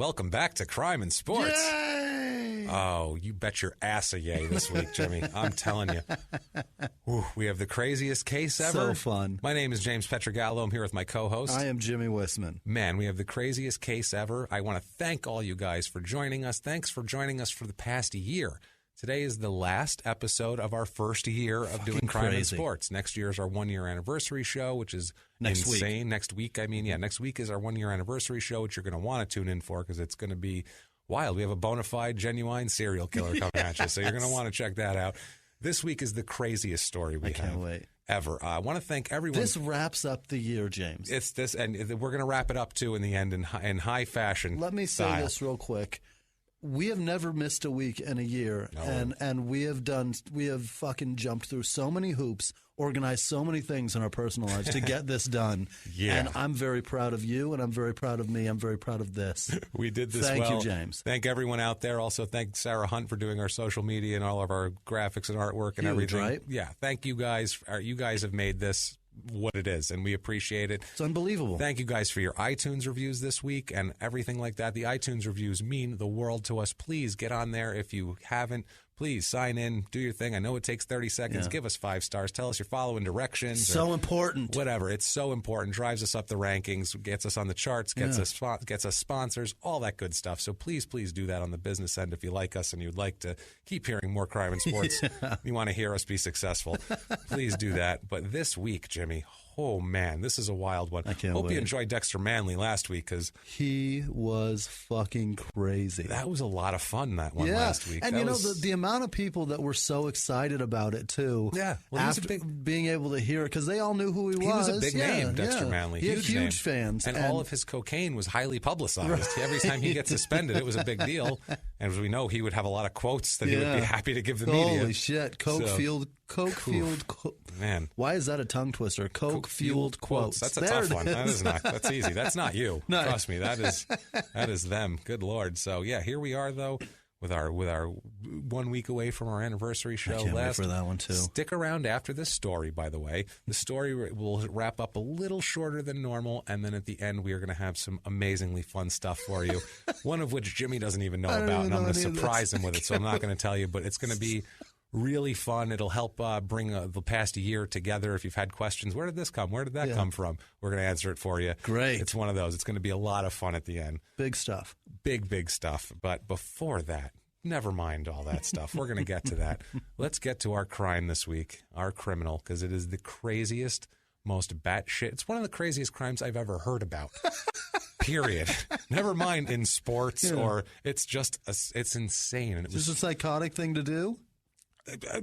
welcome back to Crime and Sports. Yay! Oh, you bet your ass a yay this week, Jimmy. I'm telling you. Whew, we have the craziest case ever. So fun. My name is James Pietragallo. I'm here with my co-host. I am Jimmie Whisman. Man, we have the craziest case ever. I want to thank all you guys for joining us. Thanks for joining us for the past year. Today is the last episode of our first year of doing Crime and Sports. Next year is our one-year anniversary show, which is insane. Next week, next week is our one-year anniversary show, which you're going to want to tune in for because it's going to be wild. We have a bona fide, genuine serial killer coming at you, so you're going to want to check that out. This week is the craziest story we have ever. I want to thank everyone. This wraps up the year, James. It's this, and we're going to wrap it up, too, in the end in high fashion. Let me say this real quick. We have never missed a week in a year, and we have fucking jumped through so many hoops, organized so many things in our personal lives to get this done. Yeah. And I'm very proud of you, and I'm very proud of me. I'm very proud of this. We did this Thank you, James. Thank everyone out there. Also, thank Sarah Hunt for doing our social media and all of our graphics and artwork and everything. Right? Yeah, thank you guys. You guys have made this what it is, and we appreciate it. It's unbelievable. Thank you guys for your iTunes reviews this week and everything like that. The iTunes reviews mean the world to us. Please get on there if you haven't. Please sign in, do your thing. I know it takes 30 seconds. Give us 5 stars. Tell us you're following directions. So important. Whatever. It's so important. Drives us up the rankings, gets us on the charts, gets us sponsors, all that good stuff. So please do that on the business end if you like us and you'd like to keep hearing more Crime and Sports. You want to hear us be successful. Please do that. But this week, Jimmy, oh, man, this is a wild one. I can't Hope wait. you enjoyed Dexter Manley last week because he was fucking crazy. That was a lot of fun, that one last week. And the amount of people that were so excited about it, too. Yeah. Well, after being able to hear it, because they all knew who he was. He was a big name, Dexter Manley. He had huge fans. And all of his cocaine was highly publicized. Right. Every time he gets suspended, it was a big deal. And as we know, he would have a lot of quotes that he would be happy to give the media. Holy shit. Coke-fueled. Man. Why is that a tongue twister? Coke-fueled quotes. That's a tough one. That is not. That's easy. That's not you. No. Trust me. That is them. Good Lord. So, yeah, here we are, though. With our 1 week away from our anniversary show. I can't wait for that one, too. Stick around after this story, by the way. The story will wrap up a little shorter than normal, and then at the end we are going to have some amazingly fun stuff for you, one of which Jimmy doesn't even know about, and I'm going to surprise him with it, so I'm not going to tell you, but it's going to be really fun. It'll help bring the past year together. If you've had questions, where did this come? Where did that come from? We're going to answer it for you. Great. It's one of those. It's going to be a lot of fun at the end. Big stuff. Big stuff. But before that, never mind all that stuff. We're going to get to that. Let's get to our crime this week, our criminal, because it is the craziest, most batshit. It's one of the craziest crimes I've ever heard about. Period. Never mind in sports or it's just, it's insane. And it was just a psychotic thing to do?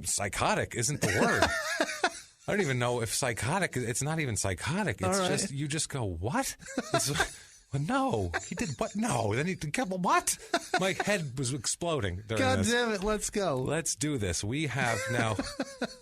Psychotic isn't the word. I don't even know if psychotic, it's not even psychotic. It's just, you just go, what? Well, no, he did what? No, then he did what? My head was exploding during this. God damn it, let's go. Let's do this. We have now,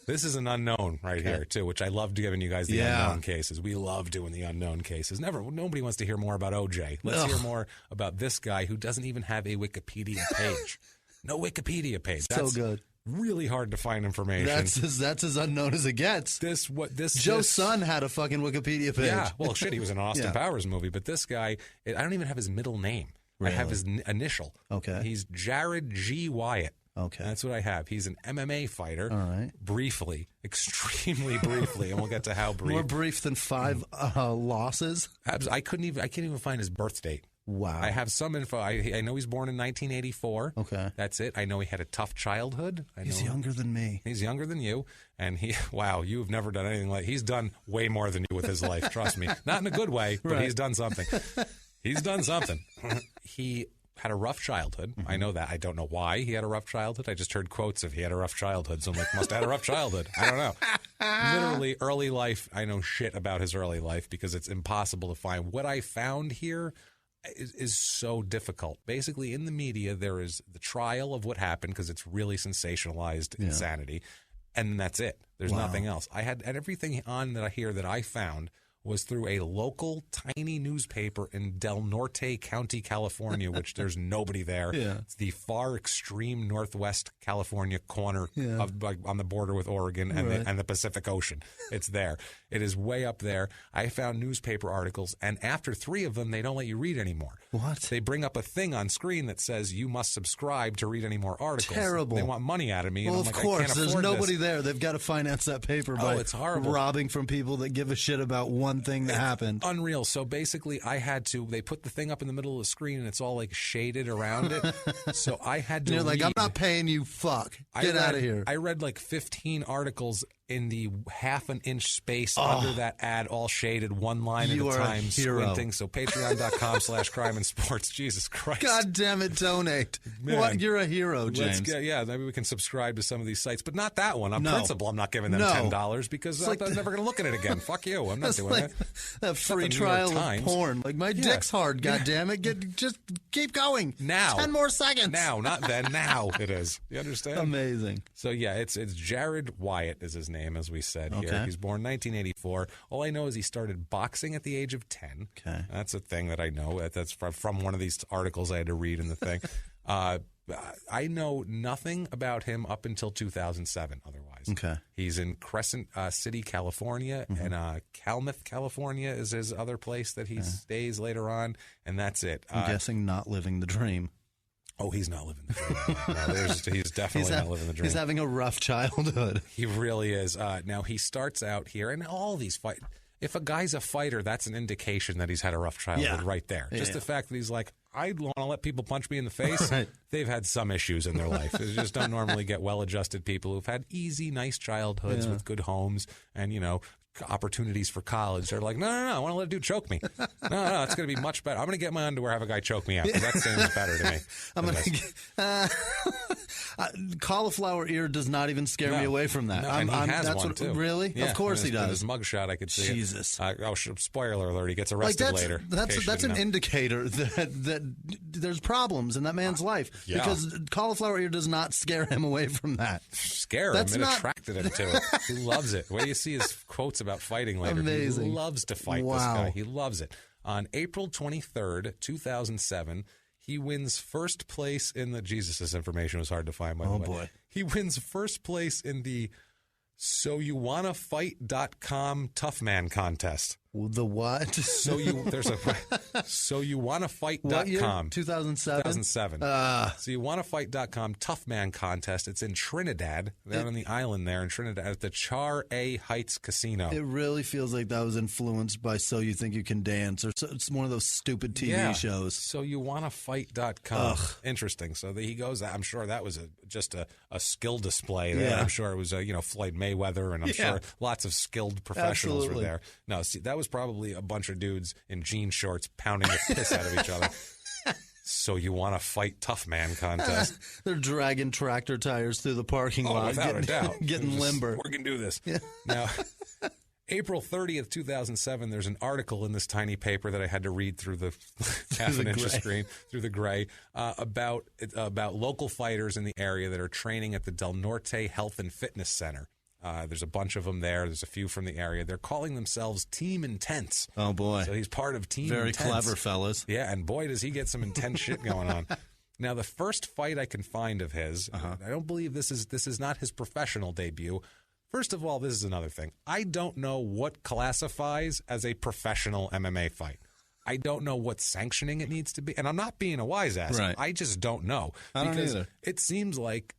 this is an unknown here, too, which I love giving you guys the unknown cases. We love doing the unknown cases. Nobody wants to hear more about OJ. Let's hear more about this guy who doesn't even have a Wikipedia page. No Wikipedia page. That's so good. Really hard to find information. That's as unknown as it gets. Joe's son had a fucking Wikipedia page. Yeah, well, shit, he was in an Austin Powers movie, but this guy, I don't even have his middle name. Really? I have his initial. Okay. He's Jarrod G. Wyatt. Okay. That's what I have. He's an MMA fighter. All right. Briefly, extremely briefly, and we'll get to how brief. More brief than 5 losses? I can't even find his birth date. Wow. I have some info. I know he's born in 1984. Okay. That's it. I know he had a tough childhood. He's younger than me. He's younger than you. And you've never done anything he's done way more than you with his life. Trust me. Not in a good way, but he's done something. He's done something. He had a rough childhood. Mm-hmm. I know that. I don't know why he had a rough childhood. I just heard quotes of he had a rough childhood. So I'm like, must have had a rough childhood. I don't know. Literally, early life, I know shit about his early life because it's impossible to find. What I found here is so difficult. Basically, in the media, there is the trial of what happened because it's really sensationalized insanity, and that's it. There's nothing else. I had everything on that I found was through a local tiny newspaper in Del Norte County, California, which there's nobody there. Yeah. It's the far extreme northwest California corner of, like, on the border with Oregon and the Pacific Ocean. It's there. It is way up there. I found newspaper articles, and after 3 of them, they don't let you read anymore. What? They bring up a thing on screen that says you must subscribe to read any more articles. Terrible. They want money out of me. Well, and I'm of like, course. I can't There's afford nobody this. there. They've got to finance that paper by it's horrible. robbing from people that give a shit about one thing that happened. Unreal. So basically, they put the thing up in the middle of the screen, and it's all like shaded around it. So I had to You're like, read. I'm not paying you, fuck. Get out of here. I read like 15 articles in the half an inch space under that ad, all shaded, one line at You a are a time, hero. squinting. So patreon.com/crime and sports. Jesus Christ. God damn it, donate. Man. What? You're a hero, James. Maybe we can subscribe to some of these sites, but not that one. On No. principle, I'm not giving them No. $10 because It's like I'm never going to look at it again. Fuck you. I'm not That's doing like that. that free New York trial of Times. porn. Like, my dick's hard, goddammit. Just keep going. Now. 10 more seconds. Now, not then. Now it is. You understand? Amazing. So yeah, it's Jarrod Wyatt is his name, as we said here. Okay. He's born 1984. All I know is he started boxing at the age of 10. Okay. That's a thing that I know. That's from one of these articles I had to read in the thing. I know nothing about him up until 2007. Otherwise, Okay. He's in Crescent City, California, and Calumet, California is his other place that he stays later on, and that's it. I'm guessing not living the dream. Oh, he's not living the dream. No, he's definitely not living the dream. He's having a rough childhood. He really is. Now, he starts out here, and all these fight. If a guy's a fighter, that's an indication that he's had a rough childhood right there. Just the fact that he's like, I want to let people punch me in the face. Right. They've had some issues in their life. They just don't normally get well-adjusted people who've had easy, nice childhoods with good homes and, opportunities for college. They're like, no, I want to let a dude choke me. No, it's going to be much better. I'm going to get my underwear, have a guy choke me out. That seems better to me. I'm gonna cauliflower ear does not even scare me away from that. No, and he has that's one, what, too. Really? Yeah, of course he in does. his mugshot, I could see Jesus. it. Spoiler alert, he gets arrested later. That's an indicator that there's problems in that man's life. Yeah. Because cauliflower ear does not scare him away from that. Scare him. That's It not- attracted him to it. He loves it. Where you see his quotes about fighting later. Amazing. He loves to fight, this Wow. guy. He loves it. On April 23rd, 2007, he wins first place in the... Jesus, this information was hard to find, by the way. Oh, boy. He wins first place in the SoYouWannaFight.com Tough Man contest. The what? SoYouWannaFight.com. What year? 2007? 2007. So you want to fight.com Tough Man contest. It's in Trinidad, down on the island there in Trinidad at the Char A Heights Casino. It really feels like that was influenced by So You Think You Can Dance, or it's one of those stupid TV shows. So you want to fight.com. Interesting. So he goes, I'm sure that was just a skill display there. Yeah. I'm sure it was, Floyd Mayweather, and I'm sure lots of skilled professionals Absolutely. were there. No, see, that was probably a bunch of dudes in jean shorts pounding the piss out of each other. So you want to fight Tough Man contest. They're dragging tractor tires through the parking lot. Without a doubt. Getting limber. We're going to do this. Yeah. Now, April 30th, 2007, there's an article in this tiny paper that I had to read through the half an inch of screen, through the gray, about local fighters in the area that are training at the Del Norte Health and Fitness Center. There's a bunch of them there. There's a few from the area. They're calling themselves Team Intense. Oh, boy. So he's part of Team Very Intense. clever, fellas. Yeah, and boy, does he get some intense shit going on. Now, the first fight I can find of his, I don't believe this is not his professional debut. First of all, this is another thing. I don't know what classifies as a professional MMA fight. I don't know what sanctioning it needs to be. And I'm not being a wise ass. Right. I just don't know. I don't because either. it seems like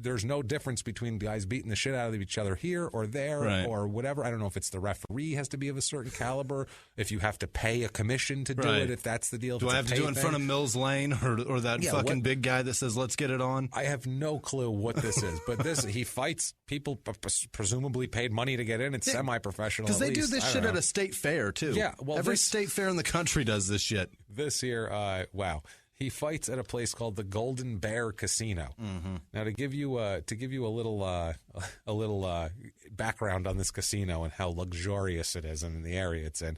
there's no difference between guys beating the shit out of each other here or there or whatever. I don't know if it's the referee has to be of a certain caliber, if you have to pay a commission to do it, if that's the deal. Do I have to do it in front of Mills Lane or that fucking big guy that says, let's get it on? I have no clue what this is, but he fights people presumably paid money to get in. It's semi-professional. Because they do this shit at a state fair, too. Yeah. Well, every state fair in the country does this shit. This here, wow. He fights at a place called the Golden Bear Casino. Mm-hmm. Now, to give you a little background on this casino and how luxurious it is and in the area it's in,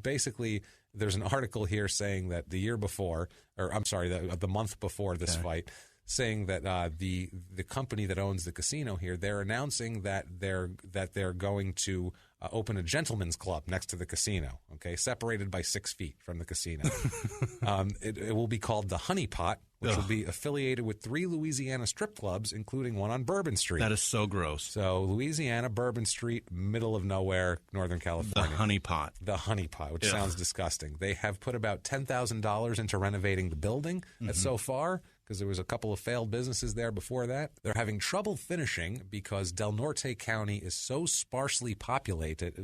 basically, there's an article here saying that the month before this fight, saying that the company that owns the casino here, they're announcing that they're going to open a gentleman's club next to the casino, okay, separated by 6 feet from the casino. It will be called the Honey Pot, which will be affiliated with 3 Louisiana strip clubs, including one on Bourbon Street. That is so gross. So Louisiana, Bourbon Street, middle of nowhere, Northern California. The Honey Pot. The Honey Pot, which sounds disgusting. They have put about $10,000 into renovating the building so far, because there was a couple of failed businesses there before that. They're having trouble finishing because Del Norte County is so sparsely populated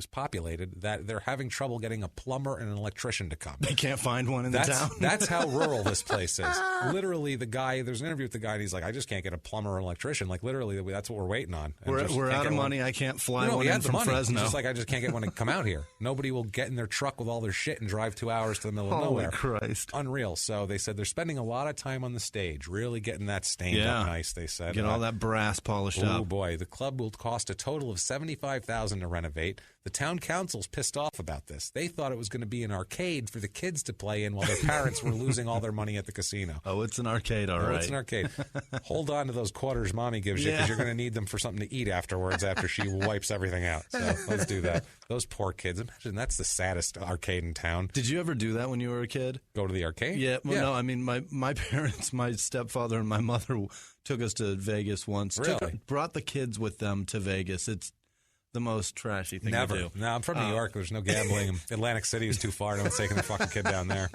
that they're having trouble getting a plumber and an electrician to come. They can't find one in the town. That's how rural this place is. Literally, there's an interview with the guy, and he's like, I just can't get a plumber or an electrician. Like, literally, that's what we're waiting on. We're out of money. I can't fly one in from Fresno. It's just like, I just can't get one to come out here. Nobody will get in their truck with all their shit and drive 2 hours to the middle of nowhere. Holy Christ. Unreal. So they said they're spending a lot of time on the stage, really getting that stained up nice, they said. Get all that brass polished up. Oh, boy. The club will cost a total of $75,000 to renovate. The town council's pissed off about this. They thought it was going to be an arcade for the kids to play in while their parents were losing all their money at the casino. Oh, it's an arcade, all right. It's an arcade. Hold on to those quarters Mommy gives you, because you're going to need them for something to eat afterwards after she wipes everything out. So let's do that. Those poor kids. Imagine that's the saddest arcade in town. Did you ever do that when you were a kid? Go to the arcade? Yeah. Well, no, I mean, my parents, my stepfather and my mother took us to Vegas once. Really? Brought the kids with them to Vegas. It's the most trashy thing Never. to do. No, I'm from New York. There's no gambling. Atlantic City is too far. No one's taking their fucking kid down there.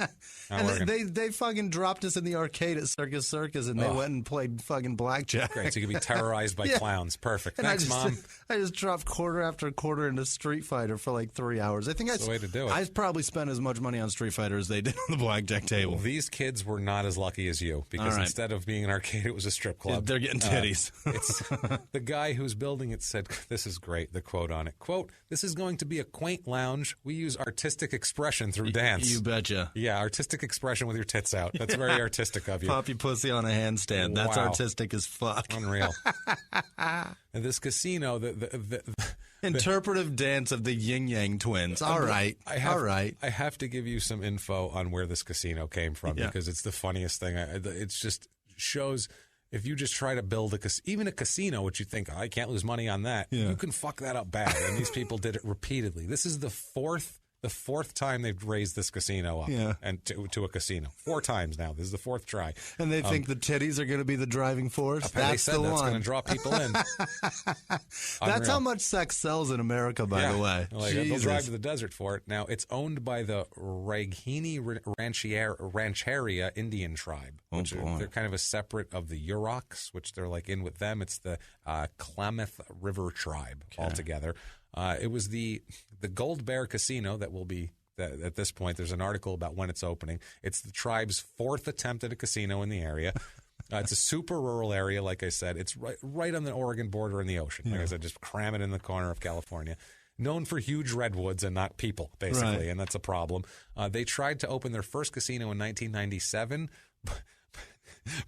And they fucking dropped us in the arcade at Circus, and they went and played fucking blackjack. Great, so you could be terrorized by clowns. Perfect. And Thanks, Mom. I just dropped quarter after quarter into Street Fighter for like 3 hours. I think that's the way to do it. I probably spent as much money on Street Fighter as they did on the blackjack table. Well, these kids were not as lucky as you, because instead of being an arcade, it was a strip club. They're getting titties. It's the guy who's building it said, this is great, the quote on it. Quote, "This is going to be a quaint lounge. We use artistic expression through dance." You betcha. Yeah, artistic expression with your tits out. That's very artistic of you. Pop your pussy on a handstand. That's artistic as fuck. Unreal. And this casino, interpretive dance of the Yin Yang twins. All right. I have to give you some info on where this casino came from, because it's the funniest thing. It just shows, if you just try to build even a casino, which you think, I can't lose money on that, you can fuck that up bad. And these people did it repeatedly. This is the fourth time they've raised this casino up and to a casino. 4 times now. This is the 4th try. And they think the titties are going to be the driving force? That's the one. That's going to draw people in. That's how much sex sells in America, by the way. Like, they'll drive to the desert for it. Now, it's owned by the Raghini Rancheria Indian tribe. They're kind of a separate of the Yurok, which they're like in with them. It's the Klamath River tribe altogether. It was the Gold Bear Casino that will be, at this point, there's an article about when it's opening. It's the tribe's 4th attempt at a casino in the area. It's a super rural area, like I said. It's right on the Oregon border and the ocean. Like I said, just cram it in the corner of California. Known for huge redwoods and not people, basically, and that's a problem. They tried to open their first casino in 1997,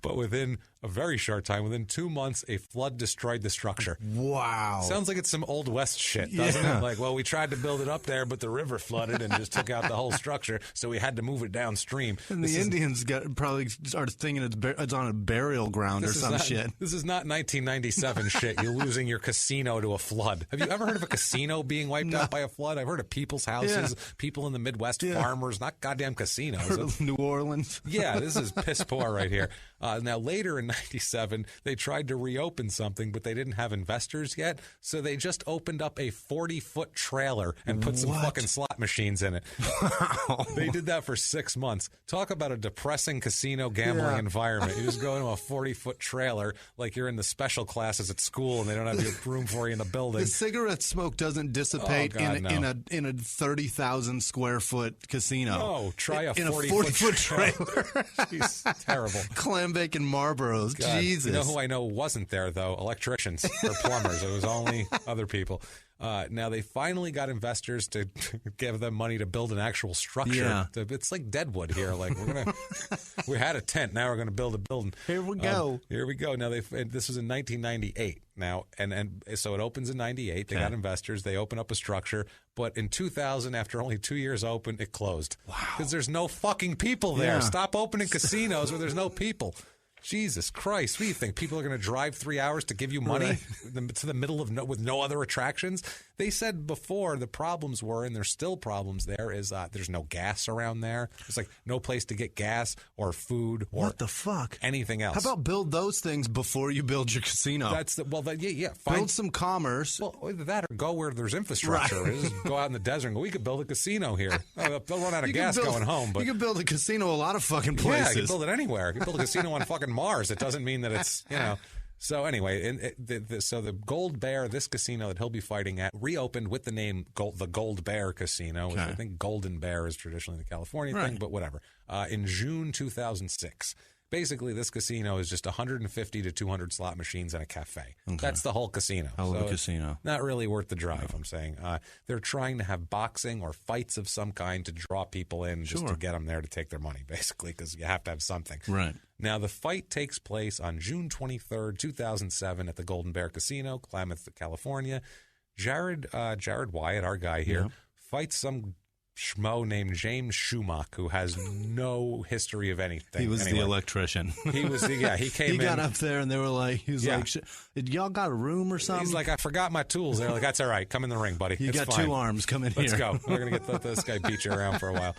but within a very short time, within 2 months, a flood destroyed the structure. Wow. Sounds like it's some Old West shit, doesn't it? Like, well, we tried to build it up there, but the river flooded and just took out the whole structure, so we had to move it downstream. And the Indians probably started thinking it's on a burial ground or some shit. This is not 1997 shit. You're losing your casino to a flood. Have you ever heard of a casino being wiped out by a flood? I've heard of people's houses, people in the Midwest, farmers, not goddamn casinos. Heard of New Orleans. Yeah, this is piss poor right here. Now, later in 97, they tried to reopen something, but they didn't have investors yet, so they just opened up a 40-foot trailer and put some fucking slot machines in it. Wow. They did that for 6 months. Talk about a depressing casino gambling environment. You just go into a 40-foot trailer like you're in the special classes at school and they don't have your room for you in the building. The cigarette smoke doesn't dissipate in a 30,000 square foot casino. No, try a 40-foot trailer. Jeez, terrible. Clam bacon Marlboros. God. Jesus. You know who I know wasn't there, though? Electricians or plumbers. It was only other people. Now, they finally got investors to give them money to build an actual structure. Yeah. It's like Deadwood here. Like, we had a tent. Now we're going to build a building. Here we go. Here we go. Now, this was in 1998. Now, and so it opens in 98. They got investors. They open up a structure. But in 2000, after only 2 years open, it closed. Wow. Because there's no fucking people there. Yeah. Stop opening casinos where there's no people. Jesus Christ. What do you think? People are going to drive 3 hours to give you money to the middle of with no other attractions? They said before the problems were, and there's still problems there, is there's no gas around there. There's like no place to get gas or food or what the fuck? Anything else. How about build those things before you build your casino? Build some commerce. Well, either that or go where there's infrastructure. Just go out in the desert and go, we could build a casino here. They'll run out of gas going home. But you can build a casino a lot of fucking places. Yeah, you can build it anywhere. You can build a casino on fucking Mars. It doesn't mean that it's, So anyway, so the Gold Bear, this casino that he'll be fighting at, reopened with the name the Gold Bear Casino. Which I think Golden Bear is traditionally the California thing, but whatever. In June 2006. Basically, this casino is just 150 to 200 slot machines and a cafe. Okay. That's the whole casino. Hell of a casino. Not really worth the drive, I'm saying. They're trying to have boxing or fights of some kind to draw people in just to get them there to take their money, basically, because you have to have something. Right. Now, the fight takes place on June 23rd, 2007 at the Golden Bear Casino, Klamath, California. Jarrod Wyatt, our guy here, fights some schmo named James Schumacher, who has no history of anything. He was the electrician. He was he came in. He got up there and they were like, did y'all got a room or something? He's like, I forgot my tools. They're like, that's all right. Come in the ring, buddy. You got fine. 2 arms. Come in here. Let's go. We're going to let this guy beat you around for a while.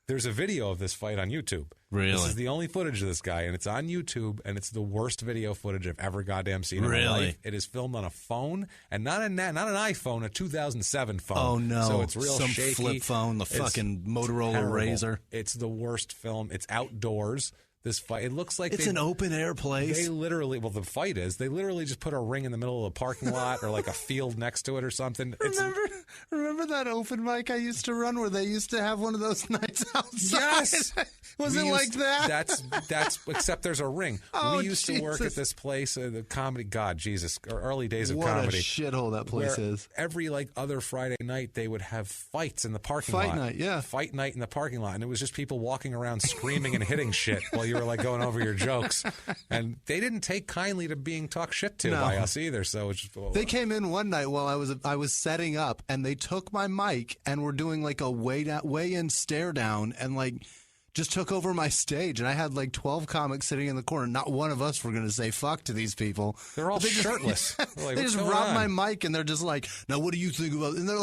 There's a video of this fight on YouTube. Really? This is the only footage of this guy, and it's on YouTube, and it's the worst video footage I've ever goddamn seen in my life. It is filmed on a phone, and not an iPhone, a 2007 phone. Oh, no. So it's real Some shaky. flip phone, the fucking Motorola Razor. It's the worst film. It's outdoors. This fight, it looks like it's an open air place. They literally just put a ring in the middle of a parking lot or like a field next to it or something. Remember that open mic I used to run where they used to have one of those nights outside? Yes. Was it like that? That's except there's a ring. We used to work at this place, the comedy, early days of comedy. What a shithole that place is. Every other Friday night they would have fights in the parking lot. Fight night, yeah. Fight night in the parking lot. And it was just people walking around screaming and hitting shit while you were going over your jokes. And they didn't take kindly to being talked shit to by us either. So it's just, they came in one night while I was setting up, and they took my mic and were doing a way in stare down and just took over my stage, and I had 12 comics sitting in the corner. Not one of us were going to say fuck to these people. They're all shirtless. They just robbed my mic, and they're just now what do you think about it? And they're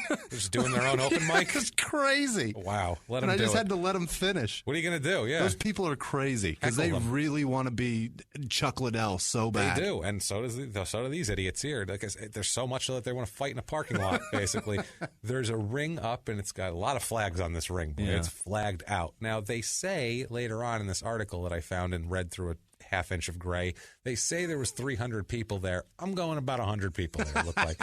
they're just doing their own open mic? It's crazy. Wow. Let them do it. And I just had to let them finish. What are you going to do? Yeah. Those people are crazy because they really want to be Chuck Liddell so bad. They do, and so do these idiots here. There's so much so that they want to fight in a parking lot, basically. There's a ring up, and it's got a lot of flags on this ring. Yeah. It's flagged out. Now, they say later on in this article that I found and read through a half inch of gray, they say there was 300 people there. I'm going about 100 people there, it looked like.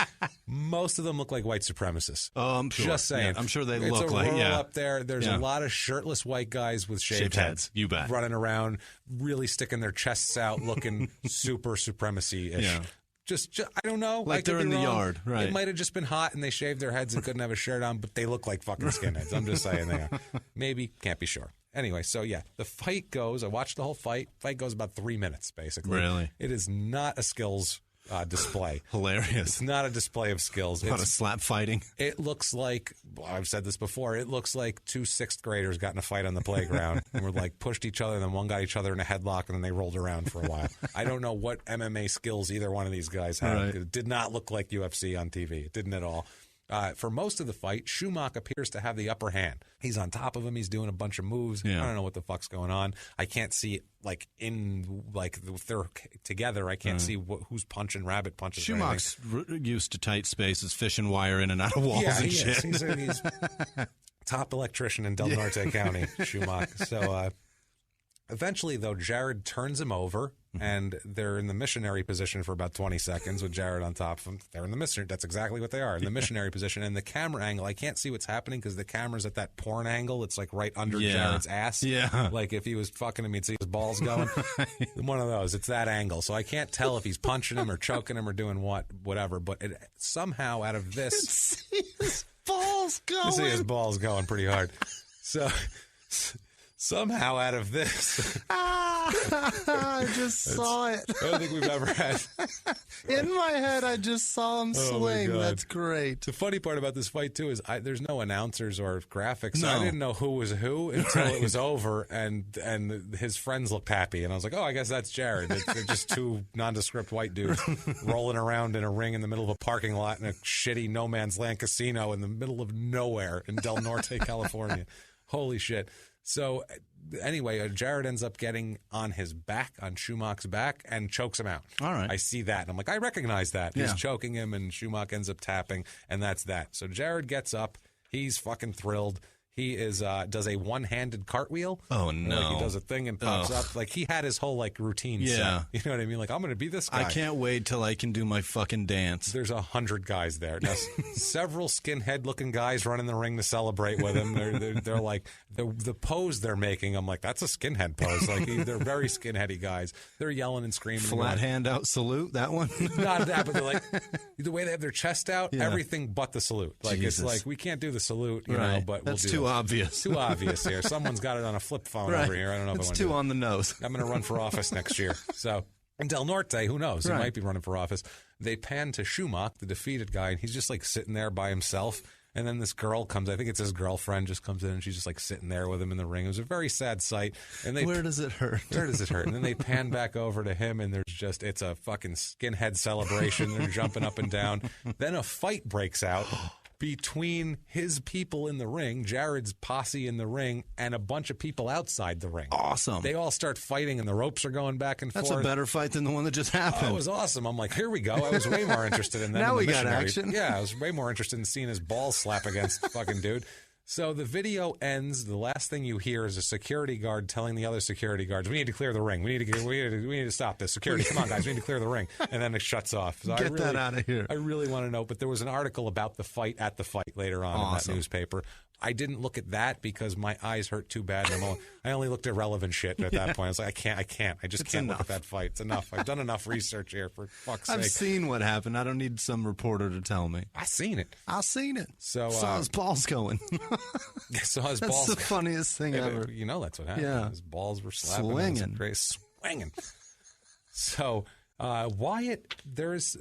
Most of them look like white supremacists. Oh, I'm sure. Just saying. Yeah, I'm sure they it's look a rural up there. There's a lot of shirtless white guys with shaved heads. You bet. Running around, really sticking their chests out, looking super supremacy-ish. Yeah. Just I don't know. They're in the yard, right? It might have just been hot and they shaved their heads and couldn't have a shirt on, but they look like fucking skinheads. I'm just saying they are. Maybe, can't be sure. Anyway, so yeah, the fight goes. I watched the whole fight. Fight goes about 3 minutes, basically. Really? It is not a skills display. Hilarious. It's not a display of skills. A lot of slap fighting. It looks like, I've said this before, it looks like 2 6th graders got in a fight on the playground and were pushed each other, and then one got each other in a headlock, and then they rolled around for a while. I don't know what MMA skills either one of these guys had. Right. It did not look like UFC on TV. It didn't at all. For most of the fight, Schumacher appears to have the upper hand. He's on top of him. He's doing a bunch of moves. Yeah. I don't know what the fuck's going on. I can't see if they're together, I can't see who's punching rabbit punches. Schumacher's used to tight spaces, fishing wire in and out of walls and shit. He's top electrician in Del Norte County, Schumacher. So eventually, though, Jarrod turns him over. And they're in the missionary position for about 20 seconds with Jarrod on top of him. They're in the missionary. That's exactly what they are, in the missionary position. And the camera angle, I can't see what's happening because the camera's at that porn angle. It's right under Jarrod's ass. Yeah. If he was fucking him, you'd see his balls going. One of those. It's that angle. So I can't tell if he's punching him or choking him or doing whatever. But somehow out of this... see his balls going. You see his balls going pretty hard. So Somehow out of this. I just saw it. I don't think we've ever had. In my head, I just saw him swing. God. That's great. The funny part about this fight, too, is there's no announcers or graphics. So No. I didn't know who was who until it was over, and his friends looked happy. And I was like, oh, I guess that's Jarrod. They're just two nondescript white dudes rolling around in a ring in the middle of a parking lot in a shitty no man's land casino in the middle of nowhere in Del Norte, California. Holy shit. So anyway, Jarrod ends up getting on his back, on Schumach's back, and chokes him out. All right. I see that, and I'm like, I recognize that. Yeah. He's choking him, and Schumach ends up tapping, and that's that. So Jarrod gets up. He's fucking thrilled. He does a one-handed cartwheel. Oh, no. Like he does a thing and pops up. Like he had his whole routine set. You know what I mean? Like, I'm going to be this guy. I can't wait till I can do my fucking dance. There's 100 guys there. Now, several skinhead-looking guys run in the ring to celebrate with him. They're like the pose they're making. I'm like, that's a skinhead pose. Like they're very skinheady guys. They're yelling and screaming. Flat hand out salute, that one? Not that, but they're like the way they have their chest out, everything but the salute. Like Jesus. It's like we can't do the salute, you Right. know. But That's we'll do too obvious. Too obvious here. Someone's got it on a flip phone Right. over here. I don't know if I It's want too to do on the nose. I'm going to run for office next year. So in Del Norte, who knows? He Right. might be running for office. They pan to Schumach, the defeated guy, and he's just sitting there by himself. And then this girl comes. I think it's his girlfriend. Just comes in, and she's just sitting there with him in the ring. It was a very sad sight. And they Where does it hurt? Where does it hurt? And then they pan back over to him, and it's a fucking skinhead celebration. They're jumping up and down. Then a fight breaks out between his people in the ring, Jarrod's posse in the ring, and a bunch of people outside the ring. Awesome. They all start fighting, and the ropes are going back and That's forth. a better fight than the one that just happened. It was awesome. I'm like, here we go. I was way more interested in that. Now than the we got missionary. action. Yeah, I was way more interested in seeing his balls slap against the fucking dude. So the video ends. The last thing you hear is a security guard telling the other security guards, "We need to clear the ring. We need to stop this. Security, come on, guys. We need to clear the ring." And then it shuts off. So Get that out of here. I really want to know. But there was an article about the fight at the fight later on in that newspaper. I didn't look at that because my eyes hurt too bad. I only looked at relevant shit at that point. I was like, I can't. I just can't look at that fight. It's enough. I've done enough research here, for fuck's sake. I've seen what happened. I don't need some reporter to tell me. I seen it. I've seen it. So saw his balls going. Saw his That's balls. the funniest thing ever. You know that's what happened. Yeah. His balls were slapping. Swinging. Swinging. So Wyatt, there's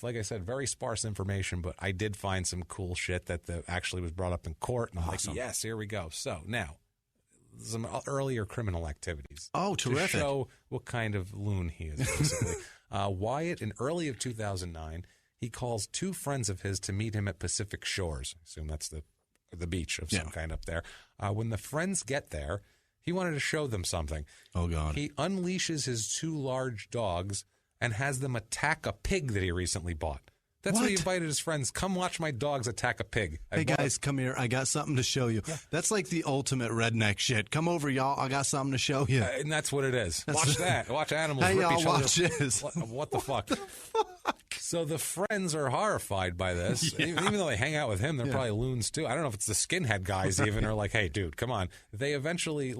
like I said, very sparse information, but I did find some cool shit that actually was brought up in court. And I'm like, yes, here we go. So now, some earlier criminal activities. Oh, terrific. To show what kind of loon he is, basically. Wyatt, in early of 2009, he calls two friends of his to meet him at Pacific Shores. I assume that's the beach of some kind up there. When the friends get there, he wanted to show them something. Oh, God. He unleashes his two large dogs and has them attack a pig that he recently bought. That's what he invited his friends. Come watch my dogs attack a pig. Hey, guys, come here. I got something to show you. Yeah. That's like the ultimate redneck shit. Come over, y'all. I got something to show you. And that's what it is. Watch that. Watch animals hey, rip y'all, each watch other. this. What the fuck? So the friends are horrified by this. Yeah. Even though they hang out with him, they're probably loons too. I don't know if it's the skinhead guys even are like, hey, dude, come on. They eventually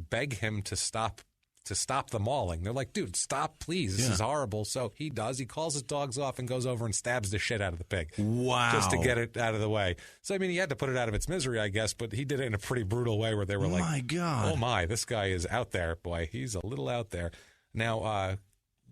beg him to stop the mauling. They're like, dude, stop, please. This is horrible. So he does. He calls his dogs off and goes over and stabs the shit out of the pig. Wow. Just to get it out of the way. So, I mean, he had to put it out of its misery, I guess, but he did it in a pretty brutal way where they were like, my God. Oh, my, this guy is out there. Boy, he's a little out there. Now,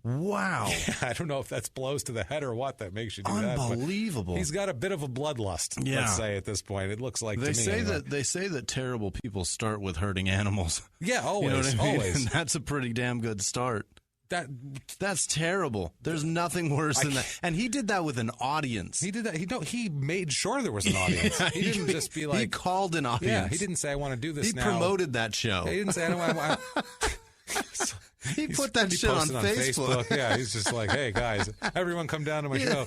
wow. I don't know if that's blows to the head or what that makes you do that. Unbelievable. He's got a bit of a bloodlust, let's say, at this point. It looks like they to me. say anyway. they say that terrible people start with hurting animals. Yeah, always, you know what I mean? always. And that's a pretty damn good start. That's terrible. There's nothing worse than that. And he did that with an audience. He did that. He made sure there was an audience. He didn't just be like, he called an audience. Yeah, he didn't say I want to do this. He now. promoted that show. He didn't say I want. He put that shit on Facebook. Yeah, he's just like, hey guys, everyone come down to my show.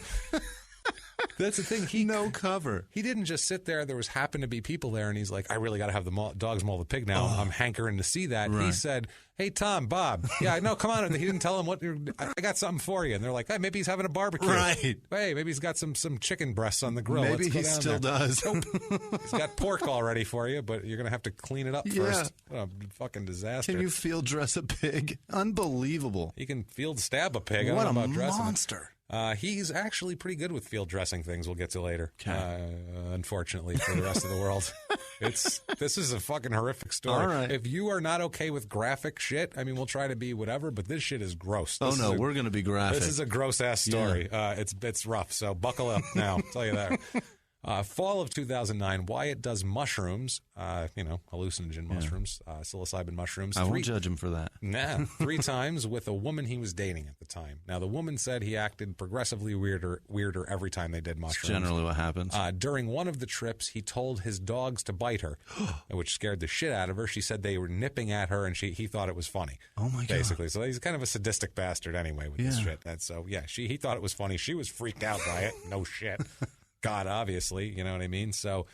That's the thing. No cover. He didn't just sit there. There happened to be people there, and he's like, I really got to have the dogs maul the pig now. I'm hankering to see that. Right. He said, hey, Tom, Bob. Yeah, no, come on. He didn't tell him I got something for you. And they're like, hey, maybe he's having a barbecue. Right. Hey, maybe he's got some chicken breasts on the grill. Maybe he still does. Nope. He's got pork all ready for you, but you're going to have to clean it up first. What a fucking disaster. Can you field dress a pig? Unbelievable. He can field stab a pig. What I don't know a about dressing monster. He's actually pretty good with field dressing things we'll get to later, unfortunately, for the rest of the world. This is a fucking horrific story. All right. If you are not okay with graphic shit, I mean, we'll try to be whatever, but this shit is gross. We're going to be graphic. This is a gross ass story. Yeah. It's rough. So buckle up now. I'll tell you that. Fall of 2009, Wyatt does mushrooms, hallucinogen mushrooms, psilocybin mushrooms. I won't judge him for that. Nah, 3 times with a woman he was dating at the time. Now, the woman said he acted progressively weirder every time they did mushrooms. That's generally what happens. During one of the trips, he told his dogs to bite her, which scared the shit out of her. She said they were nipping at her, and he thought it was funny. Oh, my God. Basically. So he's kind of a sadistic bastard anyway with this shit. And so, yeah, he thought it was funny. She was freaked out by it. No shit. God, obviously, you know what I mean? So,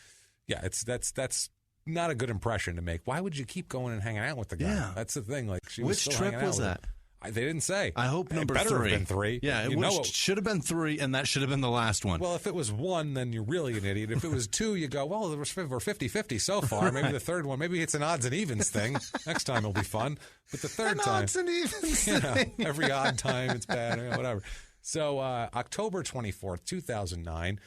yeah, that's not a good impression to make. Why would you keep going and hanging out with the guy? Yeah. That's the thing. Like, she was Which still trip was that? They didn't say. I hope number it better 3. Have been 3. Yeah, it should have been 3, and that should have been the last one. Well, if it was 1, then you're really an idiot. If it was 2, you go, well, we're 50-50 so far. Maybe the third one, maybe it's an odds and evens thing. Next time it'll be fun. But the third time, odds and evens thing. Every odd time it's bad, whatever. So October 24th, 2009.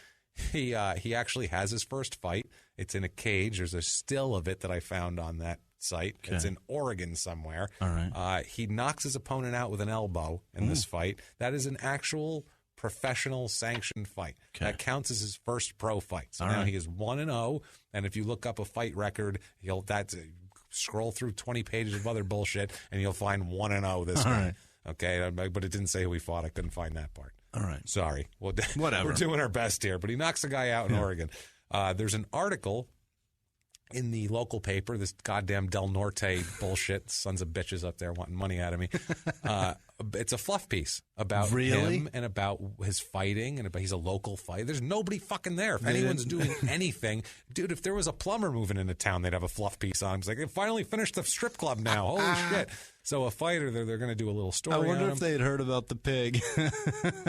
He actually has his first fight. It's in a cage. There's a still of it that I found on that site. Okay. It's in Oregon somewhere. All right. He knocks his opponent out with an elbow in this fight. That is an actual professional sanctioned fight. Okay. That counts as his first pro fight. So now he is 1-0. And if you look up a fight record, scroll through 20 pages of other bullshit, and you'll find 1-0 this guy. Right. Okay, but it didn't say who he fought. I couldn't find that part. All right. Sorry. Well, whatever. We're doing our best here. But he knocks a guy out in Oregon. There's an article in the local paper, this goddamn Del Norte bullshit, sons of bitches up there wanting money out of me. It's a fluff piece about him and about his fighting and about he's a local fighter. There's nobody fucking there. If anyone's doing anything, dude, if there was a plumber moving into town, they'd have a fluff piece on. It's like, they finally finished the strip club now. Holy shit. So a fighter, they're going to do a little story on him. I wonder if they had heard about the pig.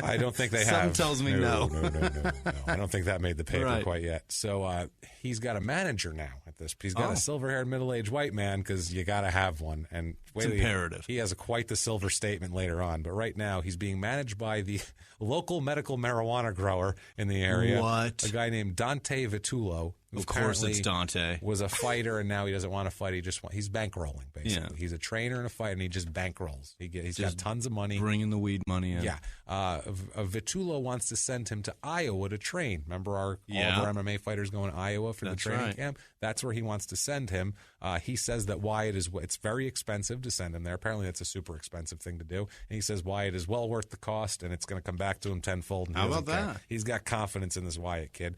I don't think they have. Something tells me no. No. I don't think that made the paper quite yet. So he's got a manager now at this. He's got a silver-haired middle-aged white man because you got to have one. And it's imperative. He has quite the silver statement later on. But right now, he's being managed by the local medical marijuana grower in the area. What? A guy named Dante Vitullo. Of course it's Dante. Was a fighter, and now he doesn't want to fight. He's bankrolling, basically. Yeah. He's a trainer and a fighter, and he just bankrolls. He's got tons of money. Bringing the weed money in. Yeah. Vitullo wants to send him to Iowa to train. Remember all of our MMA fighters going to Iowa for the training camp? That's where he wants to send him. He says that Wyatt it's very expensive to send him there. Apparently that's a super expensive thing to do. And he says Wyatt is well worth the cost, and it's going to come back to him tenfold. And how about that? Care. He's got confidence in this Wyatt kid.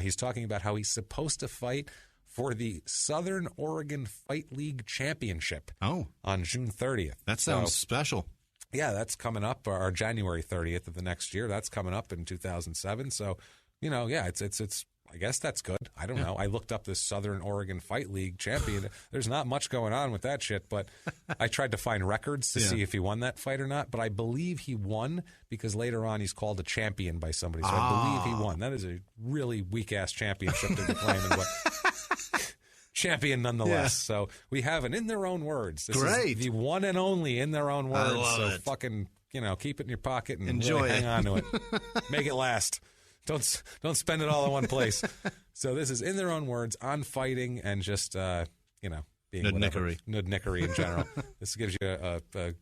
He's talking about how he's supposed to fight for the Southern Oregon Fight League Championship on June 30th. That sounds special. Yeah, that's coming up, or January 30th of the next year. That's coming up in 2007. So, it's I guess that's good. I don't know. I looked up this Southern Oregon Fight League champion. There's not much going on with that shit, but I tried to find records to see if he won that fight or not. But I believe he won because later on he's called a champion by somebody. So I believe he won. That is a really weak-ass championship to be claiming, but champion nonetheless. So we have an in their own words. This is the one and only in their own words. I love it. Fucking, keep it in your pocket and enjoy really hang on to it. Make it last. Don't spend it all in one place. So this is in their own words on fighting and just being nudnickery in general. This gives you a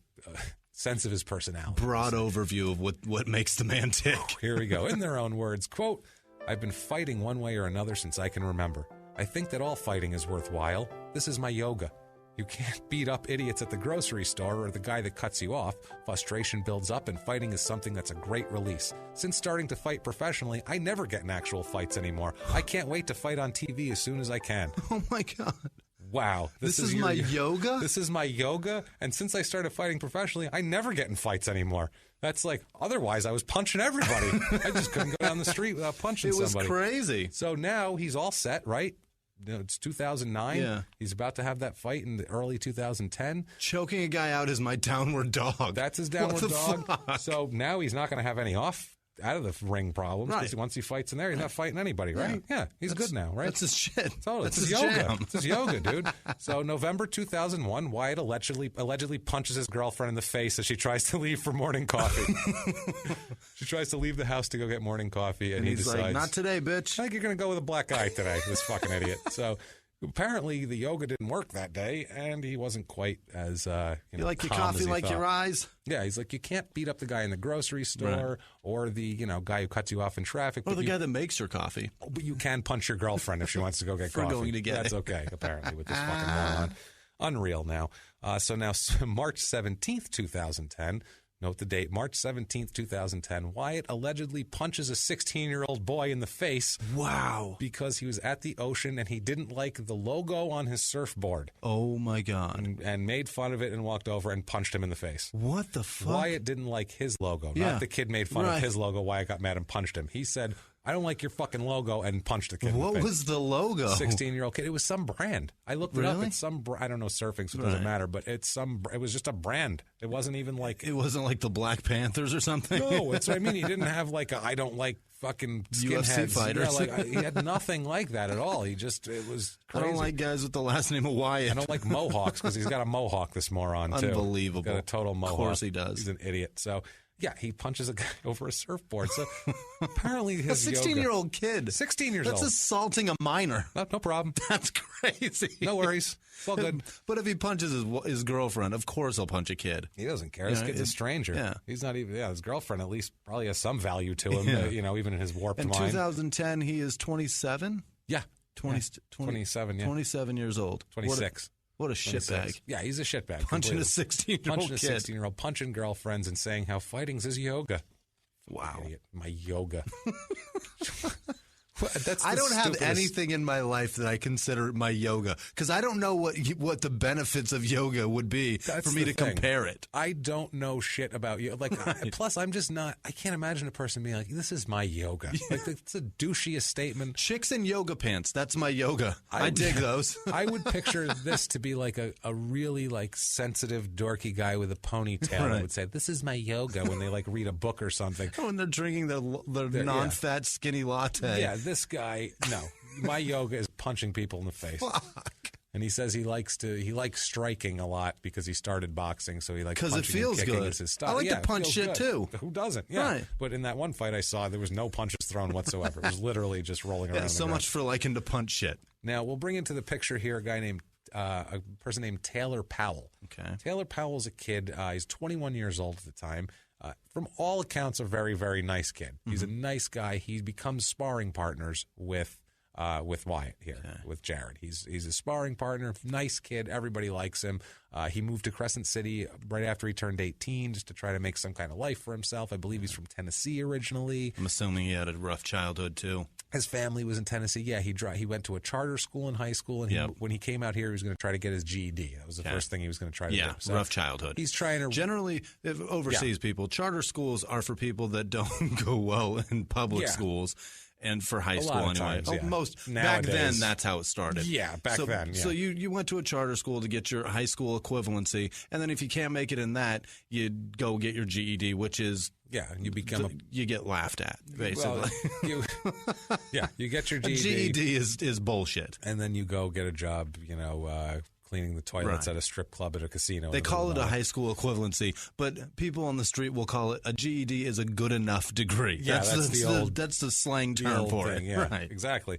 sense of his personality. Broad overview of what makes the man tick. Here we go. In their own words, quote, "I've been fighting one way or another since I can remember. I think that all fighting is worthwhile. This is my yoga. You can't beat up idiots at the grocery store or the guy that cuts you off. Frustration builds up, and fighting is something that's a great release. Since starting to fight professionally, I never get in actual fights anymore. I can't wait to fight on TV as soon as I can." Oh, my God. Wow. This is my yoga? This is my yoga, and since I started fighting professionally, I never get in fights anymore. That's like, otherwise I was punching everybody. I just couldn't go down the street without punching somebody. It was crazy. So now he's all set, right? It's 2009. Yeah. He's about to have that fight in the early 2010. Choking a guy out is my downward dog. That's his downward dog. Fuck? So now he's not going to have any out of the ring problems. Because once he fights in there, he's not fighting anybody, right? Yeah, he's good now, right? That's his shit. That's his yoga. Jam. It's his yoga, dude. So November 2001, Wyatt allegedly punches his girlfriend in the face as she tries to leave for morning coffee. She tries to leave the house to go get morning coffee, and he decides, like, "Not today, bitch. I think you're going to go with a black eye today, this fucking idiot." So Apparently, the yoga didn't work that day, and he wasn't quite as You like your calm coffee as he like thought. your eyes? Yeah, he's like, you can't beat up the guy in the grocery store or the guy who cuts you off in traffic. Or but the you, guy that makes your coffee. but you can punch your girlfriend if she wants to go get For coffee. going to get That's it. okay, apparently, with this fucking moron. Unreal now. So now, March 17th, 2010. Note the date, March 17th, 2010. Wyatt allegedly punches a 16-year-old boy in the face. Wow. Because he was at the ocean and he didn't like the logo on his surfboard. Oh, my God. And made fun of it and walked over and punched him in the face. What the fuck? Wyatt didn't like his logo. Yeah. Not the kid made fun of his logo. Wyatt got mad and punched him. He said, I don't like your fucking logo, and punched the kid in the What face. was the logo? 16-year-old kid. It was some brand. I looked it up. Really? It's some I don't know surfing, so it doesn't matter, but it was just a brand. It wasn't even like... It wasn't like the Black Panthers or something? No, it's what I mean. He didn't have like a, I don't like fucking UFC skinheads. fighters. Yeah, he had nothing like that at all. It was I crazy. don't like guys with the last name of Wyatt. I don't like mohawks because he's got a mohawk, this moron, too. Unbelievable. Got a total mohawk. Of course he does. He's an idiot. So, yeah, he punches a guy over a surfboard. So, apparently his a 16-year-old kid. 16 years That's old. assaulting a minor. No problem. That's crazy. No worries. It's all good. But if he punches his girlfriend, of course he'll punch a kid. He doesn't care. This kid's a stranger. Yeah. He's not even, his girlfriend at least probably has some value to him, even in his warped In mind. 2010, he is 27? Yeah. 27, 27 years old. 26. What a shitbag. Yeah, he's a shitbag. Punching a completely. 16-year-old Punching a kid. 16-year-old, punching girlfriends and saying how fighting's his yoga. Wow. Idiot. My yoga. That's I the don't have stupidest- anything in my life that I consider my yoga because I don't know what the benefits of yoga would be That's for me the to thing. compare it. I don't know shit about you. Like, plus, I'm just not. I can't imagine a person being like, "This is my yoga." Like, it's the douchiest statement. Chicks in yoga pants. That's my yoga. I dig those. I would picture this to be like a really like sensitive, dorky guy with a ponytail that would say, "This is my yoga" when they like read a book or something. When they're drinking their non-fat skinny latte. Yeah, this guy. No, my yoga is punching people in the face. Fuck. And he says he likes striking a lot because he started boxing, so he likes punching because it feels and kicking good. is his style. I like to it punch feels shit good. too. Who doesn't? Yeah. Right. But in that one fight I saw, there was no punches thrown whatsoever. It was literally just rolling around. Yeah, so much for liking to punch shit. Now we'll bring into the picture here a person named Taylor Powell. Okay. Taylor Powell's a kid. He's 21 years old at the time. From all accounts, a very, very nice kid. He's a nice guy. He becomes sparring partners with Wyatt here, with Jarrod. He's a sparring partner, nice kid. Everybody likes him. He moved to Crescent City right after he turned 18 just to try to make some kind of life for himself. I believe he's from Tennessee originally. I'm assuming he had a rough childhood too. His family was in Tennessee. Yeah, he went to a charter school in high school, and when he came out here, he was going to try to get his GED. That was the first thing he was going to try to do. So rough childhood. He's trying to... Generally, if overseas people, charter schools are for people that don't go well in public schools. And for high school lot of anyway. times, Most Nowadays. back then, that's how it started. Yeah, back then. Yeah. So you went to a charter school to get your high school equivalency, and then if you can't make it in that, you go get your GED, which is you become you get laughed at basically. Well, you get your A GED. GED is bullshit. And then you go get a job, cleaning the toilets Right. at a strip club at a casino. They call it a high school equivalency, but people on the street will call it a GED is a good enough degree. Yeah, that's the slang term for thing, it. Yeah, Right. Exactly.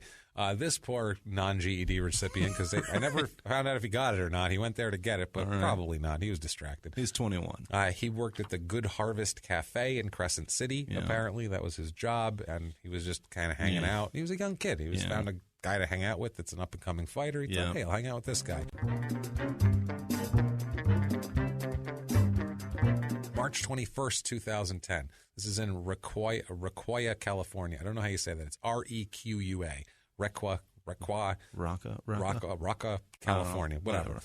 This poor non-GED recipient, because I never found out if he got it or not. He went there to get it, but probably not. He was distracted. He's 21. He worked at the Good Harvest Cafe in Crescent City. Yeah. Apparently, that was his job, and he was just kind of hanging out. He was a young kid. He was found a guy to hang out with that's an up-and-coming fighter. He thought, hey, I'll hang out with this guy. March 21st, 2010. This is in Requia, California. I don't know how you say that. It's R-E-Q-U-A. Raqua, California. Whatever.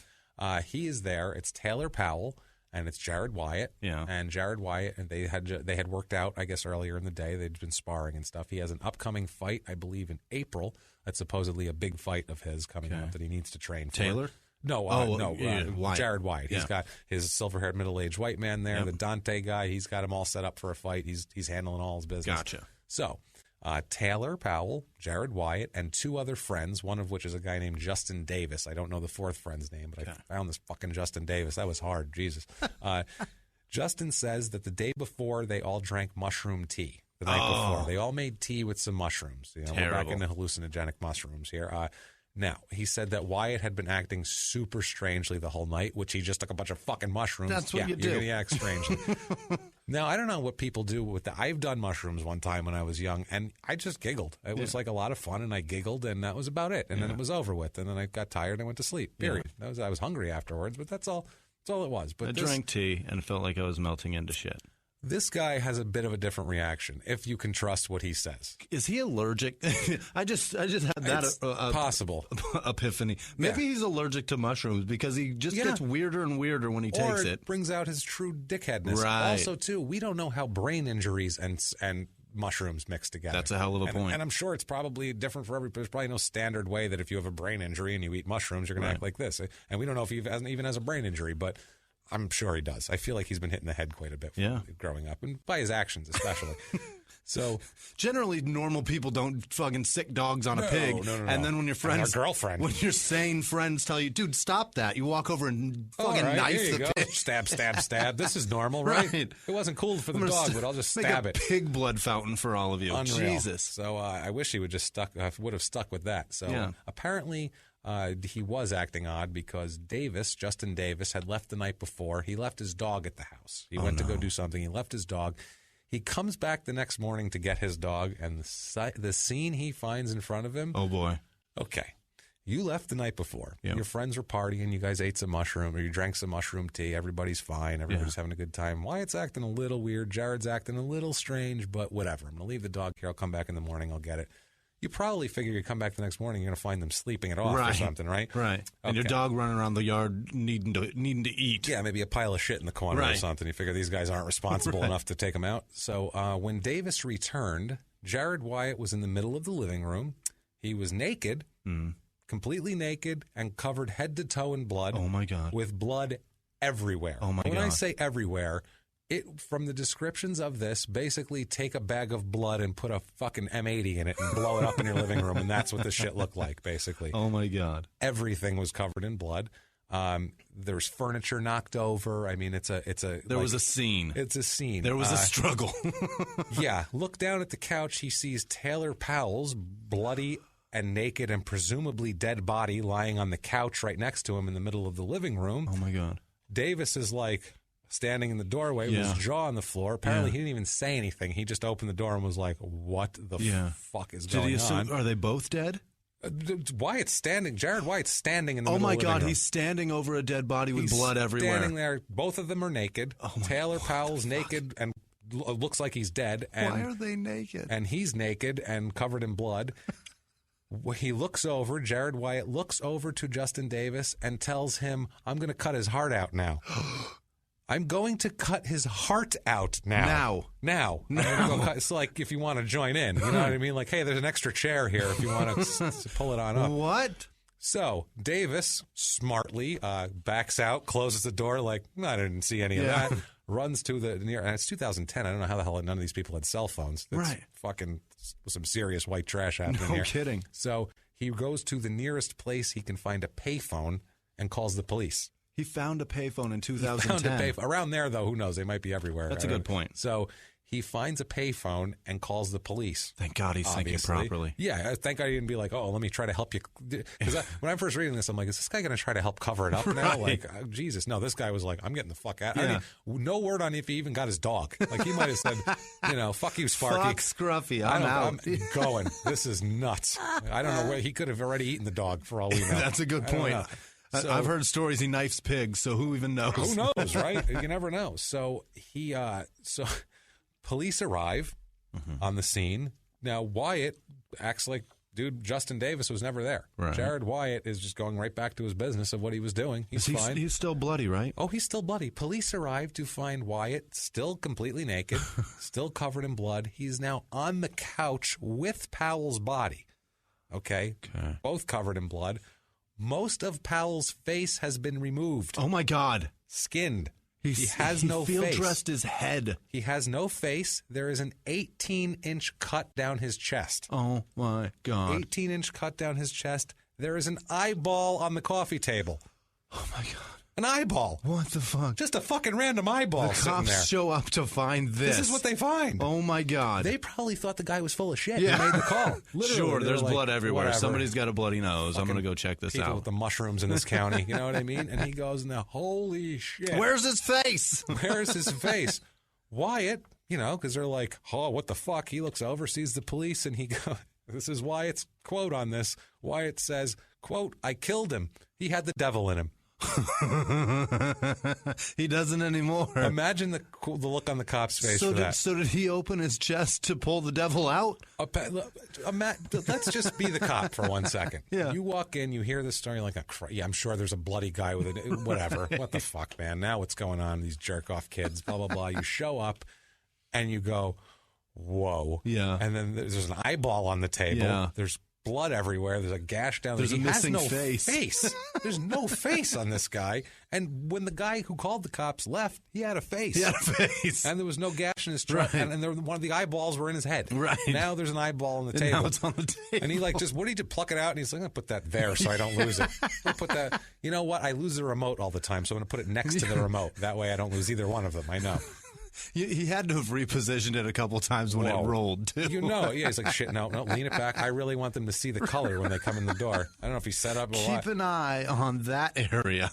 He is there. It's Taylor Powell, and it's Jarrod Wyatt. Yeah. And Jarrod Wyatt, and they had worked out, I guess, earlier in the day. They'd been sparring and stuff. He has an upcoming fight, I believe, in April. That's supposedly a big fight of his coming up that he needs to train for. Taylor? No, Wyatt. Jarrod Wyatt. Yeah. He's got his silver-haired middle-aged white man there, the Dante guy. He's got him all set up for a fight. He's handling all his business. Gotcha. So, Taylor Powell, Jarrod Wyatt, and two other friends, one of which is a guy named Justin Davis. I don't know the fourth friend's name, but I found this fucking Justin Davis. That was hard. Jesus. Justin says that the day before, they all drank mushroom tea. The night before. They all made tea with some mushrooms. We're back into hallucinogenic mushrooms here. Now, he said that Wyatt had been acting super strangely the whole night, which he just took a bunch of fucking mushrooms. That's what you do. You're going to act strangely. Now, I don't know what people do with that. I've done mushrooms one time when I was young, and I just giggled. It was like a lot of fun, and I giggled, and that was about it. And then it was over with, and then I got tired and I went to sleep, period. I was hungry afterwards, but that's all it was. But I drank tea and felt like I was melting into shit. This guy has a bit of a different reaction, if you can trust what he says. Is he allergic? I just had that possible epiphany. Maybe he's allergic to mushrooms because he just gets weirder and weirder when he takes it. Brings out his true dickheadness. Right. Also, too, we don't know how brain injuries and mushrooms mix together. That's a hell of a point. And I'm sure it's probably different for everybody. There's probably no standard way that if you have a brain injury and you eat mushrooms, you're going to act like this. And we don't know if he even has a brain injury, but I'm sure he does. I feel like he's been hit in the head quite a bit growing up, and by his actions especially. So generally, normal people don't fucking sick dogs on a pig. No. And then when your friends, girlfriend, when your sane friends tell you, "Dude, stop that," you walk over and fucking knife the pig. Stab. This is normal, right? It wasn't cool for the dog, but I'll just stab it. Pig blood fountain for all of you. Unreal. Jesus. So I wish he would have stuck with that. So apparently. He was acting odd because Justin Davis, had left the night before. He left his dog at the house. He went to go do something. He left his dog. He comes back the next morning to get his dog, and the scene he finds in front of him. Oh, boy. Okay. You left the night before. Yep. Your friends were partying. You guys ate some mushroom, or you drank some mushroom tea. Everybody's fine. Everybody's having a good time. Wyatt's acting a little weird. Jarrod's acting a little strange, but whatever. I'm going to leave the dog here. I'll come back in the morning. I'll get it. You probably figure you come back the next morning, you're going to find them sleeping it off or something, right? Right. And your dog running around the yard needing to eat. Yeah, maybe a pile of shit in the corner or something. You figure these guys aren't responsible enough to take them out. So when Davis returned, Jarrod Wyatt was in the middle of the living room. He was naked, completely naked, and covered head to toe in blood. Oh, my God. With blood everywhere. Oh, my God. When I say everywhere... From the descriptions of this, basically take a bag of blood and put a fucking M80 in it and blow it up in your living room, and that's what the shit looked like, basically. Oh, my God. Everything was covered in blood. There's furniture knocked over. I mean, There was a scene. It's a scene. There was a struggle. Yeah. Look down at the couch. He sees Taylor Powell's bloody and naked and presumably dead body lying on the couch right next to him in the middle of the living room. Oh, my God. Davis is like... standing in the doorway with his jaw on the floor. Apparently, he didn't even say anything. He just opened the door and was like, what the fuck is going on? Are they both dead? Jarrod Wyatt's standing in the middle of the living room. Oh, my God, he's standing over a dead body with blood everywhere. Standing there. Both of them are naked. Taylor Powell's naked and looks like he's dead. And, why are they naked? And he's naked and covered in blood. He looks over, Jarrod Wyatt looks over to Justin Davis and tells him, I'm going to cut his heart out now. I'm going to cut his heart out now. Now. It's like if you want to join in. You know what I mean? Like, hey, there's an extra chair here if you want to pull it on up. What? So Davis smartly backs out, closes the door like, I didn't see any of that. Runs to the near, and it's 2010. I don't know how the hell none of these people had cell phones. That's fucking some serious white trash happening here. No kidding. So he goes to the nearest place he can find a payphone and calls the police. He found a payphone in 2010. Around there, though, who knows? They might be everywhere. That's a good point. So he finds a payphone and calls the police. Thank God he's thinking properly. Yeah, thank God he didn't be like, oh, let me try to help you. Because when I'm first reading this, I'm like, is this guy going to try to help cover it up now? Like, Jesus. No, this guy was like, I'm getting the fuck out. I mean, no word on if he even got his dog. Like, he might have said, fuck you, Sparky. Fuck Scruffy, I'm out. I'm going. This is nuts. I don't know where he could have already eaten the dog for all we know. That's a good point. So, I've heard stories he knifes pigs, so who even knows? Who knows, right? You never know. So police arrive on the scene. Now, Wyatt acts like, dude, Justin Davis was never there. Right. Jarrod Wyatt is just going right back to his business of what he was doing. He's fine. He's still bloody, right? Oh, he's still bloody. Police arrive to find Wyatt still completely naked, still covered in blood. He's now on the couch with Powell's body. Okay. Both covered in blood. Most of Powell's face has been removed. Oh, my God. Skinned. He has no face. He field-dressed his head. He has no face. There is an 18-inch cut down his chest. Oh, my God. 18-inch cut down his chest. There is an eyeball on the coffee table. Oh, my God. An eyeball. What the fuck? Just a fucking random eyeball The sitting there. cops show up to find this. This is what they find. Oh, my God. They probably thought the guy was full of shit. Yeah. He made the call. Literally, Sure, they there's were like, blood everywhere. whatever. Somebody's got a bloody nose. I'm going to go check this People out. with the mushrooms in this county. You know what I mean? And he goes, "Now, holy shit. Where's his face? Where's his face?" Wyatt, because they're like, "Oh, what the fuck?" He looks over, sees the police, and he goes, this is Wyatt's quote on this. Wyatt says, quote, "I killed him. He had the devil in him." He doesn't anymore. Imagine the look on the cop's face for that. So did he open his chest to pull the devil out? Let's just be the cop for 1 second. Yeah. You walk in, you hear this story, you're like, yeah, I'm sure there's a bloody guy with it. Whatever. What the fuck, man? Now what's going on? These jerk-off kids, blah, blah, blah. You show up, and you go, whoa. Yeah. And then there's an eyeball on the table. Yeah. There's blood everywhere. There's a gash down there. There's a missing face. There's no face on this guy. And when the guy who called the cops left, he had a face. He had a face. And there was no gash in his chest. Right. And one of the eyeballs were in his head. Right. Now there's an eyeball on the table. Now it's on the table. And he what do you do? Pluck it out? And he's like, I'm going to put that there so I don't lose it. I'll put that. You know what? I lose the remote all the time, so I'm going to put it next to the remote. That way I don't lose either one of them. I know. He had to have repositioned it a couple times when it rolled, too. Yeah, he's like, shit, no, lean it back. I really want them to see the color when they come in the door. I don't know if he's set up or what. Keep an eye on that area.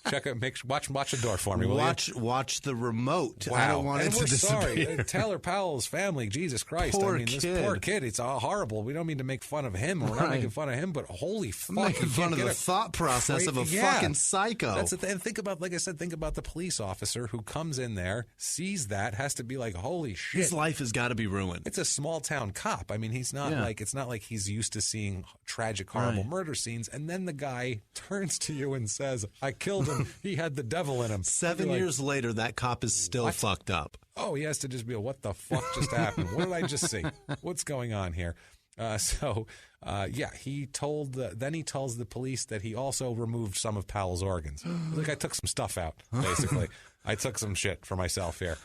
Check it, watch the door for me, will you? Watch the remote. Wow. I don't want and it to we're disappear. sorry. Taylor Powell's family, Jesus Christ. This poor kid, it's horrible. We don't mean to make fun of him. We're not making fun of him, but holy fuck. I'm making fun of the thought process of a fucking psycho. That's the thing. And think about the police officer who comes in there, sees that, has to be like, holy shit. His life has got to be ruined. It's a small town cop. I mean, he's not it's not like he's used to seeing tragic, horrible murder scenes. And then the guy turns to you and says, I killed him. He had the devil in him. 7 years later, that cop is still fucked up. Oh, he has to just be, what the fuck just happened? What did I just see? What's going on here? He tells the police that he also removed some of Powell's organs. Like, I took some stuff out, basically. I took some shit for myself here.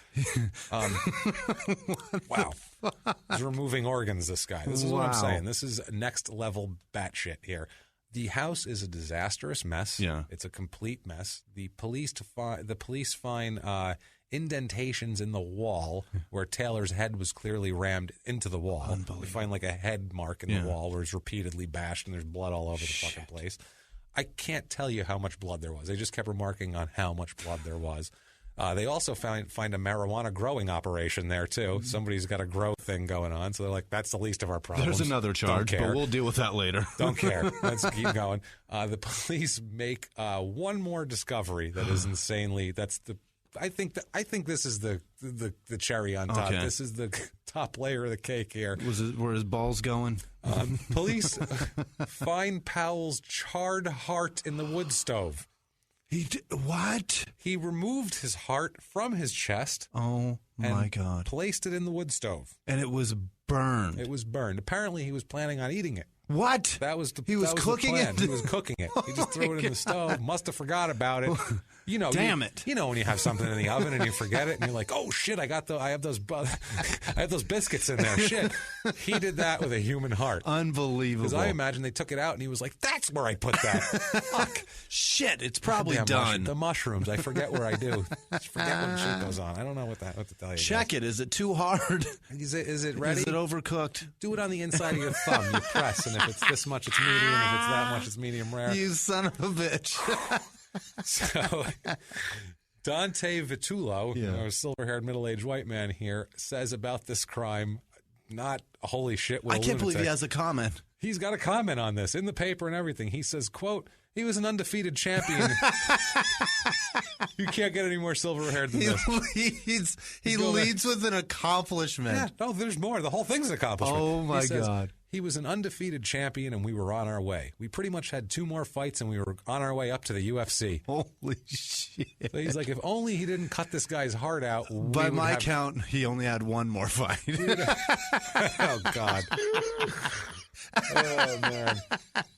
Wow. He's removing organs, this guy. This is what I'm saying. This is next level batshit here. The house is a disastrous mess. Yeah. It's a complete mess. The police find indentations in the wall where Taylor's head was clearly rammed into the wall. Unbelievable. They find like a head mark in the wall where it's repeatedly bashed and there's blood all over the fucking place. I can't tell you how much blood there was. They just kept remarking on how much blood there was. They also find a marijuana growing operation there, too. Somebody's got a grow thing going on, so they're like, that's the least of our problems. There's another charge, but we'll deal with that later. Don't care. Let's keep going. The police make one more discovery that is insanely... I think this is the cherry on top. Okay. This is the top layer of the cake here. Were his balls going? Police find Powell's charred heart in the wood stove. What? He removed his heart from his chest. Oh, my God. Placed it in the wood stove. And it was burned. It was burned. Apparently, he was planning on eating it. What? He was cooking it? He was cooking it. He just threw it in the stove. Must have forgot about it. Damn it. You know when you have something in the oven and you forget it and you're like, oh shit, I have those biscuits in there. Shit. He did that with a human heart. Unbelievable. Because I imagine they took it out and he was like, that's where I put that. Fuck. Shit, it's probably done. The mushrooms. I forget where I do. I forget when shit goes on. I don't know what to tell you. Check it. Is it too hard? Is it ready? Is it overcooked? Do it on the inside of your thumb. You press, and if it's this much, it's medium. If it's that much, it's medium rare. You son of a bitch. So, Dante Vitullo, our silver-haired middle-aged white man here, says about this crime, not holy shit. I can't believe he has a comment. He's got a comment on this in the paper and everything. He says, quote, he was an undefeated champion. You can't get any more silver-haired than this. He leads with an accomplishment. Yeah, no, there's more. The whole thing's an accomplishment. Oh, my God. He was an undefeated champion, and we were on our way. We pretty much had 2 more fights, and we were on our way up to the UFC. Holy shit. So he's like, if only he didn't cut this guy's heart out. By my count, he only had 1 more fight. Oh, God. Oh, man.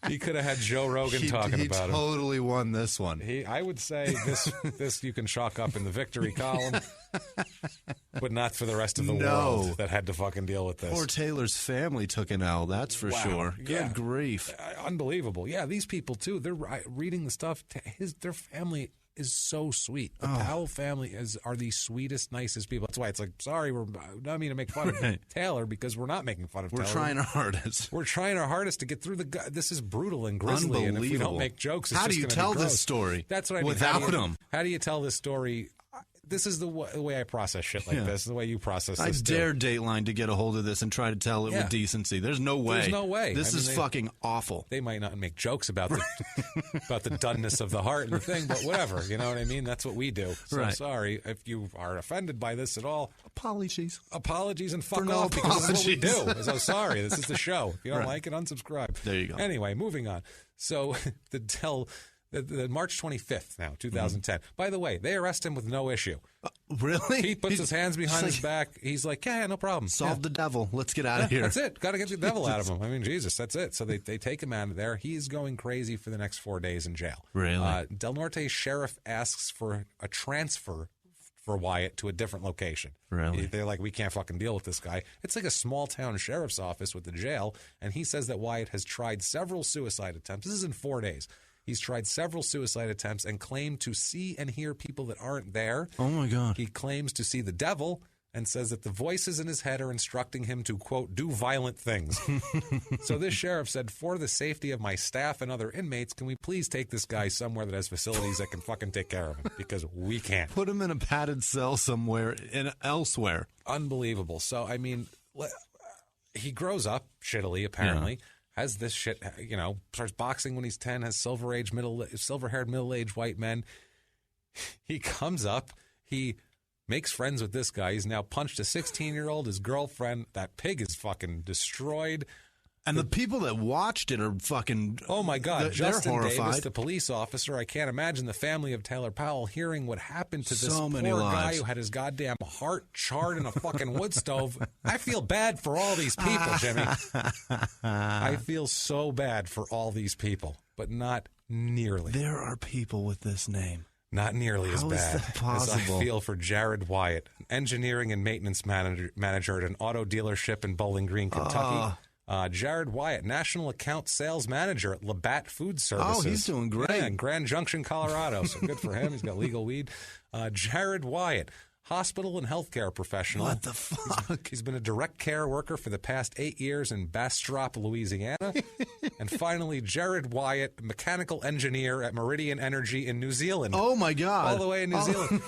He could have had Joe Rogan talking about He totally won this one. I would say this you can chalk up in the victory column, but not for the rest of the world that had to fucking deal with this. Poor Taylor's family took an L, that's for sure. Yeah. Good grief. Unbelievable. Yeah, these people, too, they're reading the stuff. Their family is so sweet. The Powell family are the sweetest, nicest people. That's why it's like, sorry, I don't mean to make fun of Taylor, because we're not making fun of Taylor. We're trying our hardest. We're trying our hardest to get through this is brutal and grisly, and if we don't make jokes, it's how just do you gonna tell be gross. this story? That's what I mean. Without him. How do you tell this story? This is the way I process shit like this, the way you process I this. dare Dateline to get a hold of this and try to tell it with decency. There's no way. There's no way. This is fucking awful. They might not make jokes about the about the doneness of the heart and the thing, but whatever. You know what I mean? That's what we do. So sorry if you are offended by this at all. Apologies and fuck off, because this is what we do. So sorry, this is the show. If you don't like it, unsubscribe. There you go. Anyway, moving on. So the March 25th now, 2010. By the way, they arrest him with no issue. Really? He puts his hands behind his back. He's like, yeah, no problem. Solve the devil. Let's get out of here. That's it. Got to get the devil out of him. I mean, Jesus, that's it. So they take him out of there. He's going crazy for the next 4 days in jail. Really? Del Norte sheriff asks for a transfer for Wyatt to a different location. Really? They're like, we can't fucking deal with this guy. It's like a small town sheriff's office with the jail, and he says that Wyatt has tried several suicide attempts. This is in 4 days. He's tried several suicide attempts and claimed to see and hear people that aren't there. Oh, my God. He claims to see the devil and says that the voices in his head are instructing him to, quote, do violent things. So this sheriff said, for the safety of my staff and other inmates, can we please take this guy somewhere that has facilities that can fucking take care of him? Because we can't. Put him in a padded cell somewhere elsewhere. Unbelievable. So, I mean, he grows up shittily, apparently. Yeah. Has this shit, starts boxing when he's 10, has silver-haired, middle-aged white men. He comes up, he makes friends with this guy. He's now punched a 16-year-old, his girlfriend. That pig is fucking destroyed. And the people that watched it are fucking... Oh, my God. Justin horrified. Davis, the police officer. I can't imagine the family of Taylor Powell hearing what happened to this poor guy who had his goddamn heart charred in a fucking wood stove. I feel bad for all these people, Jimmy. I feel so bad for all these people, but not nearly. There are people with this name. Not nearly as bad as I feel for Jarrod Wyatt, an engineering and maintenance manager at an auto dealership in Bowling Green, Kentucky. Jarrod Wyatt, National Account Sales Manager at Labatt Food Services. Oh, he's doing great. Yeah, in Grand Junction, Colorado. So good for him. He's got legal weed. Jarrod Wyatt, hospital and healthcare professional. What the fuck? He's been a direct care worker for the past 8 years in Bastrop, Louisiana. And finally, Jarrod Wyatt, mechanical engineer at Meridian Energy in New Zealand. Oh, my God. All the way in New Zealand.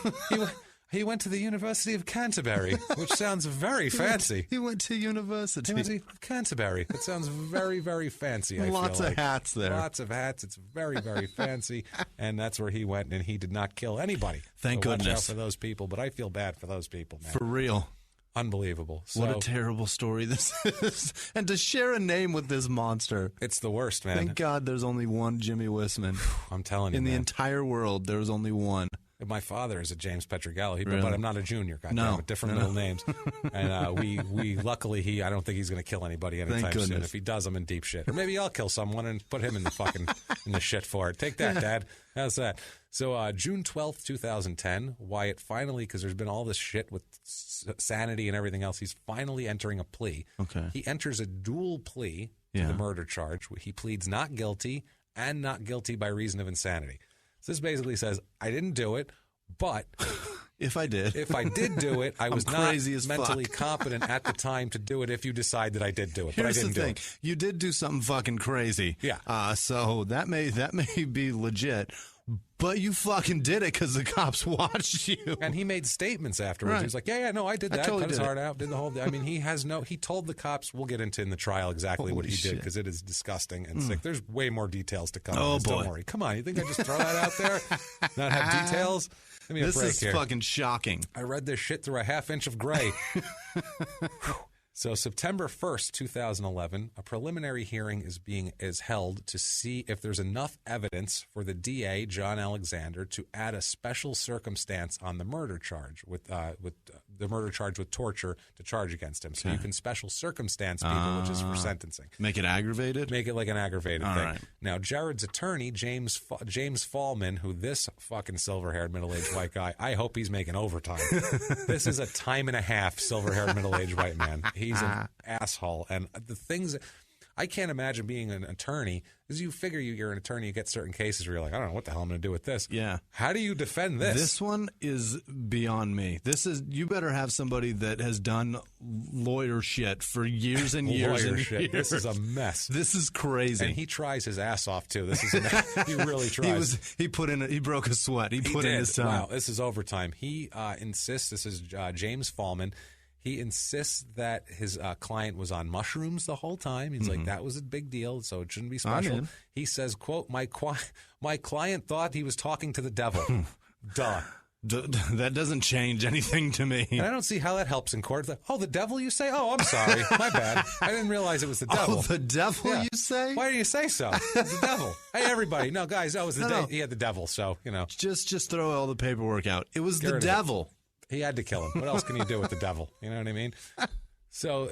He went to the University of Canterbury, which sounds very fancy. He went to university. He went to Canterbury. It sounds very, very fancy, I Lots feel of like. hats there. Lots of hats. It's very, very fancy. And that's where he went, and he did not kill anybody. Thank goodness. goodness. Watch out for those people, but I feel bad for those people, man. For real. Unbelievable. What a terrible story this is. And to share a name with this monster. It's the worst, man. Thank God there's only one Jimmie Whisman. I'm telling you, in the entire world, there was only one. My father is a James Pietragallo, Really? but I'm not a junior. No. Different middle names. And we luckily, I don't think he's going to kill anybody anytime soon. If he does, I'm in deep shit. Or maybe I'll kill someone and put him in the fucking in the shit for it. Take that, Dad. How's that? So June 12th, 2010, Wyatt finally, because there's been all this shit with sanity and everything else, he's finally entering a plea. Okay. He enters a dual plea to the murder charge. He pleads not guilty and not guilty by reason of insanity. So this basically says, I didn't do it, but if I did do it, I was not mentally fuck. competent at the time to do it if you decide that I did do it. Here's but I didn't the thing. do it. You did do something fucking crazy. Yeah. So that may be legit. But you fucking did it because the cops watched you. And he made statements afterwards. Right. He was like, no, I did that. Totally Cut his did heart out, did the whole thing. I mean, he told the cops, we'll get into in the trial exactly what he did because it is disgusting and sick. There's way more details to come. Oh, boy. Don't worry. Come on. You think I just throw that out there? Not have details? Give me a break here. This is fucking shocking. I read this shit through a half inch of gray. So September 1st, 2011, a preliminary hearing is held to see if there's enough evidence for the DA, John Alexander, to add a special circumstance on the murder charge with the murder charge with torture to charge against him. So you can special circumstance people, which is for sentencing. Make it aggravated? Make it like an aggravated All thing. right. Now, Jarrod's attorney, James Fallman, who this fucking silver-haired middle-aged white guy, I hope he's making overtime. This is a time and a half silver-haired middle-aged white man. He's an asshole. And the things... I can't imagine being an attorney, because you figure you're an attorney, you get certain cases where you're like, I don't know what the hell I'm going to do with this. Yeah. How do you defend this? This one is beyond me. You better have somebody that has done lawyer shit for years and years and years. This is a mess. This is crazy. And he tries his ass off too. This is a mess. He really tries. He broke a sweat. He put in his time. Wow, this is overtime. He insists, this is James Fallman, he insists that his client was on mushrooms the whole time. He's like, that was a big deal, so it shouldn't be special. He says, quote, my client thought he was talking to the devil. Duh. That doesn't change anything to me. And I don't see how that helps in court. Oh, the devil, you say? Oh, I'm sorry. My bad. I didn't realize it was the devil. Oh, the devil, Yeah. you say? Why do you say so? It's the devil. Hey, everybody. No, guys, that was the day. He had the devil, so, you know. Just throw all the paperwork out. It was the devil. He had to kill him. What else can you do with the devil? You know what I mean? So,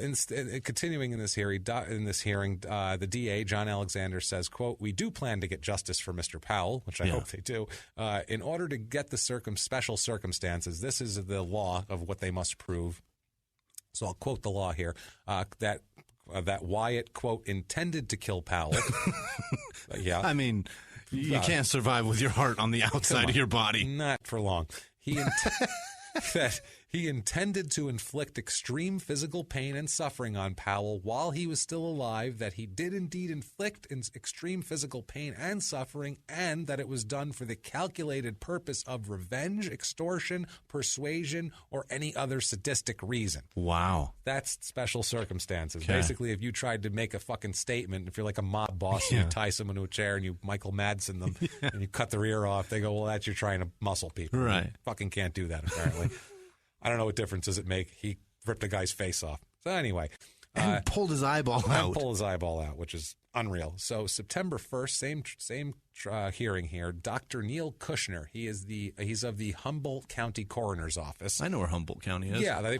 continuing in this hearing, the DA, John Alexander, says, quote, we do plan to get justice for Mr. Powell, which I hope they do. In order to get the special circumstances, this is the law of what they must prove. So I'll quote the law here, that Wyatt, quote, intended to kill Powell. Yeah. I mean, you can't survive with your heart on the outside of your body. Not for long. That he intended to inflict extreme physical pain and suffering on Powell while he was still alive, that he did indeed inflict extreme physical pain and suffering, and that it was done for the calculated purpose of revenge, extortion, persuasion, or any other sadistic reason. Wow. That's special circumstances. Okay. Basically, if you tried to make a fucking statement, if you're like a mob boss and you tie someone to a chair and you Michael Madsen them and you cut their ear off, they go, well, that's you're trying to muscle people. Right. You fucking can't do that, apparently. I don't know what difference does it make. He ripped a guy's face off. So anyway. And pulled his eyeball out. Pulled his eyeball out, which is unreal. So September 1st, same hearing here. Dr. Neil Kushner. He's of the Humboldt County Coroner's Office. I know where Humboldt County is. Yeah,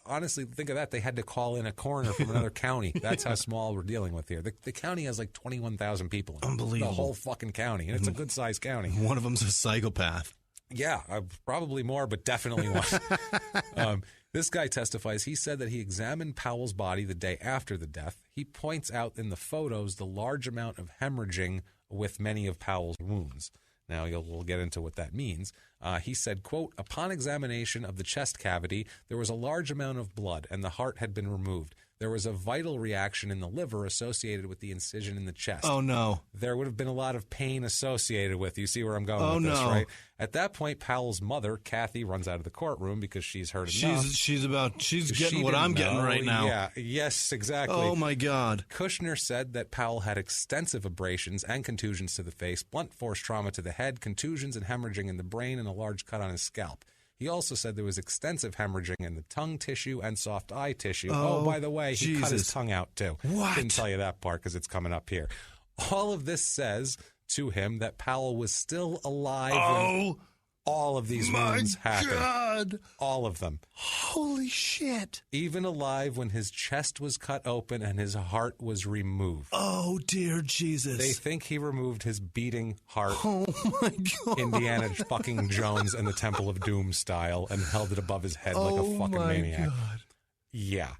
honestly, think of that. They had to call in a coroner from another county. That's how small we're dealing with here. The county has like 21,000 people in it. Unbelievable. The whole fucking county, and it's a good-sized county. One of them's a psychopath. Yeah, probably more, but definitely one. This guy testifies. He said that he examined Powell's body the day after the death. He points out in the photos the large amount of hemorrhaging with many of Powell's wounds. Now, we'll get into what that means. He said, quote, upon examination of the chest cavity, there was a large amount of blood and the heart had been removed. There was a vital reaction in the liver associated with the incision in the chest. Oh, no. There would have been a lot of pain associated with. You see where I'm going with this, right? At that point, Powell's mother, Kathy, runs out of the courtroom because she's heard enough. She's getting what I'm getting right now. Yeah. Yes, exactly. Oh, my God. Kushner said that Powell had extensive abrasions and contusions to the face, blunt force trauma to the head, contusions and hemorrhaging in the brain, and a large cut on his scalp. He also said there was extensive hemorrhaging in the tongue tissue and soft eye tissue. Oh, by the way, he cut his tongue out too. What? Didn't tell you that part because it's coming up here. All of this says to him that Powell was still alive when all of these wounds happened. God. All of them. Holy shit. Even alive when his chest was cut open and his heart was removed. Oh, dear Jesus. They think he removed his beating heart. Oh, my God. Indiana fucking Jones and the Temple of Doom style and held it above his head like a fucking maniac. God. Yeah.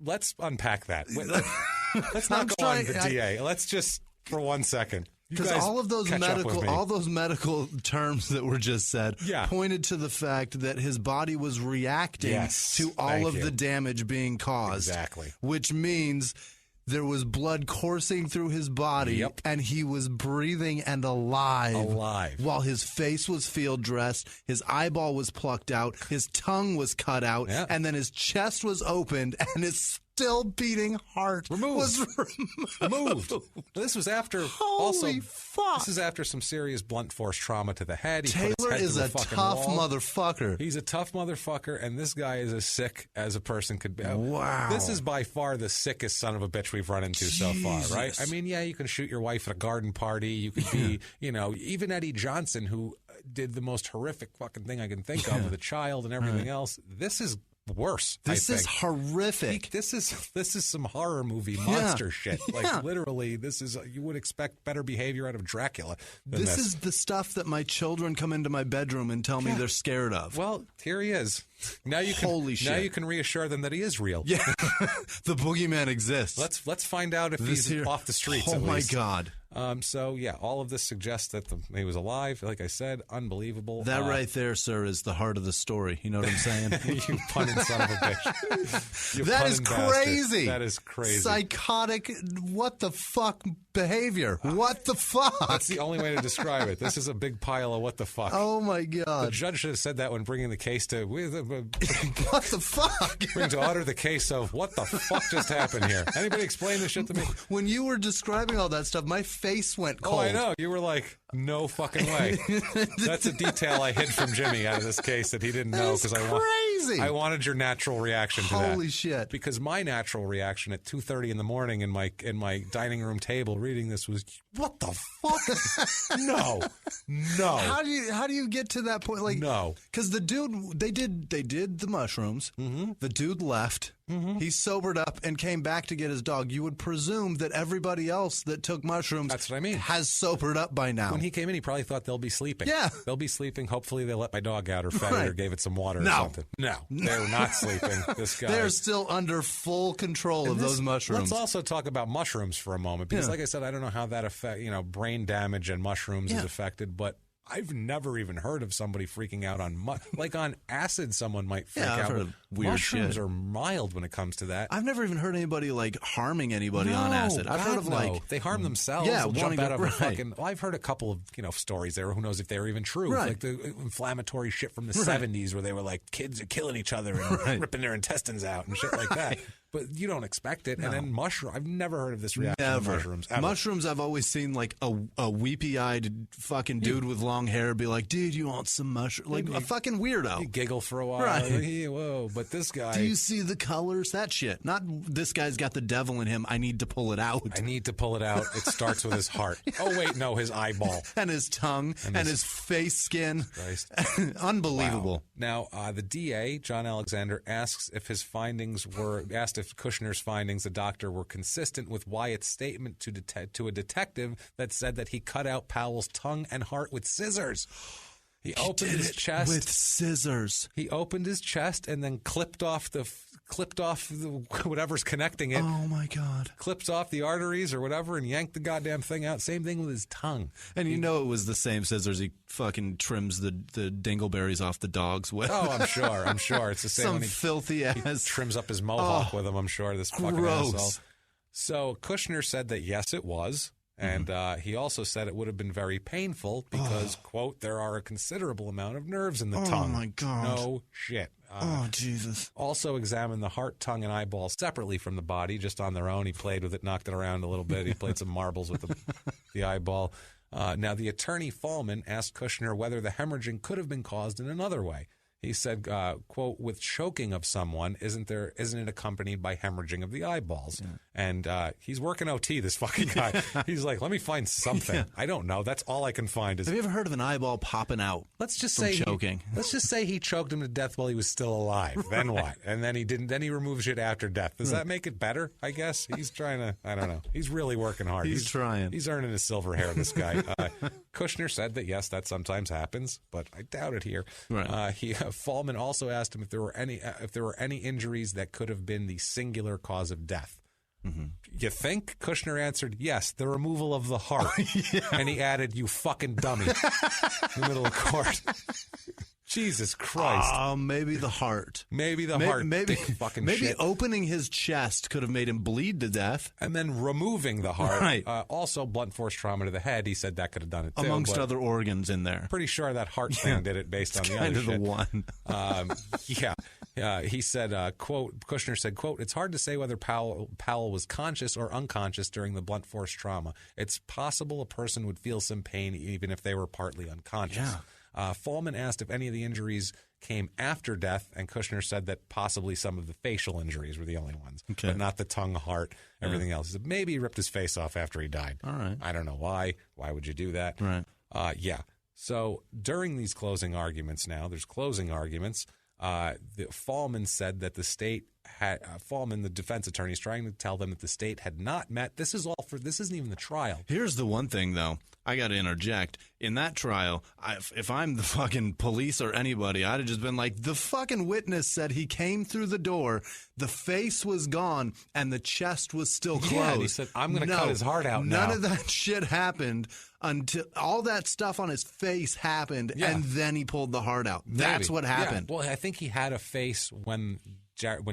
Let's unpack that. Let's not go on the DA. Let's just, for 1 second. Because all those medical terms that were just said pointed to the fact that his body was reacting to all of the damage being caused. Exactly. Which means there was blood coursing through his body and he was breathing and alive. While his face was field dressed, his eyeball was plucked out, his tongue was cut out, and then his chest was opened and his still beating heart was removed. This was after fuck. This is after some serious blunt force trauma to the head. Taylor is a tough motherfucker. He's a tough motherfucker, and this guy is as sick as a person could be. Wow. This is by far the sickest son of a bitch we've run into so far, right? I mean, yeah, you can shoot your wife at a garden party. You could be, even Eddie Johnson, who did the most horrific fucking thing I can think of with a child and everything else. This is worse. This is horrific. This is some horror movie monster shit. Like literally, this is you would expect better behavior out of Dracula. This is the stuff that my children come into my bedroom and tell me they're scared of. Well, here he is. Now you can. Holy shit! Now you can reassure them that he is real. Yeah, the boogeyman exists. Let's find out if he's off the streets. Oh at my least. God. So yeah, all of this suggests that he was alive. Like I said, unbelievable. That right there, sir, is the heart of the story. You know what I'm saying? You punning son of a bitch. You That is punning crazy. bastard. That is crazy. Psychotic. What the fuck behavior? What the fuck? That's the only way to describe it. This is a big pile of what the fuck. Oh my The God. judge should have said that when bringing the case to What the fuck? bring to order the case of what the fuck just happened here. Anybody explain this shit to me? When you were describing all that stuff, my face went cold. Oh, I know. You were like, no fucking way. That's a detail I hid from Jimmie out of this case that he didn't know because crazy. I wanted your natural reaction to that. Holy shit. Because my natural reaction at 2:30 in the morning in my dining room table reading this was, what the fuck? No. How do you get to that point? Like, No. because the dude they did the mushrooms. Mm-hmm. The dude left. Mm-hmm. He sobered up and came back to get his dog. You would presume that everybody else that took mushrooms, That's what I mean, has sobered up by now. When he came in, he probably thought they'll be sleeping. Yeah. They'll be sleeping. Hopefully they let my dog out or fed it or gave it some water or No. something. No. They're not sleeping. This guy. They're still under full control of those mushrooms. Let's also talk about mushrooms for a moment because, like I said, I don't know how that affect brain damage and mushrooms is affected, but I've never even heard of somebody freaking out on like on acid. Someone might freak I've out. heard of weird mushrooms shit. are mild when it comes to that. I've never even heard anybody like harming anybody on acid. I've heard of like they harm themselves. Yeah, They'll jump wanting out to- of a right. fucking. Well, I've heard a couple of stories there. Who knows if they were even true? Right. Like the inflammatory shit from the 70s where they were like kids are killing each other and ripping their intestines out and shit like that. But you don't expect it. No. And then mushroom. I've never heard of this reaction to mushrooms. Ever. Mushrooms, I've always seen like a weepy-eyed fucking dude with long hair be like, dude, you want some mushroom? Like a fucking weirdo. You giggle for a while. Right. Like, whoa. But this guy. Do you see the colors? That shit. Not this guy's got the devil in him. I need to pull it out. I need to pull it out. It starts with his heart. Oh, wait, no, his eyeball. And his tongue and his face skin. Christ. Unbelievable. Wow. Now, the DA, John Alexander, asked if Kushner's findings, the doctor, were consistent with Wyatt's statement to a detective that said that he cut out Powell's tongue and heart with scissors. He opened his chest with scissors. He opened his chest and then clipped off the whatever's connecting it. Oh my God! Clipped off the arteries or whatever and yanked the goddamn thing out. Same thing with his tongue. And you know it was the same scissors he fucking trims the dingleberries off the dogs with. Oh, I'm sure. It's the same. Some when filthy ass. he trims up his mohawk with him. I'm sure. This fucking gross. asshole. So Kushner said that yes, it was. And he also said it would have been very painful because, quote, there are a considerable amount of nerves in the tongue. Oh, my God. No shit. Oh, Jesus. Also examined the heart, tongue, and eyeball separately from the body, just on their own. He played with it, knocked it around a little bit. He played some marbles with the eyeball. Now, the attorney Fallman asked Kushner whether the hemorrhaging could have been caused in another way. He said, quote, with choking of someone, isn't it accompanied by hemorrhaging of the eyeballs? Yeah. And he's working OT, this fucking guy. He's like, let me find something. Yeah. I don't know. That's all I can find. Have you ever heard of an eyeball popping out? Let's just say choking. Let's just say he choked him to death while he was still alive. Then what? And then he didn't. Then he removes it after death. Does that make it better? I guess he's trying to. I don't know. He's really working hard. He's trying. He's earning his silver hair. This guy. Kushner said that yes, that sometimes happens, but I doubt it here. Right. Fallman also asked him if there were any injuries that could have been the singular cause of death. Mm-hmm. You think? Kushner answered, yes, the removal of the heart. Yeah. And he added, you fucking dummy, in the middle of court. Jesus Christ. Maybe the heart. Maybe the heart. Maybe fucking maybe shit. Opening his chest could have made him bleed to death. And then removing the heart. Right. Also, blunt force trauma to the head. He said that could have done it too. Amongst other organs in there. Pretty sure that heart thing did it based on the other shit. Kind of the one. He said, quote, Kushner said, quote, it's hard to say whether Powell was conscious or unconscious during the blunt force trauma. It's possible a person would feel some pain even if they were partly unconscious. Yeah. Fallman asked if any of the injuries came after death, and Kushner said that possibly some of the facial injuries were the only ones, but not the tongue, heart, everything else. He said maybe he ripped his face off after he died. All right. I don't know why. Why would you do that? Right. So during these closing arguments now, there's closing arguments. Fallman said that the state had, Fallman, the defense attorney, is trying to tell them that the state had not met. This isn't even the trial. Here's the one thing, though. I got to interject. In that trial, if I'm the fucking police or anybody, I'd have just been like, the fucking witness said he came through the door, the face was gone, and the chest was still closed. Yeah, and he said, I'm going to cut his heart out now. None of that shit happened until all that stuff on his face happened, and then he pulled the heart out. That's what happened. Yeah. Well, I think he had a face when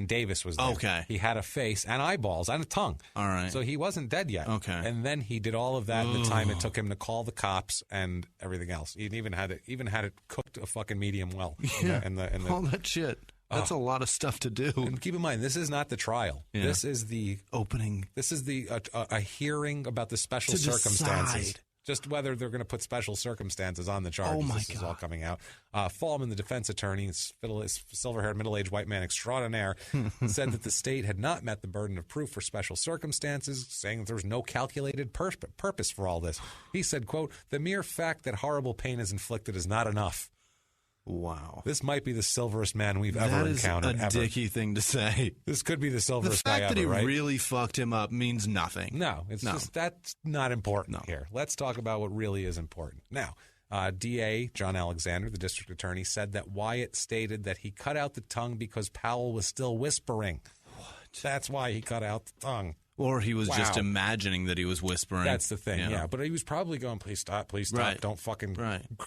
Davis was there. Okay. He had a face and eyeballs and a tongue. All right. So he wasn't dead yet. Okay. And then he did all of that in the time it took him to call the cops and everything else. He even had it cooked a fucking medium well. Yeah. All that shit. That's a lot of stuff to do. And keep in mind, this is not the trial. Yeah. This is the opening. This is a hearing about the special circumstances. Just whether they're going to put special circumstances on the charges. Oh, my this God. is all coming out. Fallman, the defense attorney, silver-haired, middle-aged white man extraordinaire, said that the state had not met the burden of proof for special circumstances, saying that there was no calculated purpose for all this. He said, quote, the mere fact that horrible pain is inflicted is not enough. Wow. This might be the silverest man we've ever encountered. That is a dicky thing to say. This could be the silverest guy ever, right? The fact that he really fucked him up means nothing. No, just that's not important here. Let's talk about what really is important. Now, DA John Alexander, the district attorney, said that Wyatt stated that he cut out the tongue because Powell was still whispering. What? That's why he cut out the tongue. Or he was just imagining that he was whispering. That's the thing, yeah. But he was probably going, please stop, right. Don't fucking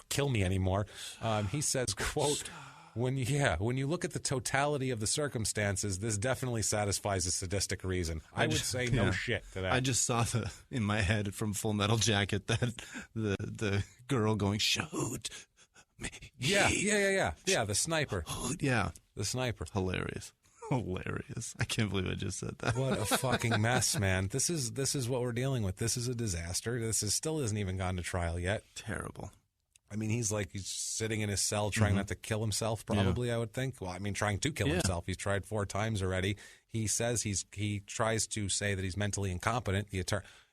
kill me anymore. He says, quote, when you look at the totality of the circumstances, this definitely satisfies a sadistic reason. I would say no shit to that. I just saw in my head from Full Metal Jacket that the girl going, shoot me. Yeah, the sniper. Yeah. The sniper. Hilarious. I can't believe I just said that. What a fucking mess, man. This is what we're dealing with. This is a disaster. Still hasn't even gone to trial yet. Terrible. I mean, he's sitting in his cell trying not to kill himself, probably, I would think. Well, I mean, trying to kill himself. He's tried 4 times already. He says he tries to say that he's mentally incompetent.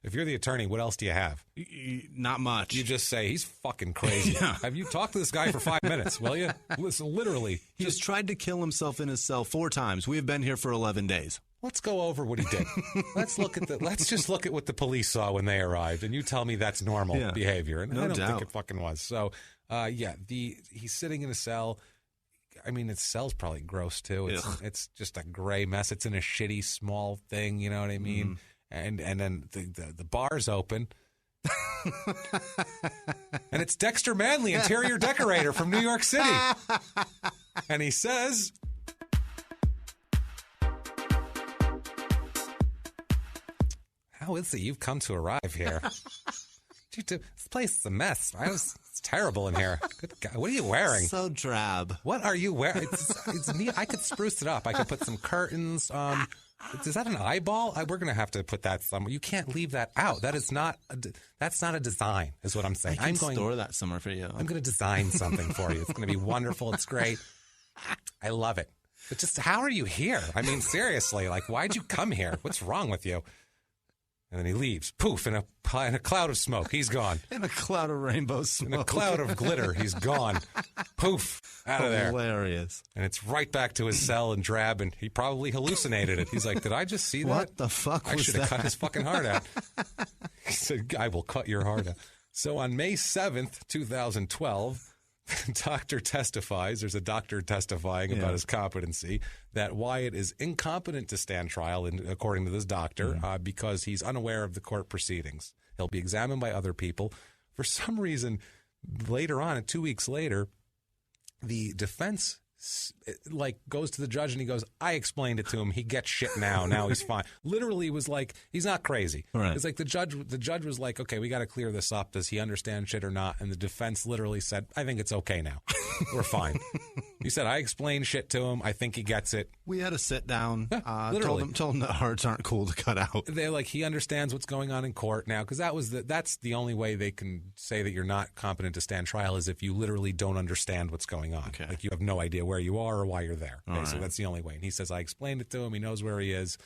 If you're the attorney, what else do you have? Not much. You just say, he's fucking crazy. Have you talked to this guy for 5 minutes, will you? Listen, literally. He's tried to kill himself in his cell 4 times. We have been here for 11 days. Let's go over what he did. Let's just look at what the police saw when they arrived, and you tell me that's normal behavior. And I don't think it fucking was. So, he's sitting in a cell. I mean, his cell's probably gross too. It's just a gray mess. It's in a shitty small thing. You know what I mean? And then the bar's open. And it's Dexter Manley, interior decorator from New York City. And he says, how is it you've come to arrive here? This place is a mess. It's terrible in here. Good God. What are you wearing? So drab. What are you wearing? It's neat. I could spruce it up. I could put some curtains. Is that an eyeball? We're going to have to put that somewhere. You can't leave that out. That's not a design, is what I'm saying. I'm going to store that somewhere for you. I'm going to design something for you. It's going to be wonderful. It's great. I love it. But just how are you here? I mean, seriously, why'd you come here? What's wrong with you? And then he leaves. Poof, in a cloud of smoke. He's gone. In a cloud of rainbow smoke. In a cloud of glitter. He's gone. Poof, out of there. Hilarious. And it's right back to his cell and drab, and he probably hallucinated it. He's like, did I just see that? What the fuck was that? I should have cut his fucking heart out. He said, I will cut your heart out. So on May 7th, 2012... there's a doctor testifying about his competency, that Wyatt is incompetent to stand trial, according to this doctor, because he's unaware of the court proceedings. He'll be examined by other people. For some reason, later on, 2 weeks later, the defense goes to the judge and he goes, I explained it to him. He gets shit now. Now he's fine. Literally was like, he's not crazy. Right. It's like the judge was like, okay, we got to clear this up. Does he understand shit or not? And the defense literally said, I think it's okay now. We're fine. He said, I explained shit to him. I think he gets it. We had a sit down. Literally. Told him that hearts aren't cool to cut out. They're like, he understands what's going on in court now, because that's the only way they can say that you're not competent to stand trial is if you literally don't understand what's going on. Okay. Like you have no idea where you are or why you're there. Okay, so that's the only way. And he says, I explained it to him. He knows where he is.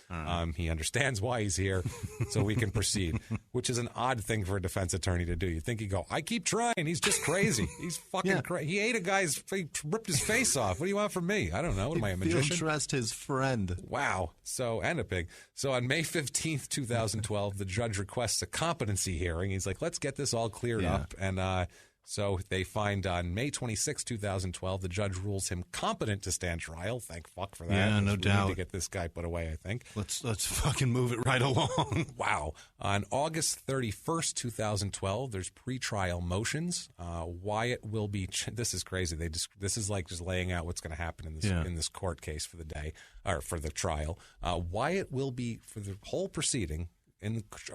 He understands why he's here, so we can proceed, which is an odd thing for a defense attorney to do. You think he'd go, I keep trying. He's just crazy. He's fucking crazy. He ate a guy's, he ripped his face off. What do you want from me? I don't know. What am I, a magician? Field trust his friend. Wow. So, and a pig. So on May 15th, 2012, the judge requests a competency hearing. He's like, let's get this all cleared up. And so they find on May 26, 2012, the judge rules him competent to stand trial. Thank fuck for that. Yeah, no doubt. We need to get this guy put away, I think. Let's fucking move it right along. Wow. On August 31st, 2012, there's pretrial motions. Wyatt will be, this is crazy. This is like just laying out what's going to happen in this court case for the day, or for the trial. Wyatt will be, for the whole proceeding,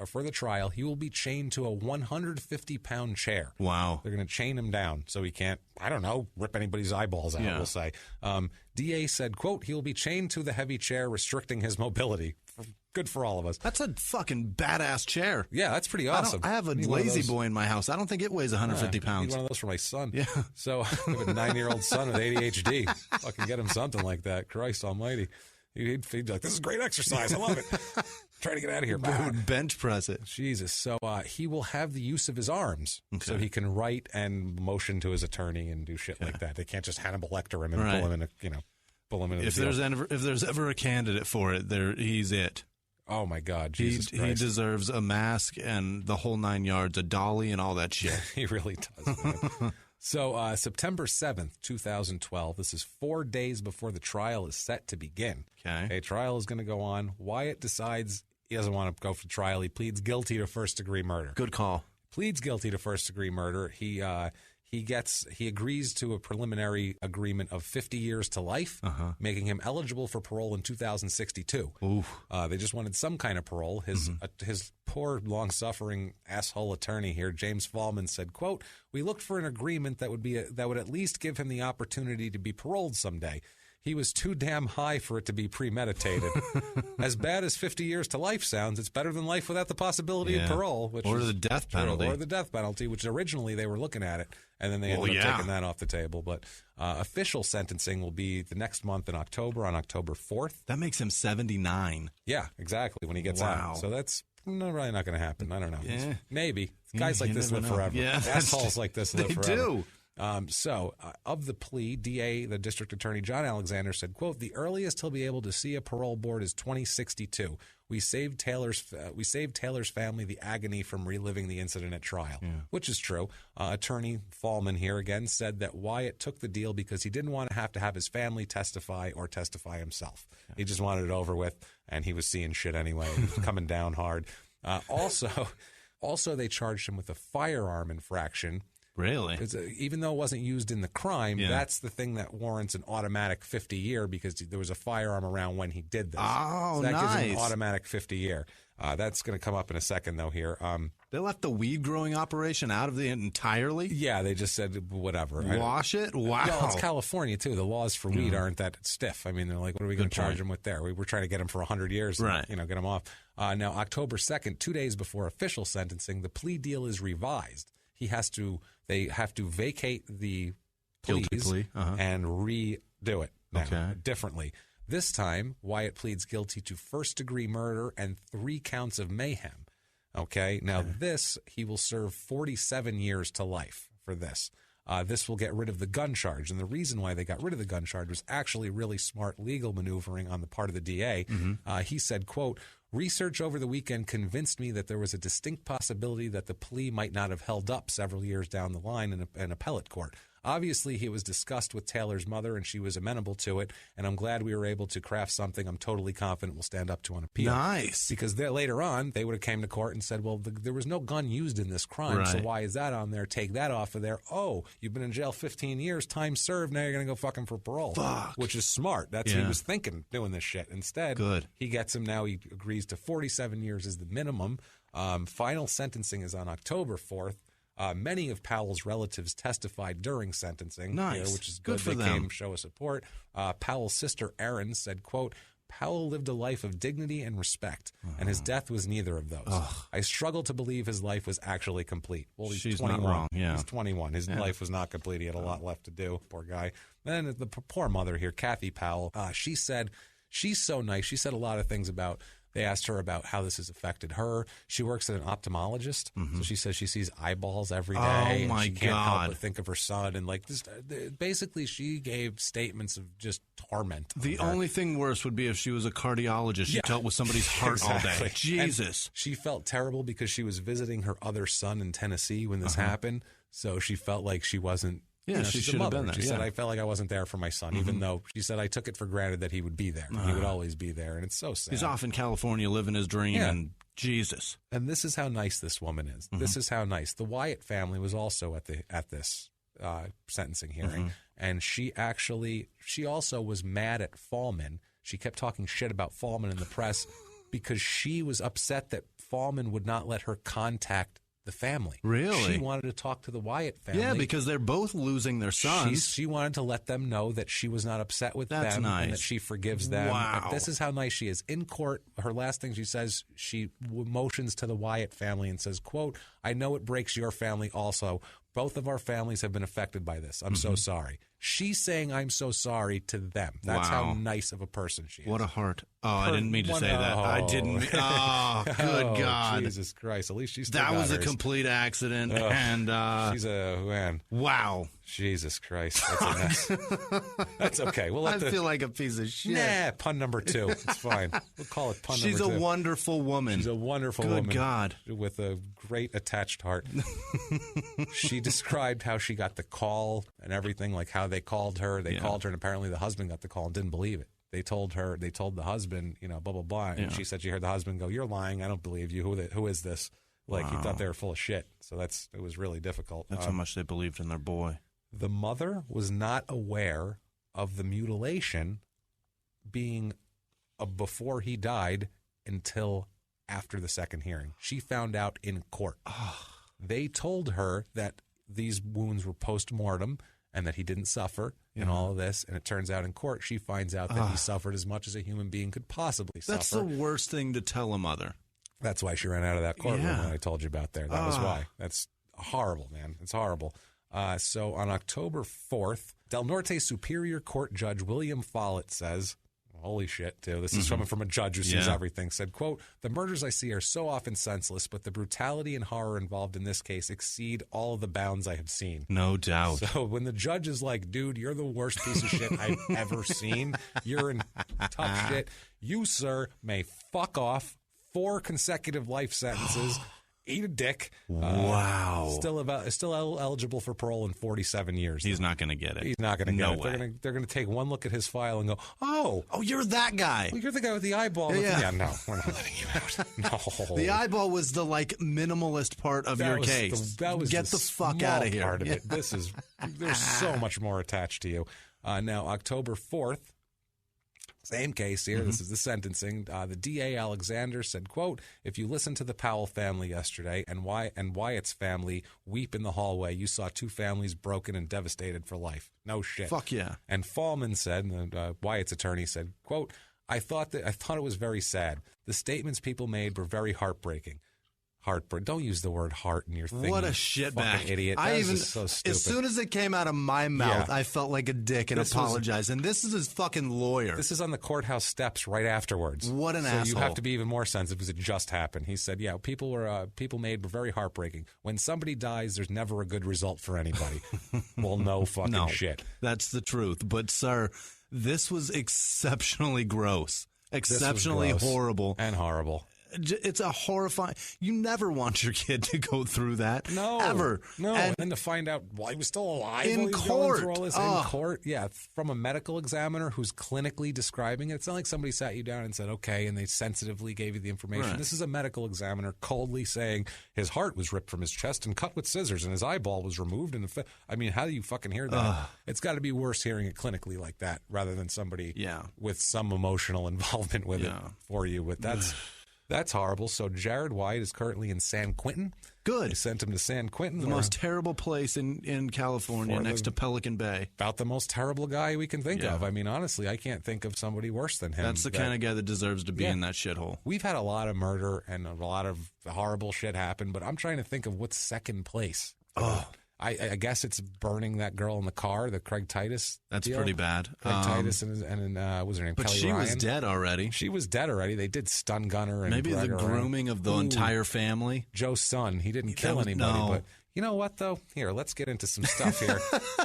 for the trial, he will be chained to a 150-pound chair. Wow. They're going to chain him down so he can't, I don't know, rip anybody's eyeballs out, we'll say. DA said, quote, he will be chained to the heavy chair, restricting his mobility. Good for all of us. That's a fucking badass chair. Yeah, that's pretty awesome. I have a lazy boy in my house. I don't think it weighs 150 pounds. I need one of those for my son. Yeah. So I have a 9-year-old son with ADHD. Fucking get him something like that. Christ almighty. He'd be like, this is great exercise. I love it. Trying to get out of here. Bench press it. Jesus. So he will have the use of his arms, so he can write and motion to his attorney and do shit like that. They can't just Hannibal Lecter him and pull him in a, if there's ever a candidate for it, he's it. Oh my God, Jesus Christ. He deserves a mask and the whole 9 yards, a dolly and all that shit. He really does. Man. So September 7th, 2012, this is 4 days before the trial is set to begin. Okay. A trial is going to go on. Wyatt decides he doesn't want to go for trial. He pleads guilty to first-degree murder. Good call. Pleads guilty to first-degree murder. He agrees to a preliminary agreement of 50 years to life, making him eligible for parole in 2062. They just wanted some kind of parole. His poor, long-suffering asshole attorney here, James Fallman, said, quote, we looked for an agreement that would at least give him the opportunity to be paroled someday. He was too damn high for it to be premeditated. As bad as 50 years to life sounds, it's better than life without the possibility of parole. Or the death penalty. Or the death penalty, which originally they were looking at it, and then they ended up taking that off the table. But official sentencing will be the next month in October, on October 4th. That makes him 79. Yeah, exactly, when he gets out. So that's really not going to happen. I don't know. Yeah. Maybe. Guys like this live forever. Yeah, assholes like this live forever. They do. Of the plea, DA, the District Attorney John Alexander, said, quote, the earliest he'll be able to see a parole board is 2062. We saved Taylor's family the agony from reliving the incident at trial, which is true. Attorney Fallman here again said that Wyatt took the deal because he didn't want to have his family testify or testify himself. He just wanted it over with, and he was seeing shit anyway. He was coming down hard. Also, they charged him with a firearm infraction. Really? Even though it wasn't used in the crime, that's the thing that warrants an automatic 50-year because there was a firearm around when he did this. Oh, so that nice. gives him an automatic 50-year. That's going to come up in a second, though, here. They left the weed growing operation out of it entirely? Yeah, they just said whatever. Wash it? Wow. Well, it's California, too. The laws for weed aren't that stiff. I mean, they're like, what are we going to charge him with there? We were trying to get him for 100 years and, get him off. Now, October 2nd, 2 days before official sentencing, the plea deal is revised. They have to vacate the pleas and redo it differently. This time, Wyatt pleads guilty to first-degree murder and 3 counts of mayhem. Now this, he will serve 47 years to life for this. This will get rid of the gun charge. And the reason why they got rid of the gun charge was actually really smart legal maneuvering on the part of the DA. He said, quote, research over the weekend convinced me that there was a distinct possibility that the plea might not have held up several years down the line in an appellate court. Obviously, it was discussed with Taylor's mother, and she was amenable to it, and I'm glad we were able to craft something I'm totally confident will stand up to on appeal. Nice. Because later on, they would have came to court and said, well, there was no gun used in this crime, so why is that on there? Take that off of there. Oh, you've been in jail 15 years, time served, now you're going to go fucking for parole. Fuck. Which is smart. That's what he was thinking, doing this shit. Instead, he gets him now. He agrees to 47 years as the minimum. Final sentencing is on October 4th. Many of Powell's relatives testified during sentencing, Nice. here, which is good. For They them. came show of support. Powell's sister, Erin, said, quote, Powell lived a life of dignity and respect, and his death was neither of those. I struggle to believe his life was actually complete. Well, he's She's 21. not wrong, yeah. He's 21. His life was not complete. He had a lot left to do. Poor guy. Then the poor mother here, Kathy Powell, she said, she's so nice. She said a lot of things about, they asked her about how this has affected her. She works at an ophthalmologist, so she says she sees eyeballs every day. Oh, my and she can't help God. but think of her son. And like this, basically, she gave statements of just torment. The on her. only thing worse would be if she was a cardiologist. She dealt with somebody's heart all Exactly. day. Jesus. And she felt terrible because she was visiting her other son in Tennessee when this happened. So she felt like she wasn't. Yeah, she she's a should have mother. been there. She said, yeah. I felt like I wasn't there for my son, even though she said I took it for granted that he would be there. He would always be there. And it's so sad. He's off in California living his dream, Yeah. and Jesus. And this is how nice this woman is. This is how nice. The Wyatt family was also at this sentencing hearing, and she also was mad at Fallman. She kept talking shit about Fallman in the press because she was upset that Fallman would not let her contact the family. Really? She wanted to talk to the Wyatt family. Yeah, because they're both losing their sons. She wanted to let them know that she was not upset with That's them nice. and that she forgives them. Wow. And this is how nice she is. In court, her last thing she says, she motions to the Wyatt family and says, quote, I know it breaks your family also. Both of our families have been affected by this. I'm so sorry. She's saying I'm so sorry to them. That's Wow. how nice of a person she is. What a heart. Oh, I didn't mean to say that. I didn't. Oh, good Oh, God. Jesus Christ. At least she's still That got was a hers. complete accident. And She's a man. wow. Jesus Christ. That's a mess. That's okay. We'll I let the, feel like a piece of shit. Nah, pun number 2. It's fine. We'll call it pun She's number a 2. wonderful woman. She's a wonderful Good woman. God. With a great attached heart. She described how she got the call and everything, like how they called her. They called her, and apparently the husband got the call and didn't believe it. They told the husband, blah, blah, blah. And she said she heard the husband go, you're lying. I don't believe you. Who is this? Like, he thought they were full of shit. So it was really difficult. That's how much they believed in their boy. The mother was not aware of the mutilation being before he died until after the second hearing. She found out in court. They told her that these wounds were post-mortem and that he didn't suffer and all of this. And it turns out in court, she finds out that he suffered as much as a human being could possibly That's suffer. the worst thing to tell a mother. That's why she ran out of that courtroom Yeah. that I told you about there. That was why. That's horrible, man. It's horrible. So on October 4th, Del Norte Superior Court Judge William Follett says, holy shit, too. This is coming from a judge who sees everything. Said, quote, the murders I see are so often senseless, but the brutality and horror involved in this case exceed all of the bounds I have seen. No doubt. So when the judge is like, dude, you're the worst piece of shit I've ever seen. You're in tough shit. You, sir, may fuck off. 4 consecutive life sentences. Eat a dick. Wow. Still eligible for parole in 47 years. He's not going to get it. He's not going to get No it. way. They're going to take one look at his file and go, oh, You're that guy. well, you're the guy with the eyeball. Yeah. No, we're not letting you out. No. The eyeball was the minimalist part of your case. That was Get the fuck small out of here. Part of it. There's so much more attached to you. Now, October 4th, same case here. This is the sentencing. The DA Alexander said, quote, if you listened to the Powell family yesterday and Wyatt's family weep in the hallway, you saw 2 families broken and devastated for life. No shit. Fuck yeah. And Fallman said, Wyatt's attorney said, quote, I thought it was very sad. The statements people made were very heartbreaking. Heartbreak. Don't use the word heart in your thing. What a you shitbag. fucking idiot. That is just so stupid. As soon as it came out of my mouth, Yeah. I felt like a dick and apologized. And this is his fucking lawyer. This is on the courthouse steps right afterwards. What an so asshole. You have to be even more sensitive because it just happened. He said, yeah, people made were very heartbreaking. When somebody dies, there's never a good result for anybody. Well, no fucking shit. That's the truth. But, sir, this was exceptionally gross. Exceptionally This was gross horrible. And horrible. It's a horrifying. You never want your kid to go through that. No. Ever. No. And And then to find out why he was still alive In while he was court. going through all this Ugh. in court. Yeah, from a medical examiner who's clinically describing it. It's not like somebody sat you down and said, okay, and they sensitively gave you the information. Right. This is a medical examiner coldly saying his heart was ripped from his chest and cut with scissors and his eyeball was removed. I mean, how do you fucking hear that? It's got to be worse hearing it clinically like that rather than somebody with some emotional involvement with it for you. But That's horrible. So Jarrod Wyatt is currently in San Quentin. Good. They sent him to San Quentin. The most terrible place in California, next to Pelican Bay. About the most terrible guy we can think of. I mean, honestly, I can't think of somebody worse than him. That's the kind of guy that deserves to be in that shithole. We've had a lot of murder and a lot of horrible shit happen, but I'm trying to think of what's second place. Oh. I guess it's burning that girl in the car, the Craig Titus. That's deal. pretty bad. Craig Titus and what was her name? But Kelly she Ryan. was dead already. She was dead already. They did stun gun her. And maybe the drag her grooming around. of the entire family. Joe's son. He didn't kill anybody, but you know what, though? Here, let's get into some stuff here.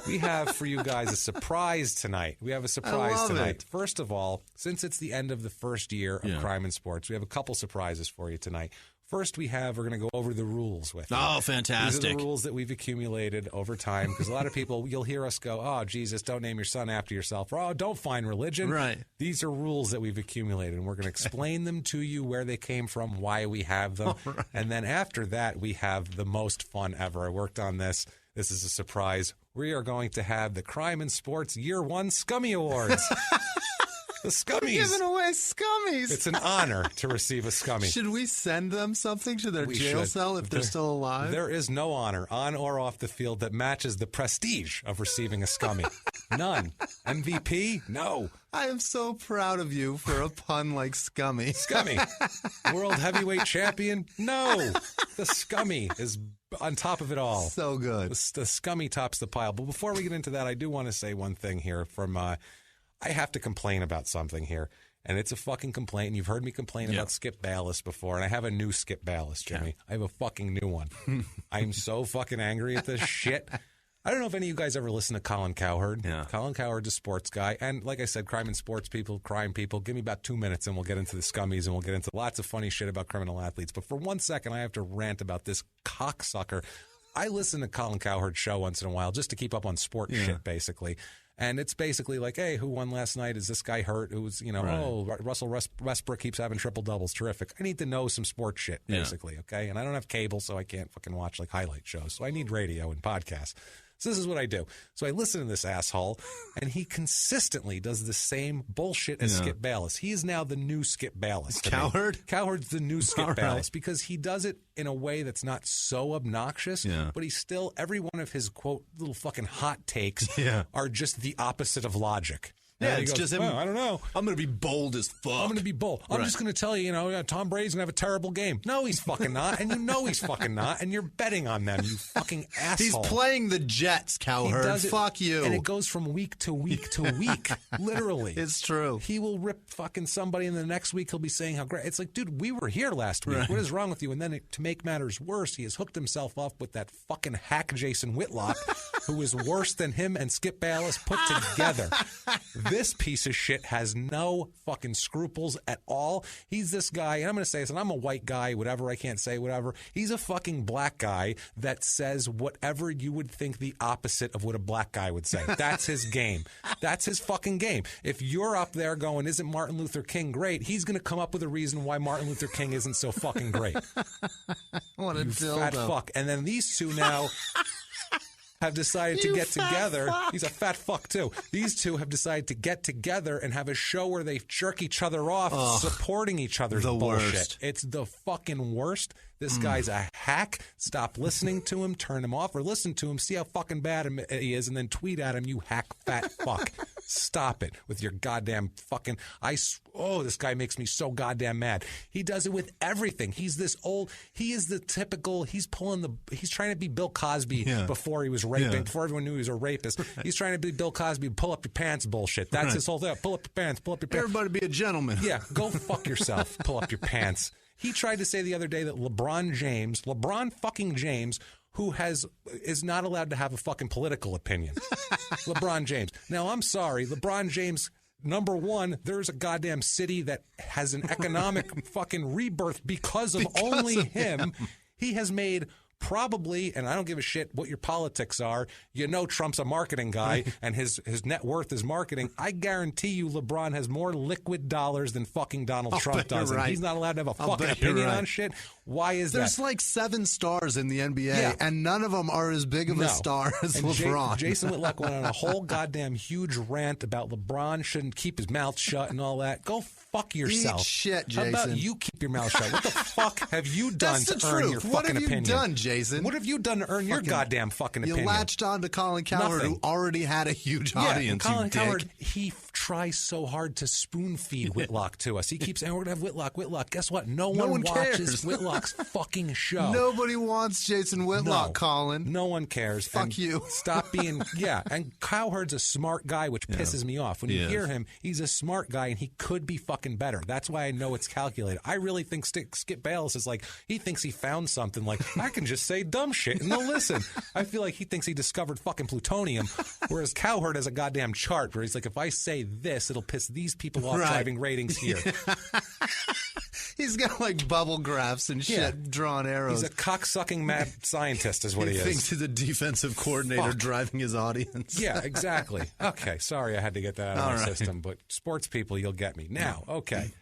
We have for you guys a surprise tonight. We have a surprise tonight. First of all, since it's the end of the first year of Crime in Sports, we have a couple surprises for you tonight. First, we're going to go over the rules with you. Oh, fantastic. These are the rules that we've accumulated over time, because a lot of people, you'll hear us go, oh, Jesus, don't name your son after yourself, or oh, don't find religion. Right. These are rules that we've accumulated, and we're going to explain them to you, where they came from, why we have them. Right. And then after that, we have the most fun ever. I worked on this. This is a surprise. We are going to have the Crime in Sports Year 1 Scummy Awards. The Scummies. We're giving away Scummies. It's an honor to receive a Scummy. Should we send them something to their jail cell if they're still alive? There is no honor on or off the field that matches the prestige of receiving a Scummy. None. MVP? No. I am so proud of you for a pun like Scummy. Scummy. World heavyweight champion? No. The Scummy is on top of it all. So good. The Scummy tops the pile. But before we get into that, I do want to say one thing here from... I have to complain about something here, and it's a fucking complaint. And you've heard me complain about Skip Bayless before, and I have a new Skip Bayless, Jimmy. I have a fucking new one. I'm so fucking angry at this shit. I don't know if any of you guys ever listen to Colin Cowherd. Yeah. Colin Cowherd's a sports guy, and like I said, crime and sports people, crime people. Give me about 2 minutes, and we'll get into the Scummies, and we'll get into lots of funny shit about criminal athletes. But for 1 second, I have to rant about this cocksucker. I listen to Colin Cowherd's show once in a while just to keep up on sport shit, basically. And it's basically like, hey, who won last night? Is this guy hurt? Who's, Russell Westbrook keeps having triple doubles. Terrific. I need to know some sports shit, basically, okay? And I don't have cable, so I can't fucking watch like highlight shows. So I need radio and podcasts. So this is what I do. So I listen to this asshole, and he consistently does the same bullshit as Skip Bayless. He is now the new Skip Bayless. Cowherd? Cowherd's the new Skip Bayless because he does it in a way that's not so obnoxious, but he's still, every one of his, quote, little fucking hot takes are just the opposite of logic. Yeah, it's just him. I don't know. I'm going to be bold as fuck. I'm going to be bold. I'm just going to tell you, Tom Brady's going to have a terrible game. No, he's fucking not. And you know he's fucking not. And you're betting on them, you fucking asshole. He's playing the Jets, Cowherd. Fuck you. And it goes from week to week to week. Literally. It's true. He will rip fucking somebody, and the next week he'll be saying how great. It's like, dude, we were here last week. Right. What is wrong with you? And then to make matters worse, he has hooked himself up with that fucking hack Jason Whitlock, who is worse than him and Skip Bayless put together. This piece of shit has no fucking scruples at all. He's this guy, and I'm going to say this, and I'm a white guy, whatever, I can't say whatever. He's a fucking black guy that says whatever you would think the opposite of what a black guy would say. That's his game. That's his fucking game. If you're up there going, isn't Martin Luther King great? He's going to come up with a reason why Martin Luther King isn't so fucking great. What a dildo. Fat fuck. And then these two now... have decided to get together. Fuck. He's a fat fuck, too. These two have decided to get together and have a show where they jerk each other off, supporting each other's bullshit. Worst. It's the fucking worst. This guy's a hack. Stop listening to him. Turn him off, or listen to him. See how fucking bad he is, and then tweet at him, you hack fat fuck. Stop it with your goddamn fucking... this guy makes me so goddamn mad. He does it with everything. He's this old... He is the typical... He's trying to be Bill Cosby before he was raping, before everyone knew he was a rapist. He's trying to be Bill Cosby, pull up your pants bullshit. That's his whole thing. Pull up your pants, pull up your pants. Everybody be a gentleman. Yeah, go fuck yourself. Pull up your pants. He tried to say the other day that LeBron fucking James, who is not allowed to have a fucking political opinion. LeBron James. Now, I'm sorry. LeBron James, number one, there's a goddamn city that has an economic fucking rebirth because of only him. He has made... probably, and I don't give a shit what your politics are, Trump's a marketing guy and his net worth is marketing. I guarantee you LeBron has more liquid dollars than fucking Donald Trump does. And he's not allowed to have a fucking opinion on shit. Why is There's that? like 7 stars in the NBA, Yeah. and none of them are as big of a star as And LeBron. Jason Whitlock went on a whole goddamn huge rant about LeBron shouldn't keep his mouth shut and all that. Go fuck yourself. Eat shit, Jason. How about you keep your mouth shut? What the fuck have you done That's the to earn truth. your What fucking have you opinion? done, Jason? What have you done to earn your goddamn fucking You opinion? latched on to Colin Cowherd, Nothing. who already had a huge Yeah, and audience. Colin you dick. Cowherd, he tries so hard to spoon feed Whitlock to us. He keeps saying, we're going to have Whitlock. Guess what? No one watches cares. Whitlock's fucking show. Nobody wants Jason Whitlock, No. Colin. No one cares. Fuck And you. Stop being, and Cowherd's a smart guy, which pisses me off. When you hear him, he's a smart guy, and he could be fucking better. That's why I know it's calculated. I really think Skip Bayless is like, he thinks he found something like, I can just say dumb shit and they'll listen. I feel like he thinks he discovered fucking plutonium, whereas Cowherd has a goddamn chart where he's like, if I say this, it'll piss these people off, driving ratings here. He's got like bubble graphs and shit, drawn arrows. He's a cocksucking mad scientist is what he He is. thinks he's a defensive coordinator driving his audience. Yeah, exactly. Okay, sorry I had to get that out of my system, but sports people, you'll get me. Now, okay.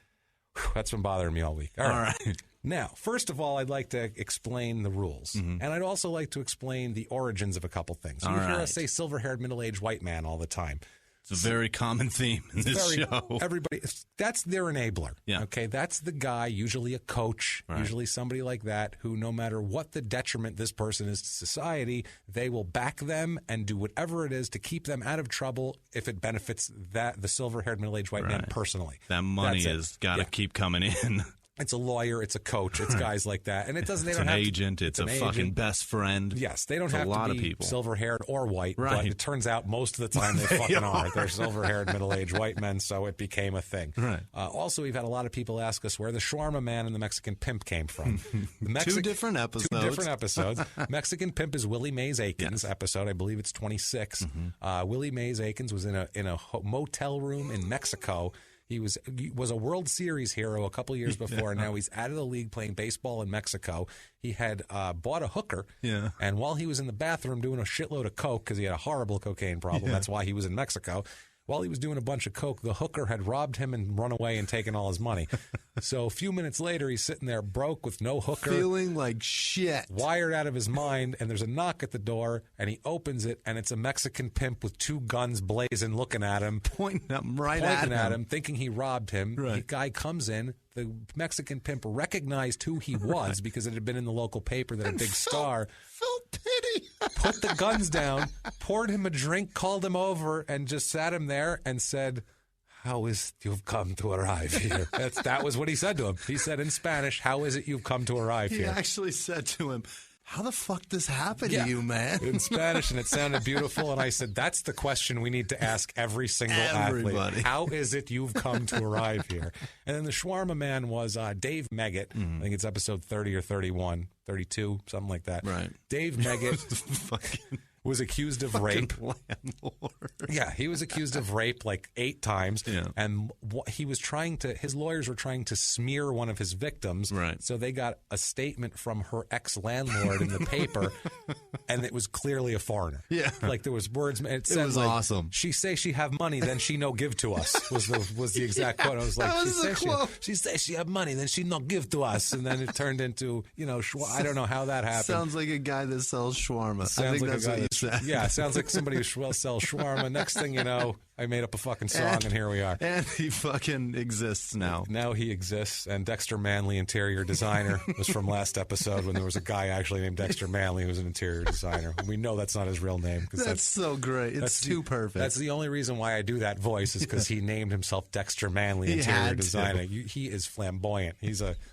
Whew, that's been bothering me all week. All right. Now, first of all, I'd like to explain the rules. And I'd also like to explain the origins of a couple things. You hear us say silver-haired, middle-aged white man all the time. It's a very common theme in this show. Everybody, that's their enabler. Yeah. Okay, that's the guy, usually a coach, usually somebody like that, who no matter what the detriment this person is to society, they will back them and do whatever it is to keep them out of trouble if it benefits the silver-haired middle-aged white man personally. That money has got to keep coming in. It's a lawyer, it's a coach, it's guys like that, and it doesn't. It's an agent. It's a fucking best friend. Yes, they don't It's have a lot to of be people. silver-haired or white, but it turns out most of the time they fucking are. They're silver-haired, middle-aged white men, so it became a thing. Right. Also, we've had a lot of people ask us where the shawarma man and the Mexican pimp came from. Two different episodes. Mexican pimp is Willie Mays Aikens episode. I believe it's 26. Willie Mays Aikens was in a motel room in Mexico. He was a World Series hero a couple years before, and now he's out of the league playing baseball in Mexico. He had bought a hooker, and while he was in the bathroom doing a shitload of coke, because he had a horrible cocaine problem, that's why he was in Mexico. While he was doing a bunch of coke, the hooker had robbed him and run away and taken all his money. So a few minutes later, he's sitting there broke with no hooker. Feeling like shit. Wired out of his mind, and there's a knock at the door, and he opens it, and it's a Mexican pimp with 2 guns blazing, looking at him. Pointing at him, thinking he robbed him. Right. The guy comes in. The Mexican pimp recognized who he was because it had been in the local paper that a big star. Felt pity. Put the guns down, poured him a drink, called him over, and just sat him there and said, how is it you've come to arrive here? That was what he said to him. He said in Spanish, how is it you've come to arrive He here? actually said to him, how the fuck this happened to you, man? In Spanish, and it sounded beautiful. And I said, that's the question we need to ask every single athlete. How is it you've come to arrive here? And then the shawarma man was Dave Meggett. I think it's episode 30 or 31, 32, something like that. Right. Dave Meggett was accused of rape. Landlord. Yeah, he was accused of rape like 8 times. Yeah. And his lawyers were trying to smear one of his victims. Right. So they got a statement from her ex-landlord in the paper, and it was clearly a foreigner. Yeah. Like there was words. It said, was like, awesome. She say she have money, then she no give to us, was the exact quote. I was like, That was the quote. She say she have money, then she no give to us. And then it turned into, I don't know how that happened. Sounds like a guy that sells shawarma. Sounds I think like that's a guy what you said. Yeah, sounds like somebody who sells shawarma. Next thing you know, I made up a fucking song, and here we are. And he fucking exists now. Now he exists, and Dexter Manley, interior designer, was from last episode when there was a guy actually named Dexter Manley who was an interior designer. We know that's not his real name. That's so great. It's too perfect. That's the only reason why I do that voice is because he named himself Dexter Manley, interior designer. He is flamboyant.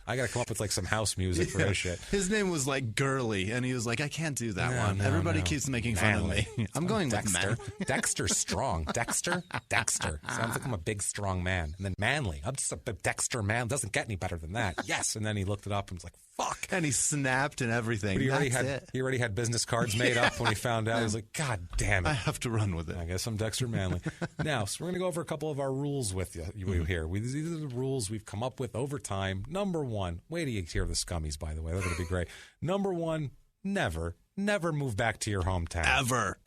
I got to come up with like some house music for his shit. His name was like Girly, and he was like, I can't do that one. Everybody keeps making fun of me. I'm going Dexter. with man. Dexter's strong. Dexter. Sounds like I'm a big, strong man. And then Manly. I'm just a Dexter man. Doesn't get any better than that. Yes. And then he looked it up and was like, fuck. And he snapped and everything. But he already had business cards made up when he found out. He was like, God damn it. I have to run with it. I guess I'm Dexter Manley. Now, so we're going to go over a couple of our rules with you here. These are the rules we've come up with over time. Number 1, wait till you hear the Scummies, by the way. They're going to be great. Number 1, never never move back to your hometown.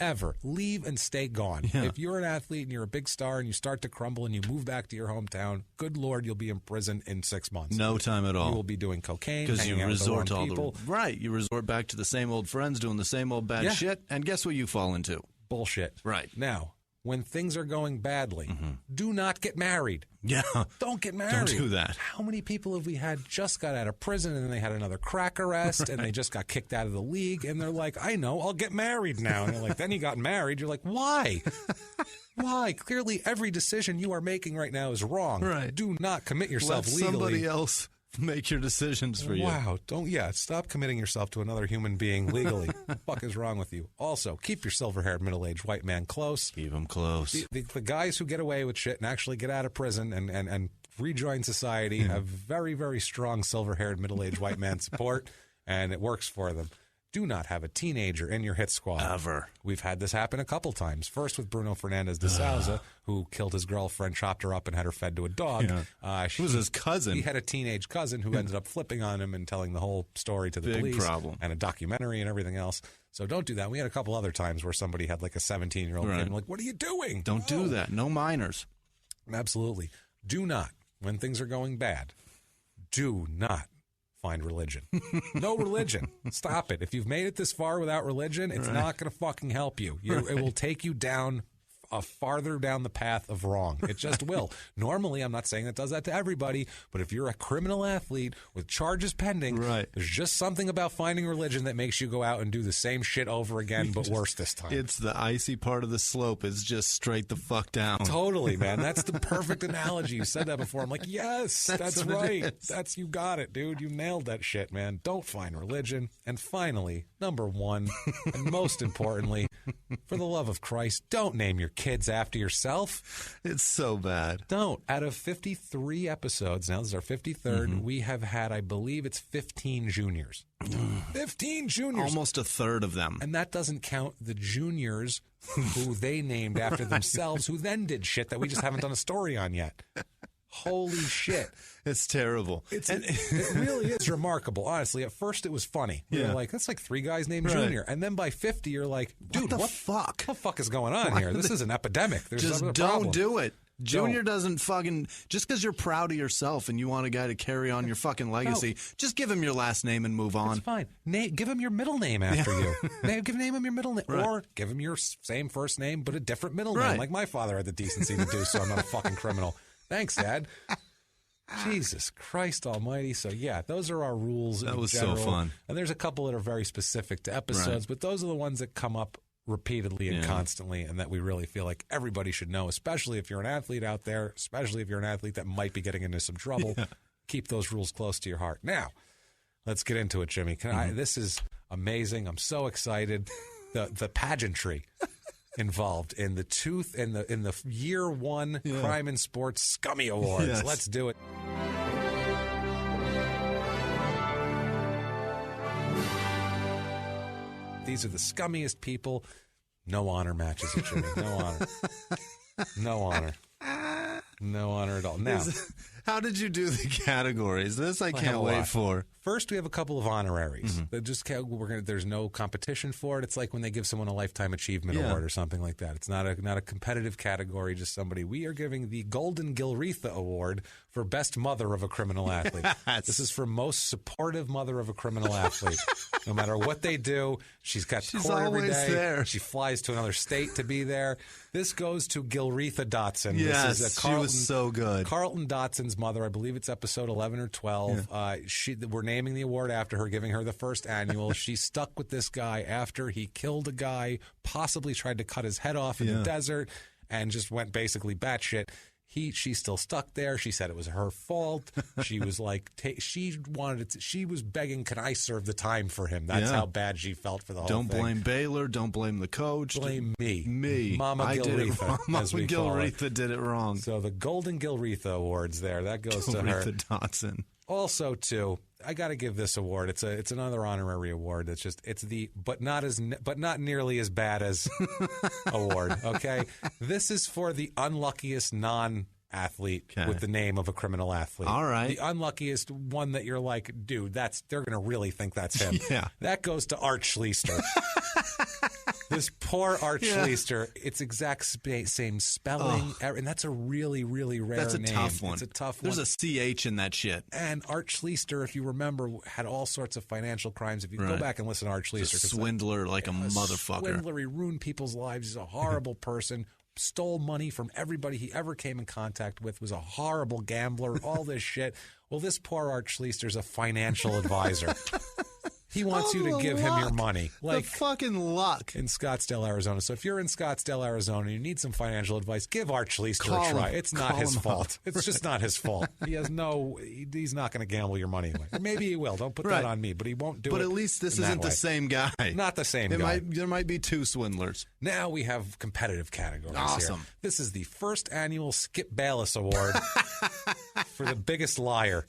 Ever. Leave and stay gone. Yeah. If you're an athlete and you're a big star and you start to crumble and you move back to your hometown, good Lord, you'll be in prison in 6 months. No time at all. You will be doing cocaine, Because you hanging out with the resort to wrong all people. right. You resort back to the same old friends doing the same old bad shit, and guess what you fall into? Bullshit. Right. Now, when things are going badly, do not get married. Yeah. Don't get married. Don't do that. How many people have we had just got out of prison and then they had another crack arrest and they just got kicked out of the league and they're like, I know, I'll get married now. And you're like, then you got married. You're like, why? Why? Clearly every decision you are making right now is wrong. Right. Do not commit yourself Let legally. somebody else make your decisions for you. Wow. Stop committing yourself to another human being legally. What the fuck is wrong with you? Also, keep your silver-haired middle-aged white man close. Keep them close. The guys who get away with shit and actually get out of prison and rejoin society have very, very strong silver-haired middle-aged white man support, and it works for them. Do not have a teenager in your hit squad. Ever. We've had this happen a couple times. First with Bruno Fernandez de Souza, who killed his girlfriend, chopped her up, and had her fed to a dog. Yeah. It was his cousin. He had a teenage cousin who ended up flipping on him and telling the whole story to the Big police. problem. And a documentary and everything else. So don't do that. We had a couple other times where somebody had like a 17-year-old kid. And like, what are you doing? Don't do that. No minors. Absolutely. Do not, when things are going bad, do not find religion. No religion. Stop it. If you've made it this far without religion, it's not going to fucking help you. It will take you down farther down the path of wrong. It just will. Normally, I'm not saying that does that to everybody, but if you're a criminal athlete with charges pending, there's just something about finding religion that makes you go out and do the same shit over again, but worse this time. It's the icy part of the slope. It's just straight the fuck down. Totally, man. That's the perfect analogy. You said that before. I'm like, yes, that's right. You got it, dude. You nailed that shit, man. Don't find religion. And finally, number one, and most importantly, for the love of Christ, don't name your kids after yourself. It's so bad. Don't. Out of 53 episodes, now this is our 53rd, we have had, I believe it's 15 juniors. 15 juniors. Almost a third of them. And that doesn't count the juniors who they named after themselves, who then did shit that we just haven't done a story on yet. Holy shit. It's terrible. It really is remarkable, honestly. At first, it was funny. You're like, that's like 3 guys named Junior. And then by 50, you're like, dude, what the fuck is going on here? This is an epidemic. There's just a don't problem. do it. Junior doesn't fucking... Just because you're proud of yourself and you want a guy to carry on your fucking legacy, just give him your last name and move on. It's fine. Give him your middle name after you. Name him your middle name. Right. Or give him your same first name, but a different middle name, like my father had the decency to do, so I'm not a fucking criminal. Thanks, Dad. Jesus Christ almighty. So, yeah, those are our rules. That was general. so fun. And there's a couple that are very specific to episodes, but those are the ones that come up repeatedly and constantly and that we really feel like everybody should know, especially if you're an athlete out there, especially if you're an athlete that might be getting into some trouble. Keep those rules close to your heart. Now, let's get into it, Jimmy. This is amazing. I'm so excited. The pageantry involved in the year one Crime in Sports Scummy Awards. Yes. Let's do it. These are the scummiest people. No honor matches it, Jimmy. No honor. No honor. No honor at all. Now, how did you do the categories? This I can't wait for. First, we have a couple of honoraries. That just there's no competition for it. It's like when they give someone a lifetime achievement award or something like that. It's not a competitive category. Just somebody. We are giving the Golden Gilretha Award for best mother of a criminal athlete. This is for most supportive mother of a criminal athlete. No matter what they do, she's got court every day. There. She flies to another state to be there. This goes to Gilretha Dotson. Yes, this is she was so good. Carlton Dotson's mother. I believe it's episode 11 or 12. We're naming the award after her, giving her the first annual. She stuck with this guy after he killed a guy, possibly tried to cut his head off in the desert, and just went basically batshit. She's still stuck there. She said it was her fault. She was like, she was begging, can I serve the time for him? That's how bad she felt for the whole thing. Don't blame Baylor. Don't blame the coach. Blame me. Me. Mama Gilretha, Mama as we call it. Gilretha did it wrong. So the Golden Gilretha Awards there, that goes to her. Gilretha Dotson. Also, too, I got to give this award. It's another honorary award. It's the but not nearly as bad as award. Okay, this is for the unluckiest non-athlete athlete with the name of a criminal athlete. All right. The unluckiest one that you're like, dude, they're going to really think that's him. Yeah. That goes to Art Schleister. This poor Art Schleister, it's exact same spelling, and that's a really, really rare name. That's a tough one. It's a tough one. There's a CH in that shit. And Art Schleister, if you remember, had all sorts of financial crimes. If you go back and listen to Art Schleister. He's a swindler like a motherfucker. Swindler, he ruined people's lives. He's a horrible person. Stole money from everybody he ever came in contact with, was a horrible gambler, all this shit. Well, this poor Art Schleister's a financial advisor. He wants you to give him your money. Like, the fucking luck. In Scottsdale, Arizona. So if you're in Scottsdale, Arizona, and you need some financial advice, give Art Schleister a try. It's not his fault. It's just not his fault. He's not going to gamble your money away. Or maybe he will. Don't put that on me. But he won't do it. But at least this isn't the same guy. Not the same guy. There might be two swindlers. Now we have competitive categories Awesome. here. This is the first annual Skip Bayless Award for the biggest liar.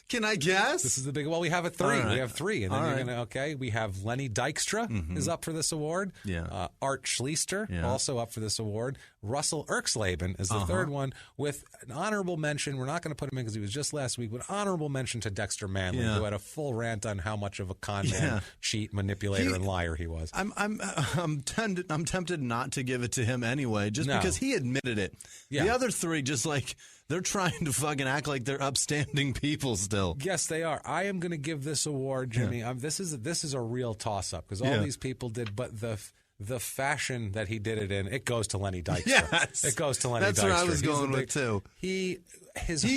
Can I guess? This is the big. Well, we have a three. Right. We have three, and then you're gonna. Okay, we have Lenny Dykstra is up for this award. Yeah. Art Schleister also up for this award. Russell Erxleben is the third one, with an honorable mention. We're not going to put him in because he was just last week, but honorable mention to Dexter Manley, who had a full rant on how much of a con man, cheat, manipulator, and liar he was. I'm tempted not to give it to him anyway, just because he admitted it. Yeah. The other three just like. They're trying to fucking act like they're upstanding people still. Yes, they are. I am going to give this award, Jimmy. This is a real toss-up because all these people did, but the fashion that he did it in, it goes to Lenny Dykstra. Yes. It goes to Lenny Dykstra. That's where I was going with, too. He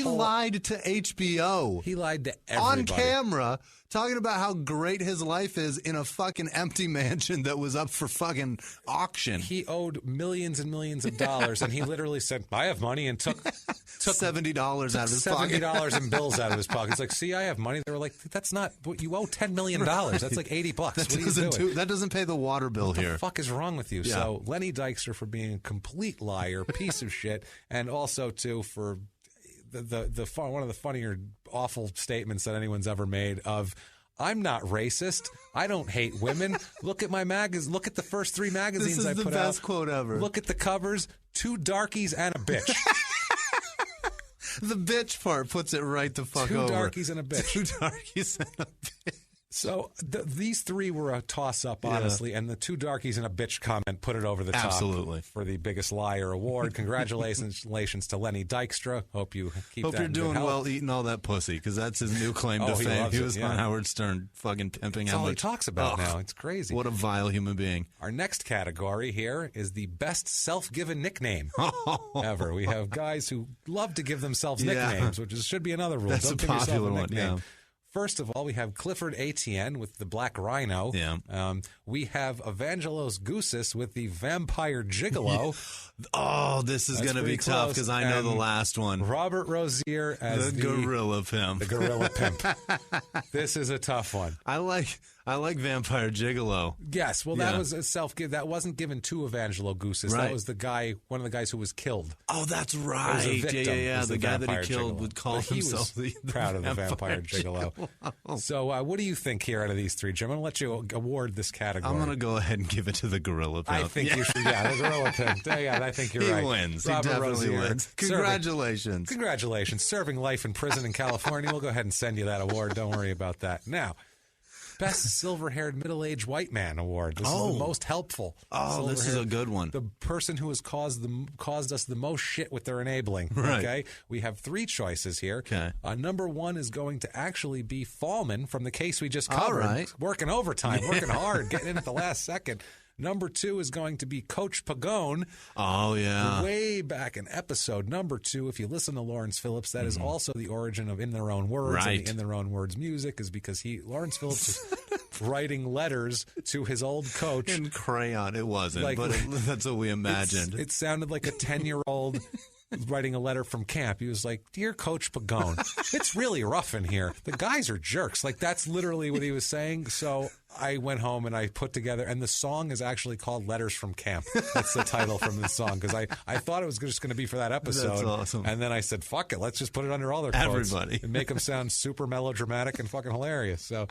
lied to HBO. He lied to everybody. On camera, talking about how great his life is in a fucking empty mansion that was up for fucking auction. He owed millions and millions of dollars, and he literally said, I have money, and took $70 out of his pocket. $70 in bills out of his pocket. It's like, see, I have money. They were like, that's not what you owe. $10 million. That's like $80. That doesn't pay the water bill here. What the fuck is wrong with you? Yeah. So Lenny Dykstra for being a complete liar, piece of shit, and also too for one of the funnier, awful statements that anyone's ever made of, I'm not racist. I don't hate women. Look at my magazine. Look at the first three magazines I put out. This is the best quote ever. Look at the covers. 2 darkies and a bitch. The bitch part puts it right the fuck over. 2 darkies and a bitch. 2 darkies and a bitch. So these three were a toss-up, honestly, and the 2 darkies and a bitch comment put it over the top. Absolutely. For the Biggest Liar Award. Congratulations to Lenny Dykstra. Hope you keep Hope that you're in doing good health. well eating all that pussy, because that's his new claim to fame. He was on Howard Stern fucking pimping That's how all he much. talks about now. It's crazy. What a vile human being. Our next category here is the best self-given nickname ever. We have guys who love to give themselves nicknames, which should be another rule. That's Don't a give yourself popular a one, nickname. yeah. First of all, we have Clifford Etienne with the Black Rhino. Yeah. We have Evangelos Gousis with the Vampire Gigolo. Oh, this is going to be tough because I know the last one. Robert Rozier as the Gorilla Pimp. The Gorilla Pimp. This is a tough one. I like Vampire Gigolo. Yes, well, that was a self-give. That wasn't given to Evangelo Gousis. Right. That was one of the guys who was killed. Oh, that's right. Yeah. The guy that he killed would call himself the proud of the Vampire Gigolo. So, what do you think here out of these three, Jim? I'm going to let you award this category. I'm going to go ahead and give it to the Gorilla Pimp. I think you should. Yeah, the Gorilla Pimp. Yeah, I think you're right. He wins. Robert He definitely Rozier. wins. Congratulations. Congratulations. Serving life in prison in California. We'll go ahead and send you that award. Don't worry about that. Now, Best Silver-Haired Middle-Aged White Man Award. This is the most helpful. Oh, this is a good one. The person who has caused us the most shit with their enabling. Right. Okay, we have 3 choices here. Okay. Number 1 is going to actually be Fallman from the case we just covered. All right. Working overtime, working hard, getting in at the last second. Number 2 is going to be Coach Pagone. Oh, yeah. Way back in episode number 2, if you listen to Lawrence Phillips, that is also the origin of In Their Own Words. Right. And the In Their Own Words music is because Lawrence Phillips is writing letters to his old coach. In crayon. It wasn't, but that's what we imagined. It sounded like a 10-year-old writing a letter from camp. He was like, "Dear Coach Pagone, it's really rough in here. The guys are jerks." Like, that's literally what he was saying. So I went home and I put together, and the song is actually called Letters from Camp. That's the title from the song, because I thought it was just going to be for that episode. That's awesome. And then I said, fuck it, let's just put it under all their quotes Everybody. and make them sound super melodramatic and fucking hilarious. So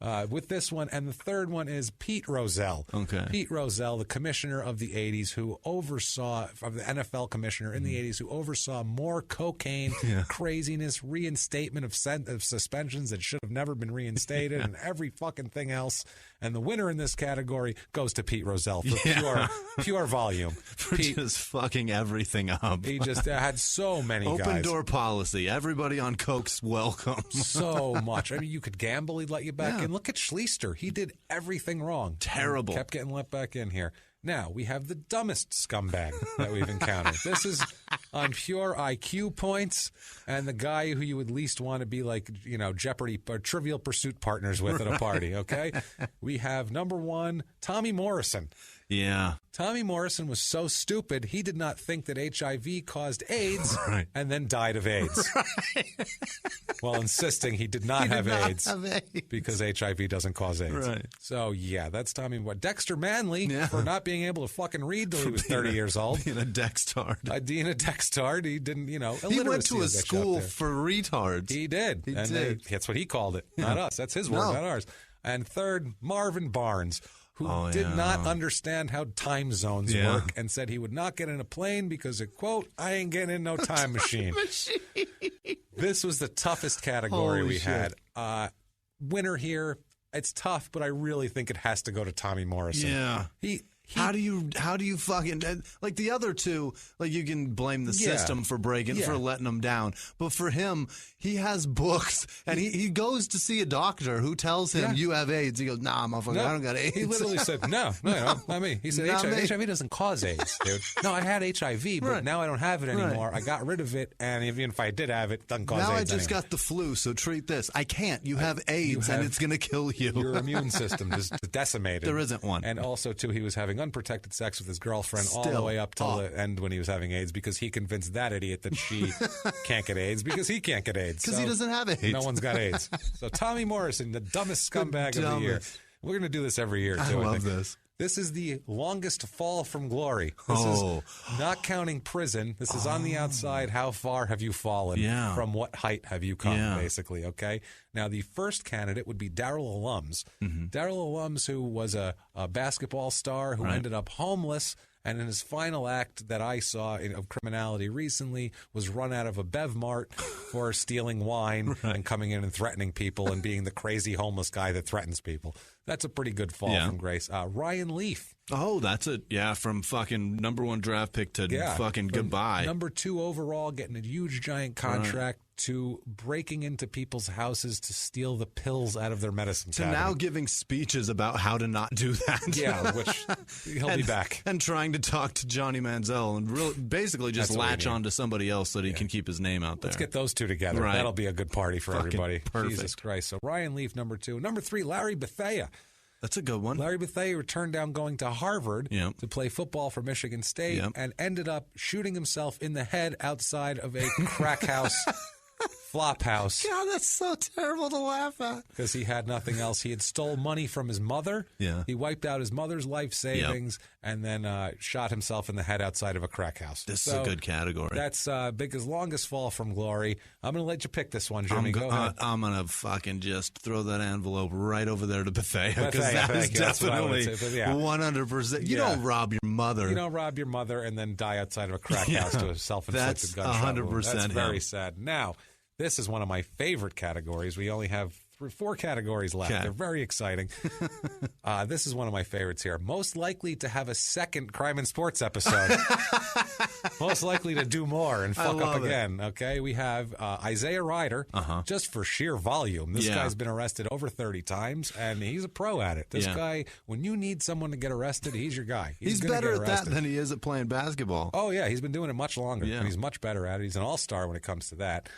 with this one. And the third one is Pete Rozelle. Okay. Pete Rozelle, the commissioner of the 80s who oversaw, of the NFL commissioner in the 80s, who oversaw more cocaine, craziness, reinstatement of suspensions that should have never been reinstated, and every fucking thing else. And the winner in this category goes to Pete Rozelle for pure volume. For Pete, just fucking everything up. he just had so many Open guys. door policy. Everybody on coke's welcome. So much. I mean, you could gamble, he'd let you back in. Look at Schleister. He did everything wrong. Terrible. Kept getting let back in here. Now, we have the dumbest scumbag that we've encountered. This is on pure IQ points, and the guy who you would least want to be like, Jeopardy or Trivial Pursuit partners with at a party, okay? We have number one, Tommy Morrison. Yeah. Tommy Morrison was so stupid, he did not think that HIV caused AIDS and then died of AIDS. While insisting he did not have AIDS because HIV doesn't cause AIDS. Right. So, yeah, that's Tommy Morrison. Dexter Manley for not being able to fucking read till he was 30 years old. Being a Dextard. Being a Dextard. He didn't, He went to a school for retards. He did. He did. That's what he called it, not us. That's his word, not ours. And third, Marvin Barnes, who did not understand how time zones work and said he would not get in a plane because, quote, I ain't getting in no time machine. This was the toughest category we had. Winner here, it's tough, but I really think it has to go to Tommy Morrison. Yeah. How do you fucking, like the other two, like you can blame the system for for letting them down. But for him, he has books and he goes to see a doctor who tells him you have AIDS. He goes, nah, motherfucker, I don't got AIDS. He literally said, no, not me. He said, HIV doesn't cause AIDS, dude. No, I had HIV, but now I don't have it anymore. I got rid of it. And even if I did have it, it doesn't cause AIDS. Now I just got the flu, so treat this. I can't. You have AIDS and it's going to kill you. Your immune system is decimated. There isn't one. And also, too, he was having unprotected sex with his girlfriend all the way up till the end when he was having AIDS because he convinced that idiot that she can't get AIDS because he can't get AIDS. Because he doesn't have AIDS. No one's got AIDS. So Tommy Morrison, the dumbest scumbag of the year. We're going to do this every year, too. I love this. This is the longest fall from glory. This is not counting prison. This is on the outside. How far have you fallen? Yeah. From what height have you come, basically, okay? Now, the first candidate would be Darrell Alums. Darrell Alums, who was a basketball star who ended up homeless, and in his final act that I saw of criminality recently was run out of a Bev Mart for stealing wine and coming in and threatening people and being the crazy homeless guy that threatens people. That's a pretty good fall from grace. Ryan Leaf. Oh, that's it. Yeah, from fucking number one draft pick to fucking goodbye. Number 2 overall, getting a huge giant contract to breaking into people's houses to steal the pills out of their medicine cabinet. Now giving speeches about how to not do that. Yeah, which he'll be back. And trying to talk to Johnny Manziel and really, basically just latch on to somebody else so that he can keep his name out there. Let's get those two together. Right. That'll be a good party for everybody. Perfect. Jesus Christ. So Ryan Leaf, number 2. Number 3, Larry Bethea. That's a good one. Larry Bethea turned down going to Harvard to play football for Michigan State and ended up shooting himself in the head outside of a crack house, flop house. God, that's so terrible to laugh at. Because he had nothing else. He had stole money from his mother. Yeah. He wiped out his mother's life savings and then shot himself in the head outside of a crack house. This is a good category. That's Big's longest fall from glory. I'm going to let you pick this one, Jimmy. Go ahead. I'm going to fucking just throw that envelope right over there to Bethea because that is definitely 100%. You don't rob your mother. You don't rob your mother and then die outside of a crack house to a self-inflicted gunshot wound. 100% That's very sad. Now, this is one of my favorite categories. We only have 4 categories left. They're very exciting. This is one of my favorites here. Most likely to have a second Crime and Sports episode. Most likely to do more and fuck up again. Okay, we have Isaiah Ryder, just for sheer volume. This guy's been arrested over 30 times, and he's a pro at it. This guy, when you need someone to get arrested, he's your guy. He's better at that than he is at playing basketball. Oh, yeah, he's been doing it much longer. Yeah. He's much better at it. He's an all-star when it comes to that.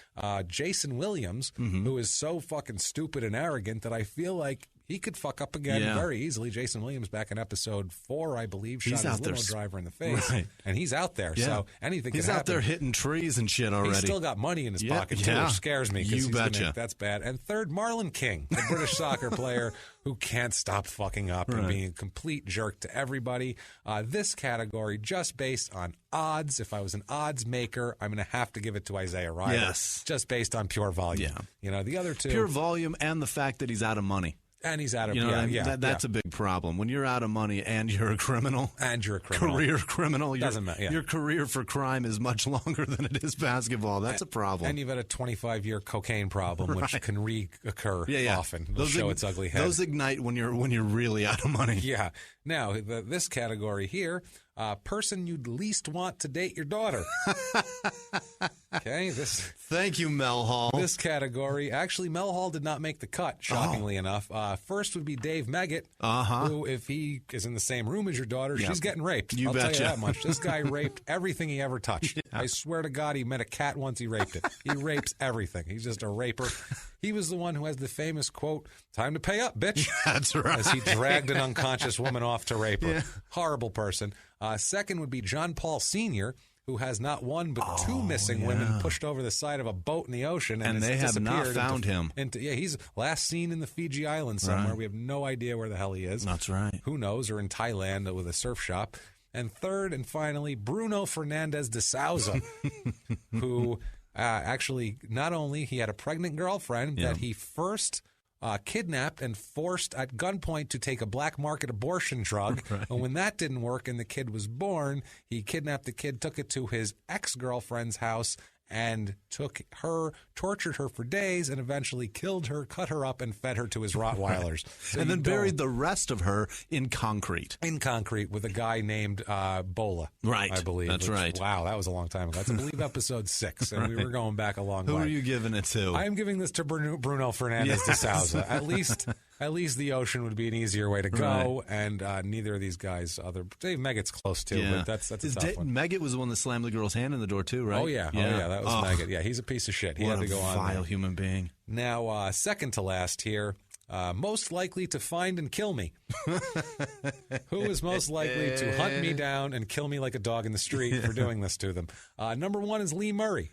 Jason Williams, who is so fucking stupid and arrogant that I feel like he could fuck up again very easily. Jason Williams back in episode 4, I believe, shot his limo driver in the face. And he's out there, so anything can happen. He's out there hitting trees and shit already. He's still got money in his pocket, too, which scares me. You betcha. That's bad. And third, Marlon King, the British soccer player who can't stop fucking up and being a complete jerk to everybody. This category, just based on odds, if I was an odds maker, I'm going to have to give it to Isaiah Ryder. Yes. Just based on pure volume. Yeah. You know, the other two. Pure volume and the fact that he's out of money. And he's out of That's a big problem. When you're out of money and you're a criminal. And you're a criminal. Career criminal. Doesn't matter. Yeah. Your career for crime is much longer than it is basketball. That's a problem. And you've had a 25-year cocaine problem, which can reoccur often. It'll show its ugly head. Those ignite when you're really out of money. Yeah. Now, this category here, person you'd least want to date your daughter. Okay. Thank you, Mel Hall. This category, actually, Mel Hall did not make the cut, shockingly enough. First would be Dave Meggett, who, if he is in the same room as your daughter, she's getting raped. I'll tell you that much. This guy raped everything he ever touched. Yeah. I swear to God, he met a cat once, he raped it. He rapes everything. He's just a raper. He was the one who has the famous quote, "Time to pay up, bitch." That's right. As he dragged an unconscious woman off to rape her. Yeah. Horrible person. Second would be John Paul Sr., who has not one but two missing women pushed over the side of a boat in the ocean. And they have not found him. He's last seen in the Fiji Islands somewhere. Right. We have no idea where the hell he is. That's right. Who knows? Or in Thailand with a surf shop. And third and finally, Bruno Fernandez de Souza, who actually not only he had a pregnant girlfriend that he first kidnapped and forced at gunpoint to take a black market abortion drug. Right. And when that didn't work and the kid was born, he kidnapped the kid, took it to his ex-girlfriend's house, and took her, tortured her for days, and eventually killed her, cut her up, and fed her to his Rottweilers. So and then buried the rest of her in concrete. In concrete with a guy named Bola. Right. I believe. That's right. Wow, that was a long time ago. That's, I believe, episode 6, and we were going back a long way. Who are you giving it to? I am giving this to Bruno Fernandez de Souza. At least the ocean would be an easier way to go, and neither of these guys, Dave Meggett's close too, but that's a tough one. Meggett was the one that slammed the girl's hand in the door too, right? Oh yeah, that was Meggett. Yeah, he's a pice of shit. He had to go on. What a vile human being. Now, second to last here, most likely to find and kill me. Who is most likely to hunt me down and kill me like a dog in the street for doing this to them? Number one is Lee Murray.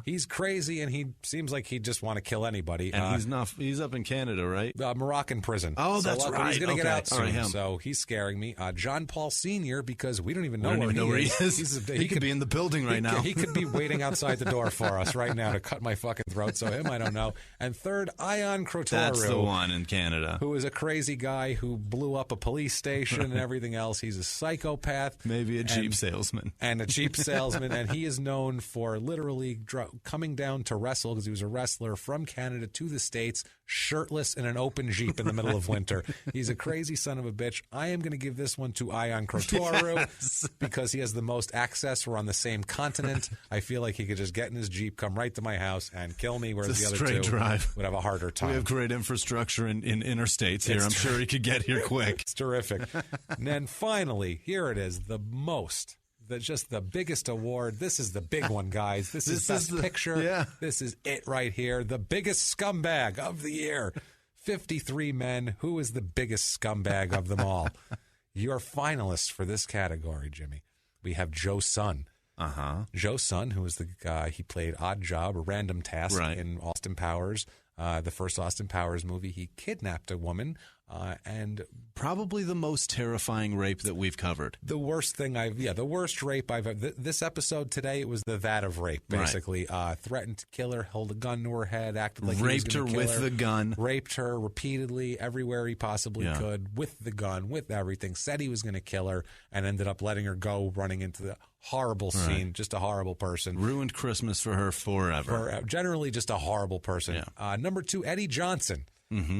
He's crazy, and he seems like he'd just want to kill anybody. And he's up in Canada, right? Moroccan prison. Oh, that's right. He's going to get out soon, so he's scaring me. John Paul Sr., because we don't even know where he is. He could be in the building right now. He could be waiting outside the door for us right now to cut my fucking throat, so him I don't know. And third, Ion Crotoru. That's the one in Canada. Who is a crazy guy who blew up a police station and everything else. He's a psychopath. Maybe a Jeep salesman. And a Jeep salesman. And he is known for literally coming down to wrestle, because he was a wrestler, from Canada to the States, shirtless in an open Jeep in the middle of winter. He's a crazy son of a bitch. I am going to give this one to Ion Crotoru because he has the most access. We're on the same continent. I feel like he could just get in his Jeep, come right to my house, and kill me, whereas the other two would have a harder time. We have great infrastructure in interstates here. I'm sure he could get here quick. It's terrific. And then finally, here it is, just the biggest award. This is the big one, guys. This is Best Picture. Yeah. This is it right here. The biggest scumbag of the year. 53 Men. Who is the biggest scumbag of them all? Your finalists for this category, Jimmy. We have Joe Sun. Joe Sun, who is the guy, he played Odd Job or Random Task in Austin Powers. The first Austin Powers movie. He kidnapped a woman and probably the most terrifying rape that we've covered. The worst thing the worst rape I've ever. This episode today, it was the vat of rape, basically. Threatened to kill her, held a gun to her head, acted like raped he was her with the gun, raped her repeatedly everywhere he possibly could with the gun, with everything. Said he was going to kill her and ended up letting her go, running into the horrible scene. Just a horrible person. Ruined Christmas for her forever. Generally, just a horrible person. Yeah. Number 2, Eddie Johnson.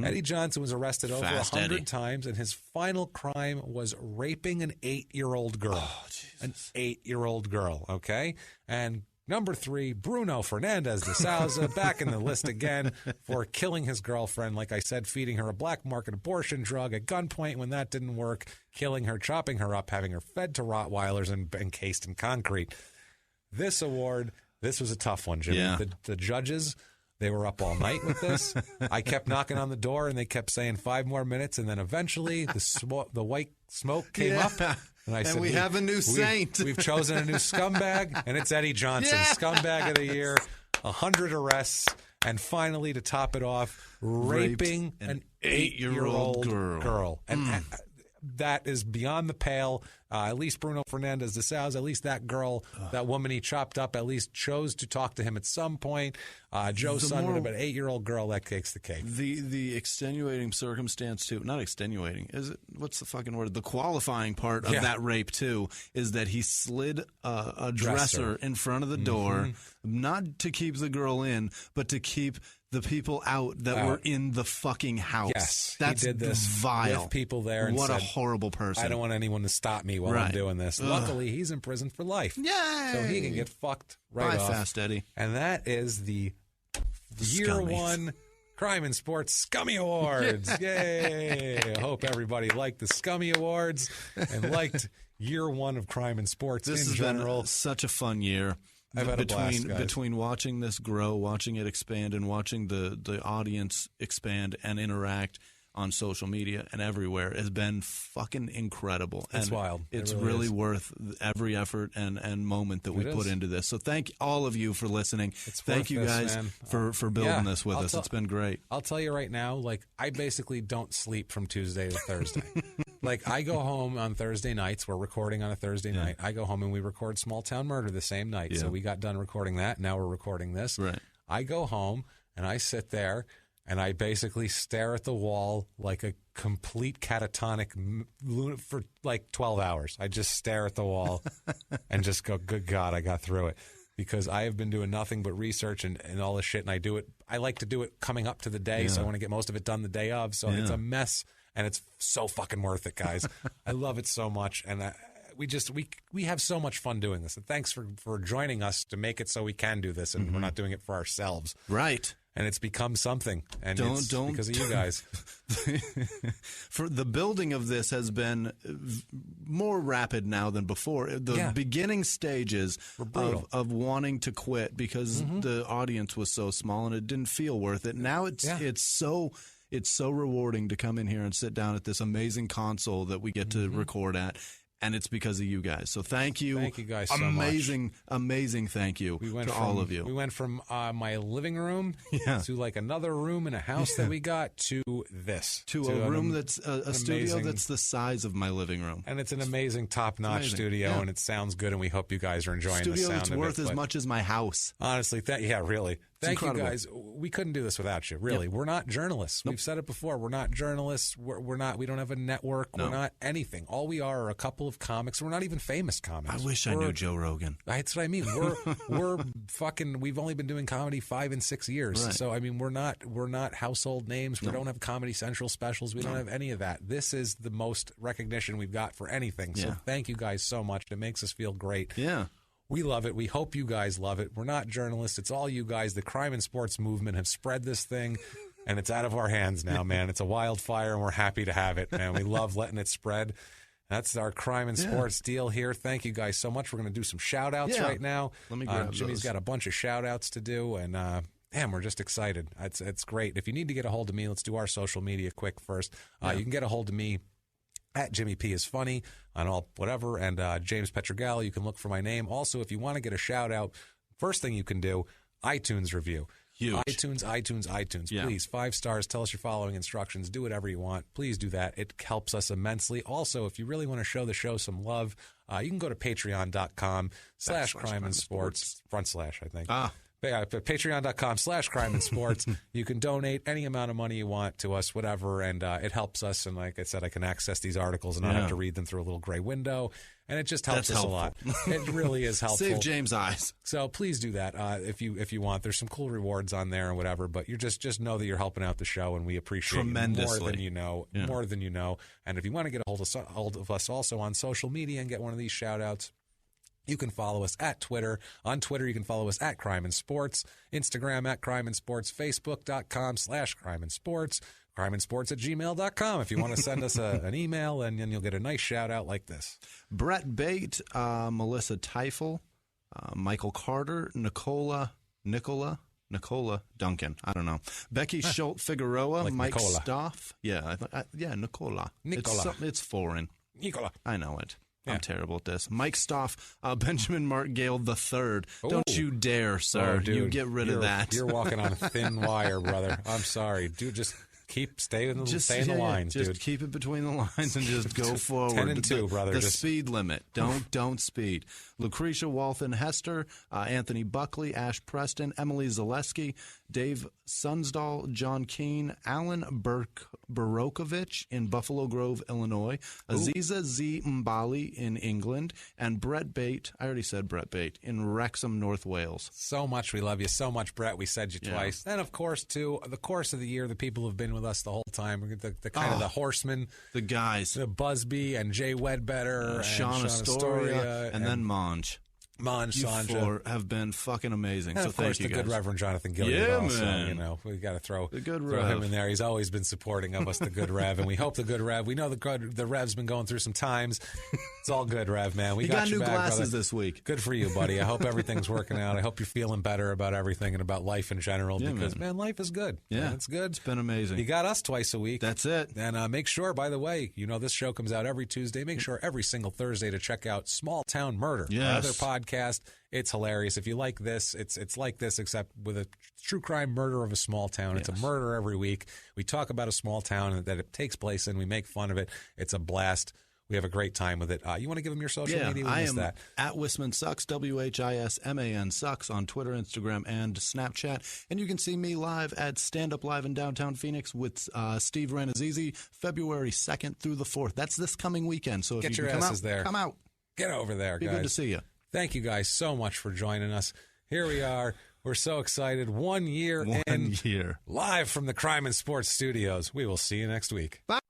Eddie Johnson was arrested over 100 times, and his final crime was raping an 8-year-old girl. An 8-year-old girl, okay? And number 3, Bruno Fernandez de Souza, back in the list again for killing his girlfriend. Like I said, feeding her a black market abortion drug at gunpoint when that didn't work, killing her, chopping her up, having her fed to Rottweilers and encased in concrete. This award, this was a tough one, Jimmy. Yeah. The judges... They were up all night with this. I kept knocking on the door, and they kept saying 5 more minutes, and then eventually the white smoke came up. And I said, we have a new saint. We've chosen a new scumbag, and it's Eddie Johnson, Scumbag of the Year, 100 arrests, and finally, to top it off, raping an 8-year-old girl. And that is beyond the pale. At least Bruno Fernandez de Souza, at least that girl, that woman he chopped up, at least chose to talk to him at some point. Joe Sundman, about an 8-year-old girl, that takes the cake. The extenuating circumstance, too, not extenuating, is it? What's the fucking word? The qualifying part of that rape, too, is that he slid a dresser in front of the door, not to keep the girl in, but to keep the people out that were in the fucking house. Yes, that's he did this vile. with people there. And what said, a horrible person! I don't want anyone to stop me while I'm doing this. Luckily, he's in prison for life. Yay! So he can get fucked right off. Bye, Fast Eddie. And that is the year one Crime and Sports Scummy Awards. Yay! I hope everybody liked the Scummy Awards and liked year one of Crime and Sports in general. Been such a fun year. I've had a blast, guys. Between watching this grow, watching it expand, and watching the audience expand and interact on social media and everywhere has been fucking incredible. It's and wild. It's it really worth every effort and moment that we put into this. So thank all of you for listening. Thank you guys for building this with us. It's been great. I'll tell you right now, like, I basically don't sleep from Tuesday to Thursday. Like, I go home on Thursday nights. We're recording on a Thursday night. I go home and we record Small Town Murder the same night. So we got done recording that. Now we're recording this. Right. I go home and I sit there and I basically stare at the wall like a complete catatonic for like 12 hours. I just stare at the wall and just go, good God, I got through it. Because I have been doing nothing but research and all this shit. And I do it. I like to do it coming up to the day. So I want to get most of it done the day of. So it's a mess. And it's so fucking worth it, guys. I love it so much. And we have so much fun doing this. And thanks for joining us to make it so we can do this. And we're not doing it for ourselves. Right. And it's become something. And it's because of you guys. For the building of this has been more rapid now than before. The beginning stages of wanting to quit because the audience was so small and it didn't feel worth it. Now it's so rewarding to come in here and sit down at this amazing console that we get to record at. And it's because of you guys. So thank you. Thank you guys so much. Amazing thank you to all of you. We went from my living room to like another room in a house that we got to this. To a room that's a studio that's the size of my living room. And it's an amazing top-notch studio, and it sounds good, and we hope you guys are enjoying the sound of it. Studio that's worth as much as my house. Honestly, really. Thank you guys. We couldn't do this without you. Really, we're not journalists. Nope. We've said it before. We're not journalists. We're not. We don't have a network. No. We're not anything. All we are a couple of comics. We're not even famous comics. I wish I knew Joe Rogan. That's what I mean. We're fucking. We've only been doing comedy 5 and 6 years. Right. So I mean, we're not household names. We don't have Comedy Central specials. We don't have any of that. This is the most recognition we've got for anything. So thank you guys so much. It makes us feel great. Yeah. We love it. We hope you guys love it. We're not journalists. It's all you guys. The crime and sports movement have spread this thing, and it's out of our hands now, man. It's a wildfire, and we're happy to have it, man. We love letting it spread. That's our crime and sports deal here. Thank you guys so much. We're going to do some shout-outs right now. Let me grab Jimmie's those. got a bunch of shout-outs to do, and man, we're just excited. It's great. If you need to get a hold of me, let's do our social media quick first. You can get a hold of me at Jimmie P is funny on all whatever, and James Pietragallo. You can look for my name. Also, if you want to get a shout out, first thing you can do, iTunes review. Huge. iTunes. Yeah. Please, 5 stars. Tell us your following instructions. Do whatever you want. Please do that. It helps us immensely. Also, if you really want to show the show some love, you can go to patreon.com/crime and sports / I think. Patreon.com/crime and sports. You can donate any amount of money you want to us, whatever, and it helps us. And like I said, I can access these articles and not have to read them through a little gray window. And it just helps us a lot. It really is helpful. Save James' eyes. So please do that if you want. There's some cool rewards on there and whatever. But you just know that you're helping out the show, and we appreciate it more than you know. Yeah. More than you know. And if you want to get a hold of us also on social media and get one of these shout outs, you can follow us at Twitter. On Twitter, you can follow us at Crime and Sports. Instagram at Crime and Sports. Facebook.com/Crime and Sports. crimeandsports@gmail.com if you want to send us an email, and then you'll get a nice shout out like this. Brett Bate, Melissa Teifel, Michael Carter, Nicola Duncan. I don't know. Becky Schultz Figueroa, like Mike Nicola. Stoff. Yeah, Nicola. It's foreign. Nicola. I know it. Yeah. I'm terrible at this. Mike Stoff, Benjamin Markgale III. Don't you dare, sir. Oh, dude, you get rid of that. You're walking on a thin wire, brother. I'm sorry. Dude, just stay in the lines, just dude. keep it between the lines and just go forward. 10-2, brother. The speed limit. Don't speed. Lucretia Walthen Hester, Anthony Buckley, Ash Preston, Emily Zaleski, Dave Sunsdal, John Keane, Alan Barokovich in Buffalo Grove, Illinois, Aziza Z. Mbali in England, and Brett Bate, I already said Brett Bate, in Wrexham, North Wales. So much. We love you so much, Brett. We said you twice. And, of course, too, the course of the year, the people who've been with us the whole time, the kind of the horsemen. The guys. The Busby and Jay Wedbetter and Sean Astoria, and then Monge. You four have been fucking amazing. And so of course, thank you, the guys. good Reverend Jonathan Gilliard. Yeah, also, man. We got to throw Rev. him in there. He's always been supporting of us, the good Rev, and we hope the good Rev. We know the Rev's been going through some times. It's all good, Rev, man. We got new your back, glasses brother. this week. Good for you, buddy. I hope everything's working out. I hope you're feeling better about everything and about life in general because, man, life is good. Yeah, man, it's good. It's been amazing. You got us twice a week. That's it. And make sure, by the way, this show comes out every Tuesday. Make sure every single Thursday to check out Small Town Murder, our other podcast. It's hilarious. If you like this, it's like this, except with a true crime murder of a small town. It's a murder every week. We talk about a small town that it takes place in. We make fun of it. It's a blast. We have a great time with it. You want to give them your social media? I am at Whisman Sucks, WHISMAN Sucks on Twitter, Instagram, and Snapchat. And you can see me live at Stand Up Live in downtown Phoenix with Steve Ranazizi, February 2nd through the 4th. That's this coming weekend. So if Get you your can asses there. Come out. Get over there, Be guys. good to see you. Thank you guys so much for joining us. Here we are. We're so excited. 1 year in. Year. Live from the Crime and Sports Studios. We will see you next week. Bye.